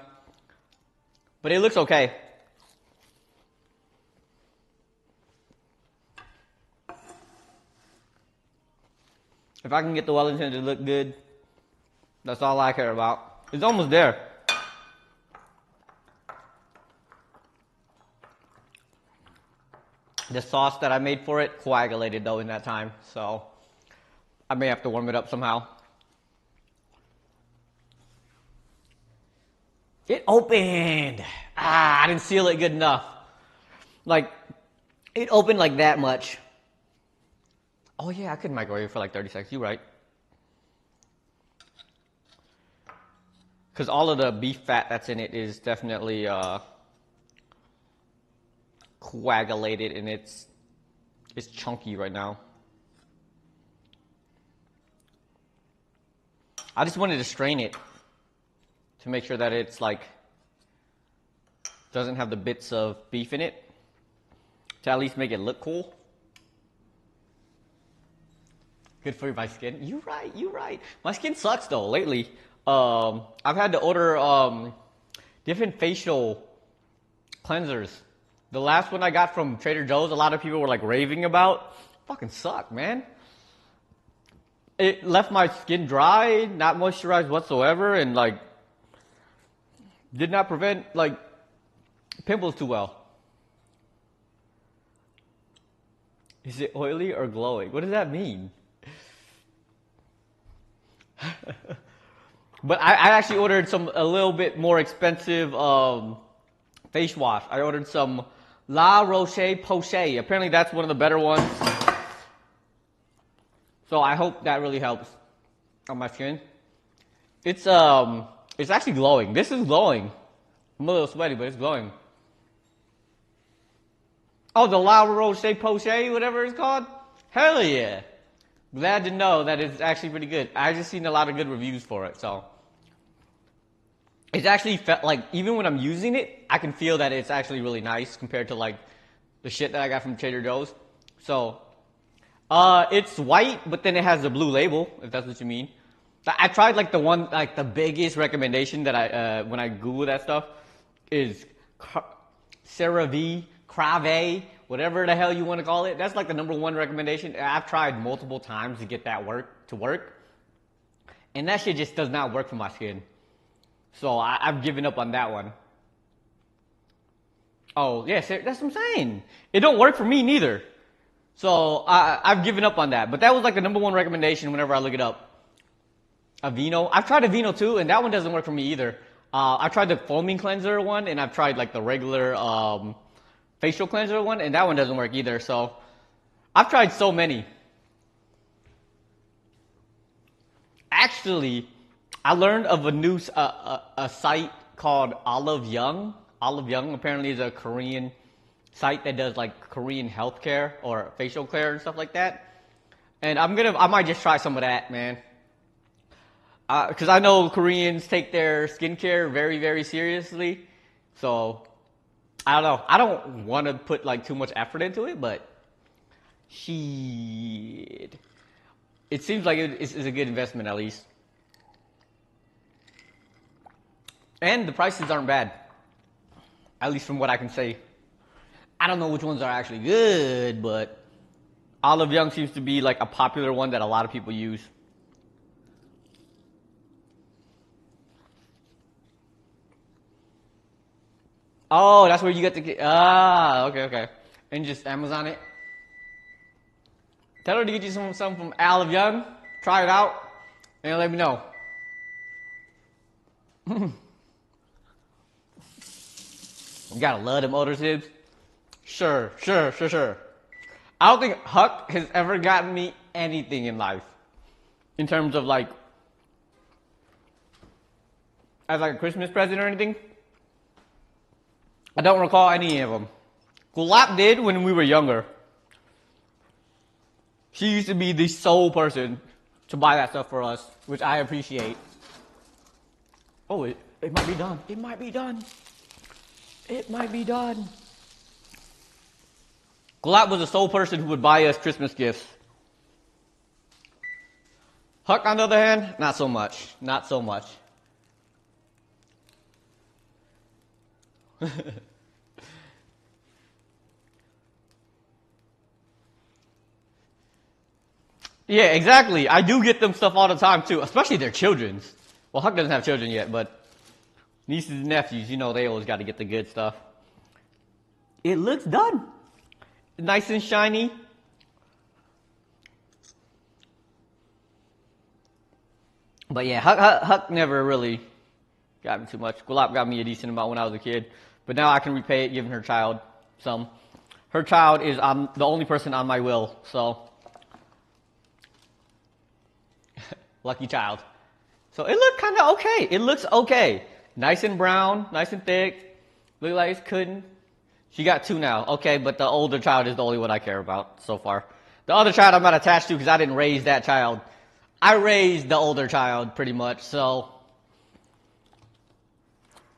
But it looks okay. If I can get the Wellington to look good, that's all I care about. It's almost there. The sauce that I made for it coagulated though in that time, so I may have to warm it up somehow. It opened. I didn't seal it good enough. Like, it opened like that much. Oh yeah, I could microwave it for like 30 seconds. You're right. Because all of the beef fat that's in it is definitely coagulated, and it's chunky right now. I just wanted to strain it to make sure that it's like doesn't have the bits of beef in it, to at least make it look cool. Good for my skin. You're right. My skin sucks though lately. I've had to order different facial cleansers. The last one I got from Trader Joe's, a lot of people were like raving about. Fucking sucked, man. It left my skin dry, not moisturized whatsoever, and like did not prevent like Pimples too well. Is it oily or glowing? What does that mean? But I actually ordered a little bit more expensive face wash. I ordered some La Roche-Posay. Apparently that's one of the better ones. So I hope that really helps on my skin. It's actually glowing. This is glowing. I'm a little sweaty, but it's glowing. Oh, the La Roche-Posay, whatever it's called? Hell yeah. Glad to know that it's actually pretty good. I just seen a lot of good reviews for it, so. It's actually felt like, even when I'm using it, I can feel that it's actually really nice compared to like the shit that I got from Trader Joe's. So, it's white, but then it has a blue label, if that's what you mean. I tried like the biggest recommendation that when I Google that stuff is CeraVe, Crave, whatever the hell you want to call it. That's like the #1 recommendation. I've tried multiple times to get that to work. And that shit just does not work for my skin. So I've given up on that one. Oh, yeah, that's what I'm saying. It don't work for me neither. So I've given up on that. But that was like the #1 recommendation whenever I look it up. Aveeno. I've tried Aveeno too, and that one doesn't work for me either. I've tried the foaming cleanser one, and I've tried like the regular facial cleanser one, and that one doesn't work either. So I've tried so many. Actually, I learned of a new a site called Olive Young. Olive Young apparently is a Korean site that does like Korean healthcare or facial care and stuff like that. And I might just try some of that, man. Because I know Koreans take their skincare very, very seriously. So I don't know. I don't want to put like too much effort into it, but shit. It seems like it's a good investment at least. And the prices aren't bad. At least from what I can say. I don't know which ones are actually good, but Olive Young seems to be like a popular one that a lot of people use. Oh, that's where you get the... okay. And just Amazon it. Tell her to get you some from Olive Young. Try it out. And let me know. You gotta love them odorsives. Sure. I don't think Huck has ever gotten me anything in life. In terms of like... as like a Christmas present or anything. I don't recall any of them. Gulab did when we were younger. She used to be the sole person to buy that stuff for us, which I appreciate. Oh, it might be done. It might be done. Gulab was the sole person who would buy us Christmas gifts. Huck, on the other hand, not so much. Yeah, exactly. I do get them stuff all the time too, especially their children's. Well, Huck doesn't have children yet, but nieces and nephews, you know, they always got to get the good stuff. It looks done. Nice and shiny. But yeah, Huck never really got me too much. Gulab got me a decent amount when I was a kid. But now I can repay it giving her child some. Her child is the only person on my will, so... lucky child. So it looked kind of okay. It looks okay. Nice and brown, nice and thick. Look like it's couldn't. She got 2 now. Okay, but the older child is the only one I care about so far. The other child I'm not attached to because I didn't raise that child. I raised the older child pretty much, so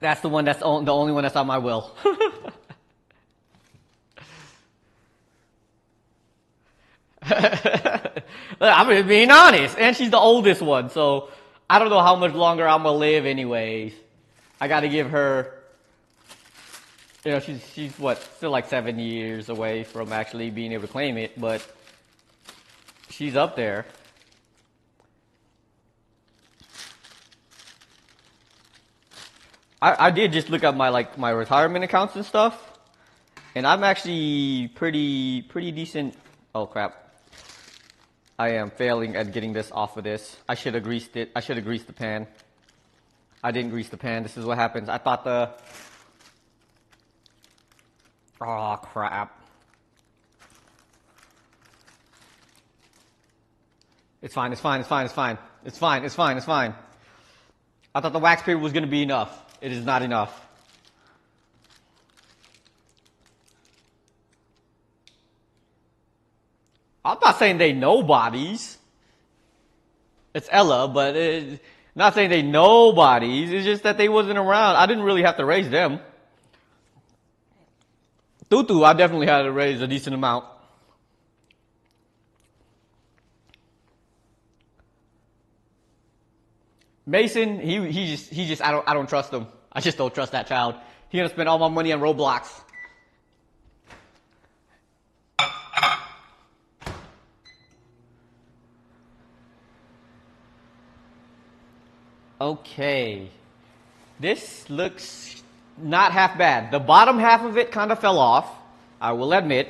that's the one that's the only one that's on my will. I'm just being honest. And she's the oldest one, so I don't know how much longer I'm going to live anyways. I got to give her, you know, she's what, still like 7 years away from actually being able to claim it, but she's up there. I did just look at my retirement accounts and stuff, and I'm actually pretty decent. Oh crap. I am failing at getting this off of this. I should have greased it. I should have greased the pan. I didn't grease the pan. This is what happens. I thought the... Oh, crap. It's fine, it's fine, it's fine, it's fine. It's fine, it's fine, it's fine. I thought the wax paper was going to be enough. It is not enough. I'm not saying they know bodies. It's Ella, but not saying they know bodies. It's just that they wasn't around. I didn't really have to raise them. Tutu, I definitely had to raise a decent amount. Mason, he just I don't trust him. I just don't trust that child. He's gonna spend all my money on Roblox. Okay. This looks not half bad. The bottom half of it kind of fell off, I will admit.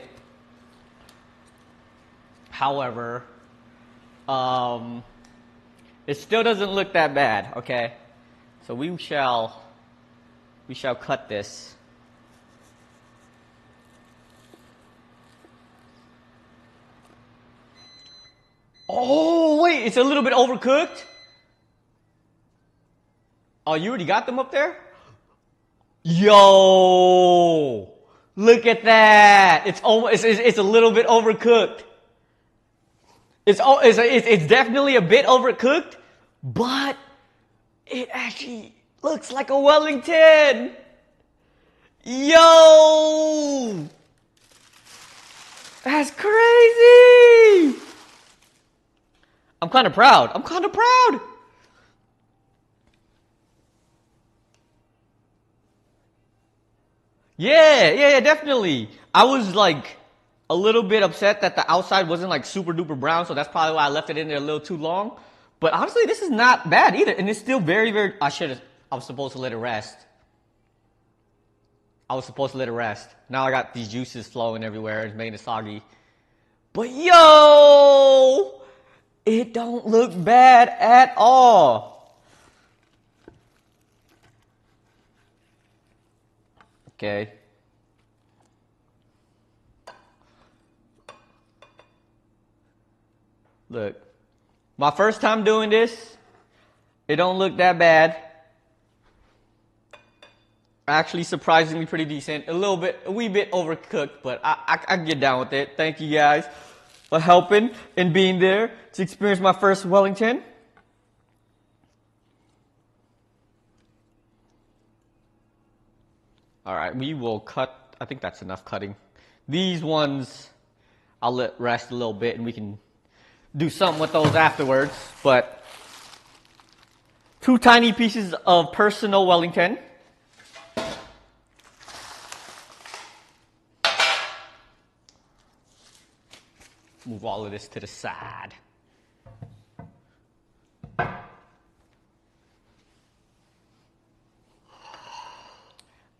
However, it still doesn't look that bad, okay? So we shall cut this. Oh, wait, it's a little bit overcooked? Oh, you already got them up there? Yo! Look at that! It's almost, it's a little bit overcooked. It's definitely a bit overcooked, but it actually looks like a Wellington. Yo! That's crazy! I'm kind of proud. I'm kind of proud. Yeah, definitely. I was like a little bit upset that the outside wasn't like super duper brown, so that's probably why I left it in there a little too long. But honestly, this is not bad either, and it's still very, very. I was supposed to let it rest. I was supposed to let it rest. Now I got these juices flowing everywhere. It's making it soggy. But yo, it don't look bad at all. Okay. Look, my first time doing this, it don't look that bad. Actually, surprisingly pretty decent. A wee bit overcooked, but I can get down with it. Thank you guys for helping and being there to experience my first Wellington. All right, we will cut. I think that's enough cutting. These ones, I'll let rest a little bit and we can do something with those afterwards. But 2 tiny pieces of personal Wellington. Move all of this to the side.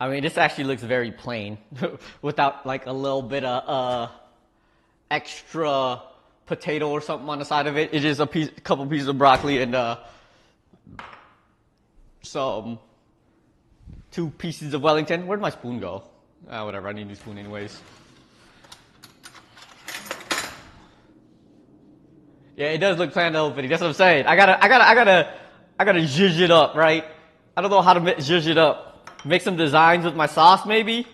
I mean, this actually looks very plain without like a little bit of extra potato or something on the side of it. It's just a couple pieces of broccoli and some 2 pieces of Wellington. Where'd my spoon go? Whatever, I need a new spoon anyways. Yeah, it does look planned out, That's what I'm saying. I gotta zhuzh it up, right? I don't know how to zhuzh it up. Make some designs with my sauce, maybe.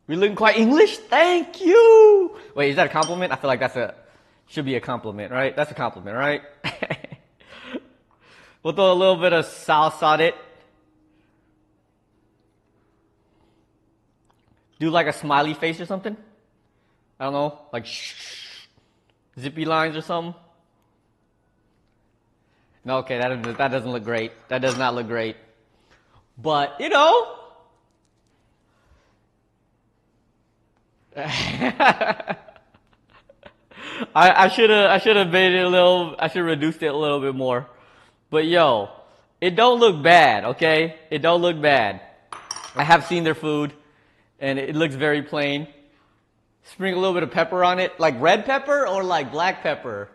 We looking quite English? Thank you. Wait, is that a compliment? I feel like should be a compliment, right? That's a compliment, right? We'll throw a little bit of sauce on it. Do like a smiley face or something. I don't know, like zippy lines or something. No, okay, that doesn't look great. That does not look great. But, you know. I should have made it I should have reduced it a little bit more. But yo, it don't look bad, okay? It don't look bad. I have seen their food, and it looks very plain. Sprinkle a little bit of pepper on it, like red pepper or like black pepper.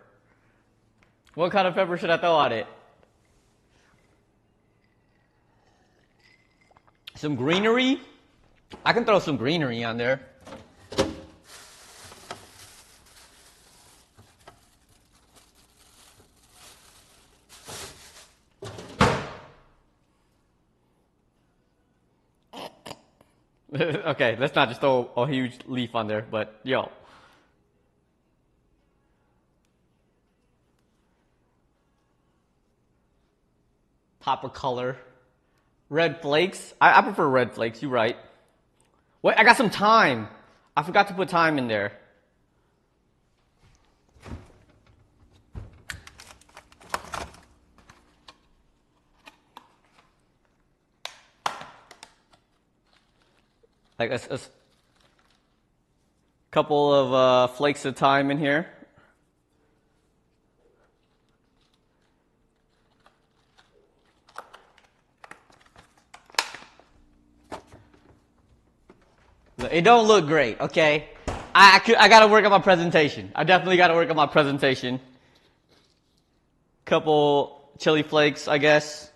What kind of pepper should I throw on it? Some greenery? I can throw some greenery on there. Okay, let's not just throw a huge leaf on there, but yo. Pop of color. Red flakes. I prefer red flakes, you're right. Wait, I got some thyme. I forgot to put thyme in there. Like a couple of flakes of thyme in here. It don't look great, okay? I gotta work on my presentation. I definitely gotta work on my presentation. Couple chili flakes, I guess.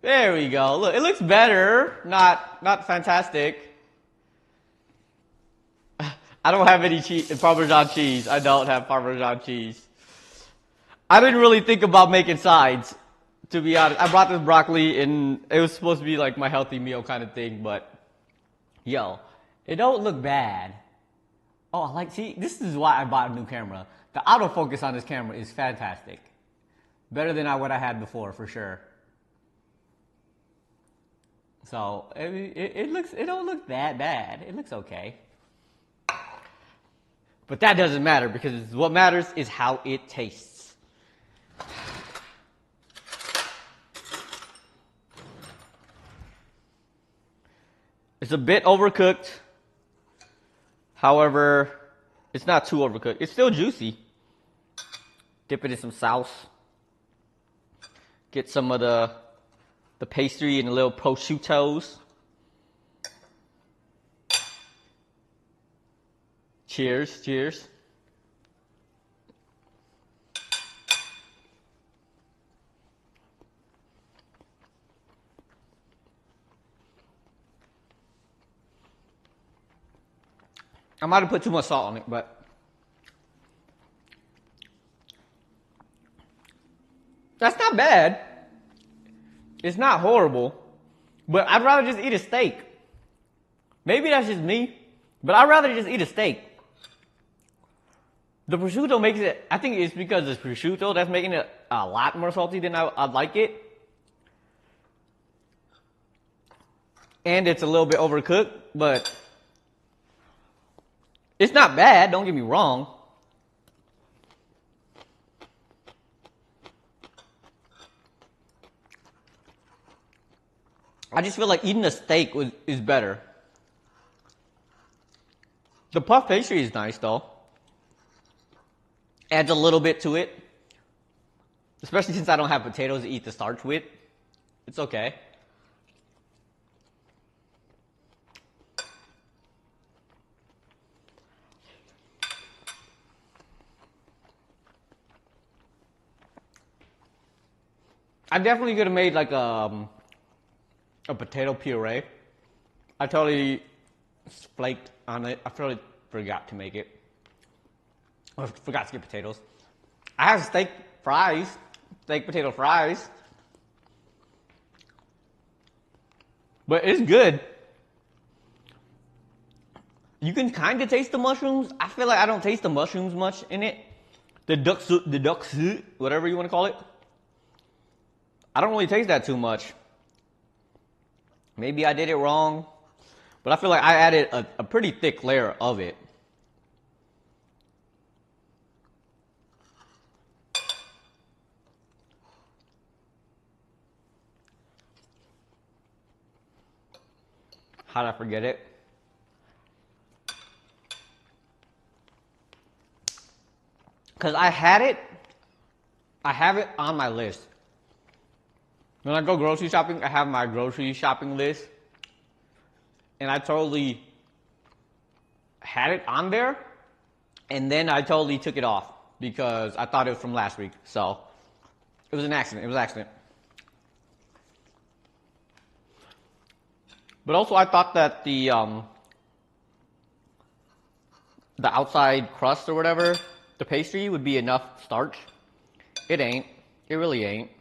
There we go. Look, it looks better. Not fantastic. I don't have any Parmesan cheese. I don't have Parmesan cheese. I didn't really think about making sides, to be honest. I brought this broccoli, and it was supposed to be like my healthy meal kind of thing, but yo, it don't look bad. Oh, see, this is why I bought a new camera. The autofocus on this camera is fantastic. Better than what I had before, for sure. So it don't look that bad. It looks okay. But that doesn't matter, because what matters is how it tastes. It's a bit overcooked. However, it's not too overcooked. It's still juicy. Dip it in some sauce. Get some of the pastry and the little prosciuttos. Cheers, cheers. I might have put too much salt on it, but that's not bad. It's not horrible, but I'd rather just eat a steak. Maybe that's just me, but I'd rather just eat a steak. The prosciutto makes it, I think it's because it's prosciutto that's making it a lot more salty than I'd like it. And it's a little bit overcooked, but it's not bad, don't get me wrong. I just feel like eating a steak is better. The puff pastry is nice though. Adds a little bit to it. Especially since I don't have potatoes to eat the starch with. It's okay. I definitely could have made like a potato puree. I totally flaked on it. I totally forgot to make it. I forgot to get potatoes. I have steak potato fries. But it's good. You can kind of taste the mushrooms. I feel like I don't taste the mushrooms much in it. The duck soup, whatever you want to call it. I don't really taste that too much. Maybe I did it wrong, but I feel like I added a pretty thick layer of it. How'd I forget it? Because I had it, I have it on my list. When I go grocery shopping, I have my grocery shopping list. And I totally had it on there. And then I totally took it off because I thought it was from last week. So it was an accident. It was an accident. But also I thought that the outside crust or whatever, the pastry would be enough starch. It ain't. It really ain't.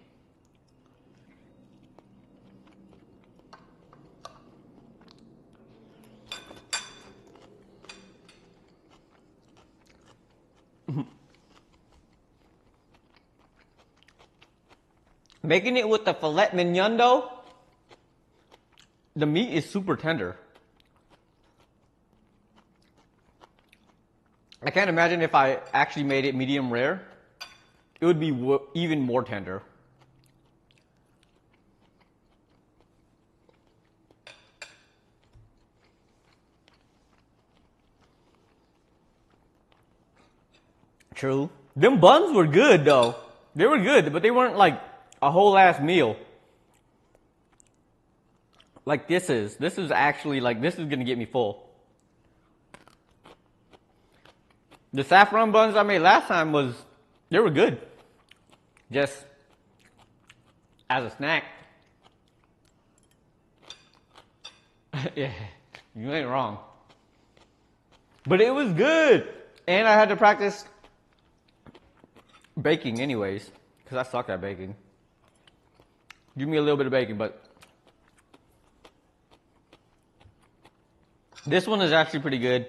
Making it with the filet mignon though, the meat is super tender. I can't imagine if I actually made it medium rare, it would be even more tender. True. Them buns were good though. They were good, but they weren't like a whole ass meal. Like this is actually like, this is gonna get me full. The saffron buns I made last time they were good. Just as a snack. Yeah, you ain't wrong. But it was good. And I had to practice baking anyways, because I suck at baking. Give me a little bit of baking, but this one is actually pretty good.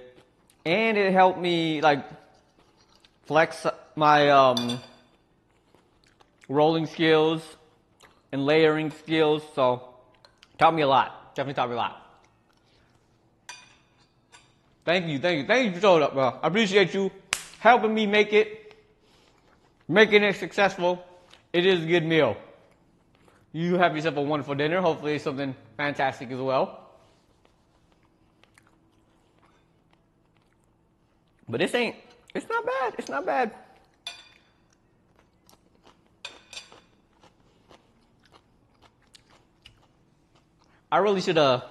And it helped me like flex my rolling skills and layering skills. So taught me a lot. Definitely taught me a lot. Thank you for showing up, bro. I appreciate you helping me making it successful. It is a good meal. You have yourself a wonderful dinner. Hopefully it's something fantastic as well. But it's not bad. It's not bad. I really should have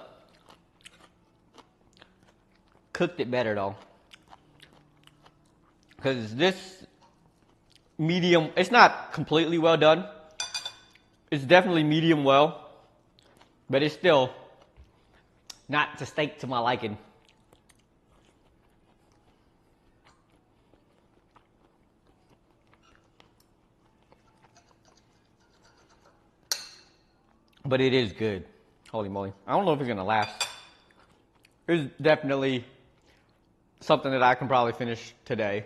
cooked it better though. Because this medium, it's not completely well done. It's definitely medium well. But it's still not the steak to my liking. But it is good. Holy moly. I don't know if it's going to last. It's definitely something that I can probably finish today.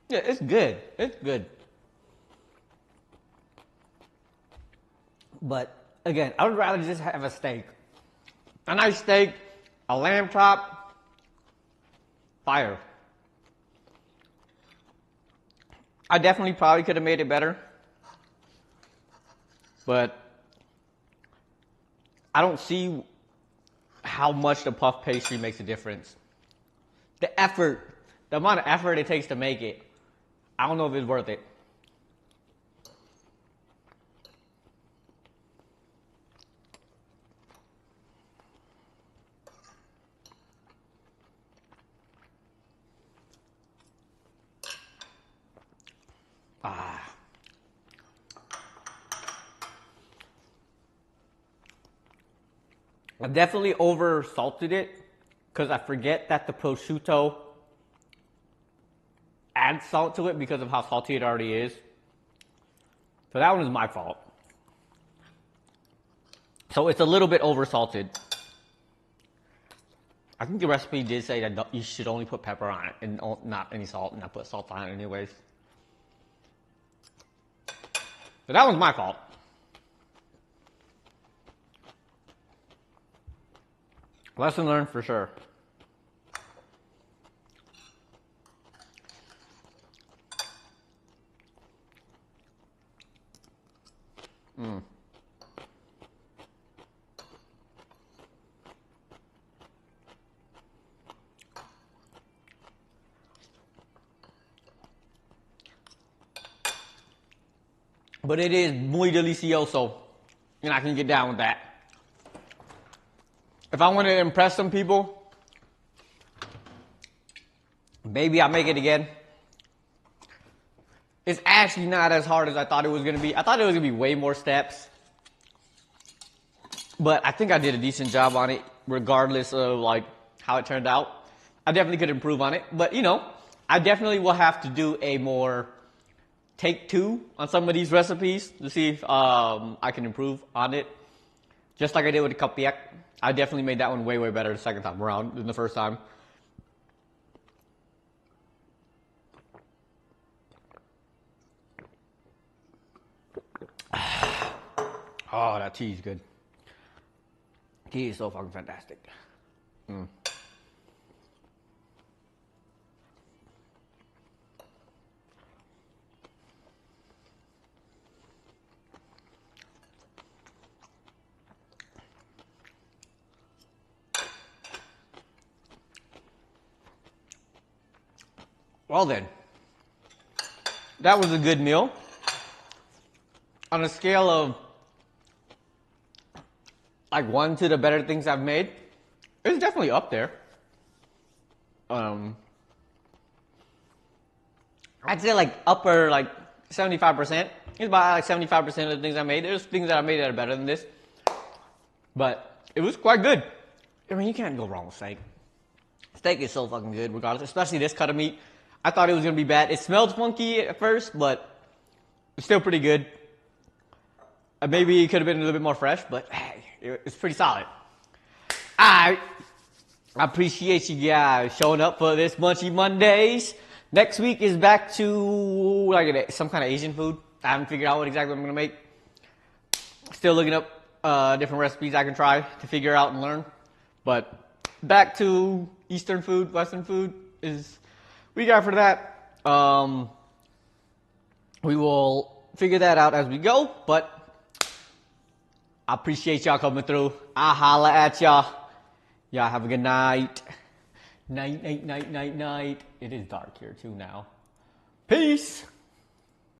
Yeah, it's good. It's good. But again, I would rather just have a steak. A nice steak, a lamb chop, fire. I definitely probably could have made it better. But I don't see how much the puff pastry makes a difference. The amount of effort it takes to make it, I don't know if it's worth it. I definitely over salted it because I forget that the prosciutto adds salt to it because of how salty it already is. So that one is my fault. So it's a little bit over salted. I think the recipe did say that you should only put pepper on it and not any salt, and I put salt on it anyways. So that one's my fault. Lesson learned for sure. But it is muy delicioso, and I can get down with that. If I want to impress some people, maybe I'll make it again. It's actually not as hard as I thought it was going to be. I thought it was going to be way more steps. But I think I did a decent job on it, regardless of like how it turned out. I definitely could improve on it. But, you know, I definitely will have to do a more take two on some of these recipes to see if I can improve on it. Just like I did with the kapiak. I definitely made that one way, way better the second time around than the first time. Oh, that tea is good. Tea is so fucking fantastic. Well then, that was a good meal. On a scale of like 1 to the better things I've made, it's definitely up there. I'd say like upper like 75%. It's about like 75% of the things I made. There's things that I made that are better than this, but it was quite good. I mean, you can't go wrong with steak. Steak is so fucking good, regardless. Especially this cut of meat. I thought it was gonna be bad. It smelled funky at first, but it's still pretty good. Maybe it could have been a little bit more fresh, but hey, it's pretty solid. I appreciate you guys showing up for this Munchies Mondays. Next week is back to like some kind of Asian food. I haven't figured out what exactly I'm gonna make. Still looking up different recipes I can try to figure out and learn. But back to Eastern food, Western food is we got for that. We will figure that out as we go, but I appreciate y'all coming through. I'll holla at y'all. Y'all have a good night. Night, night, night, night, night. It is dark here too now. Peace.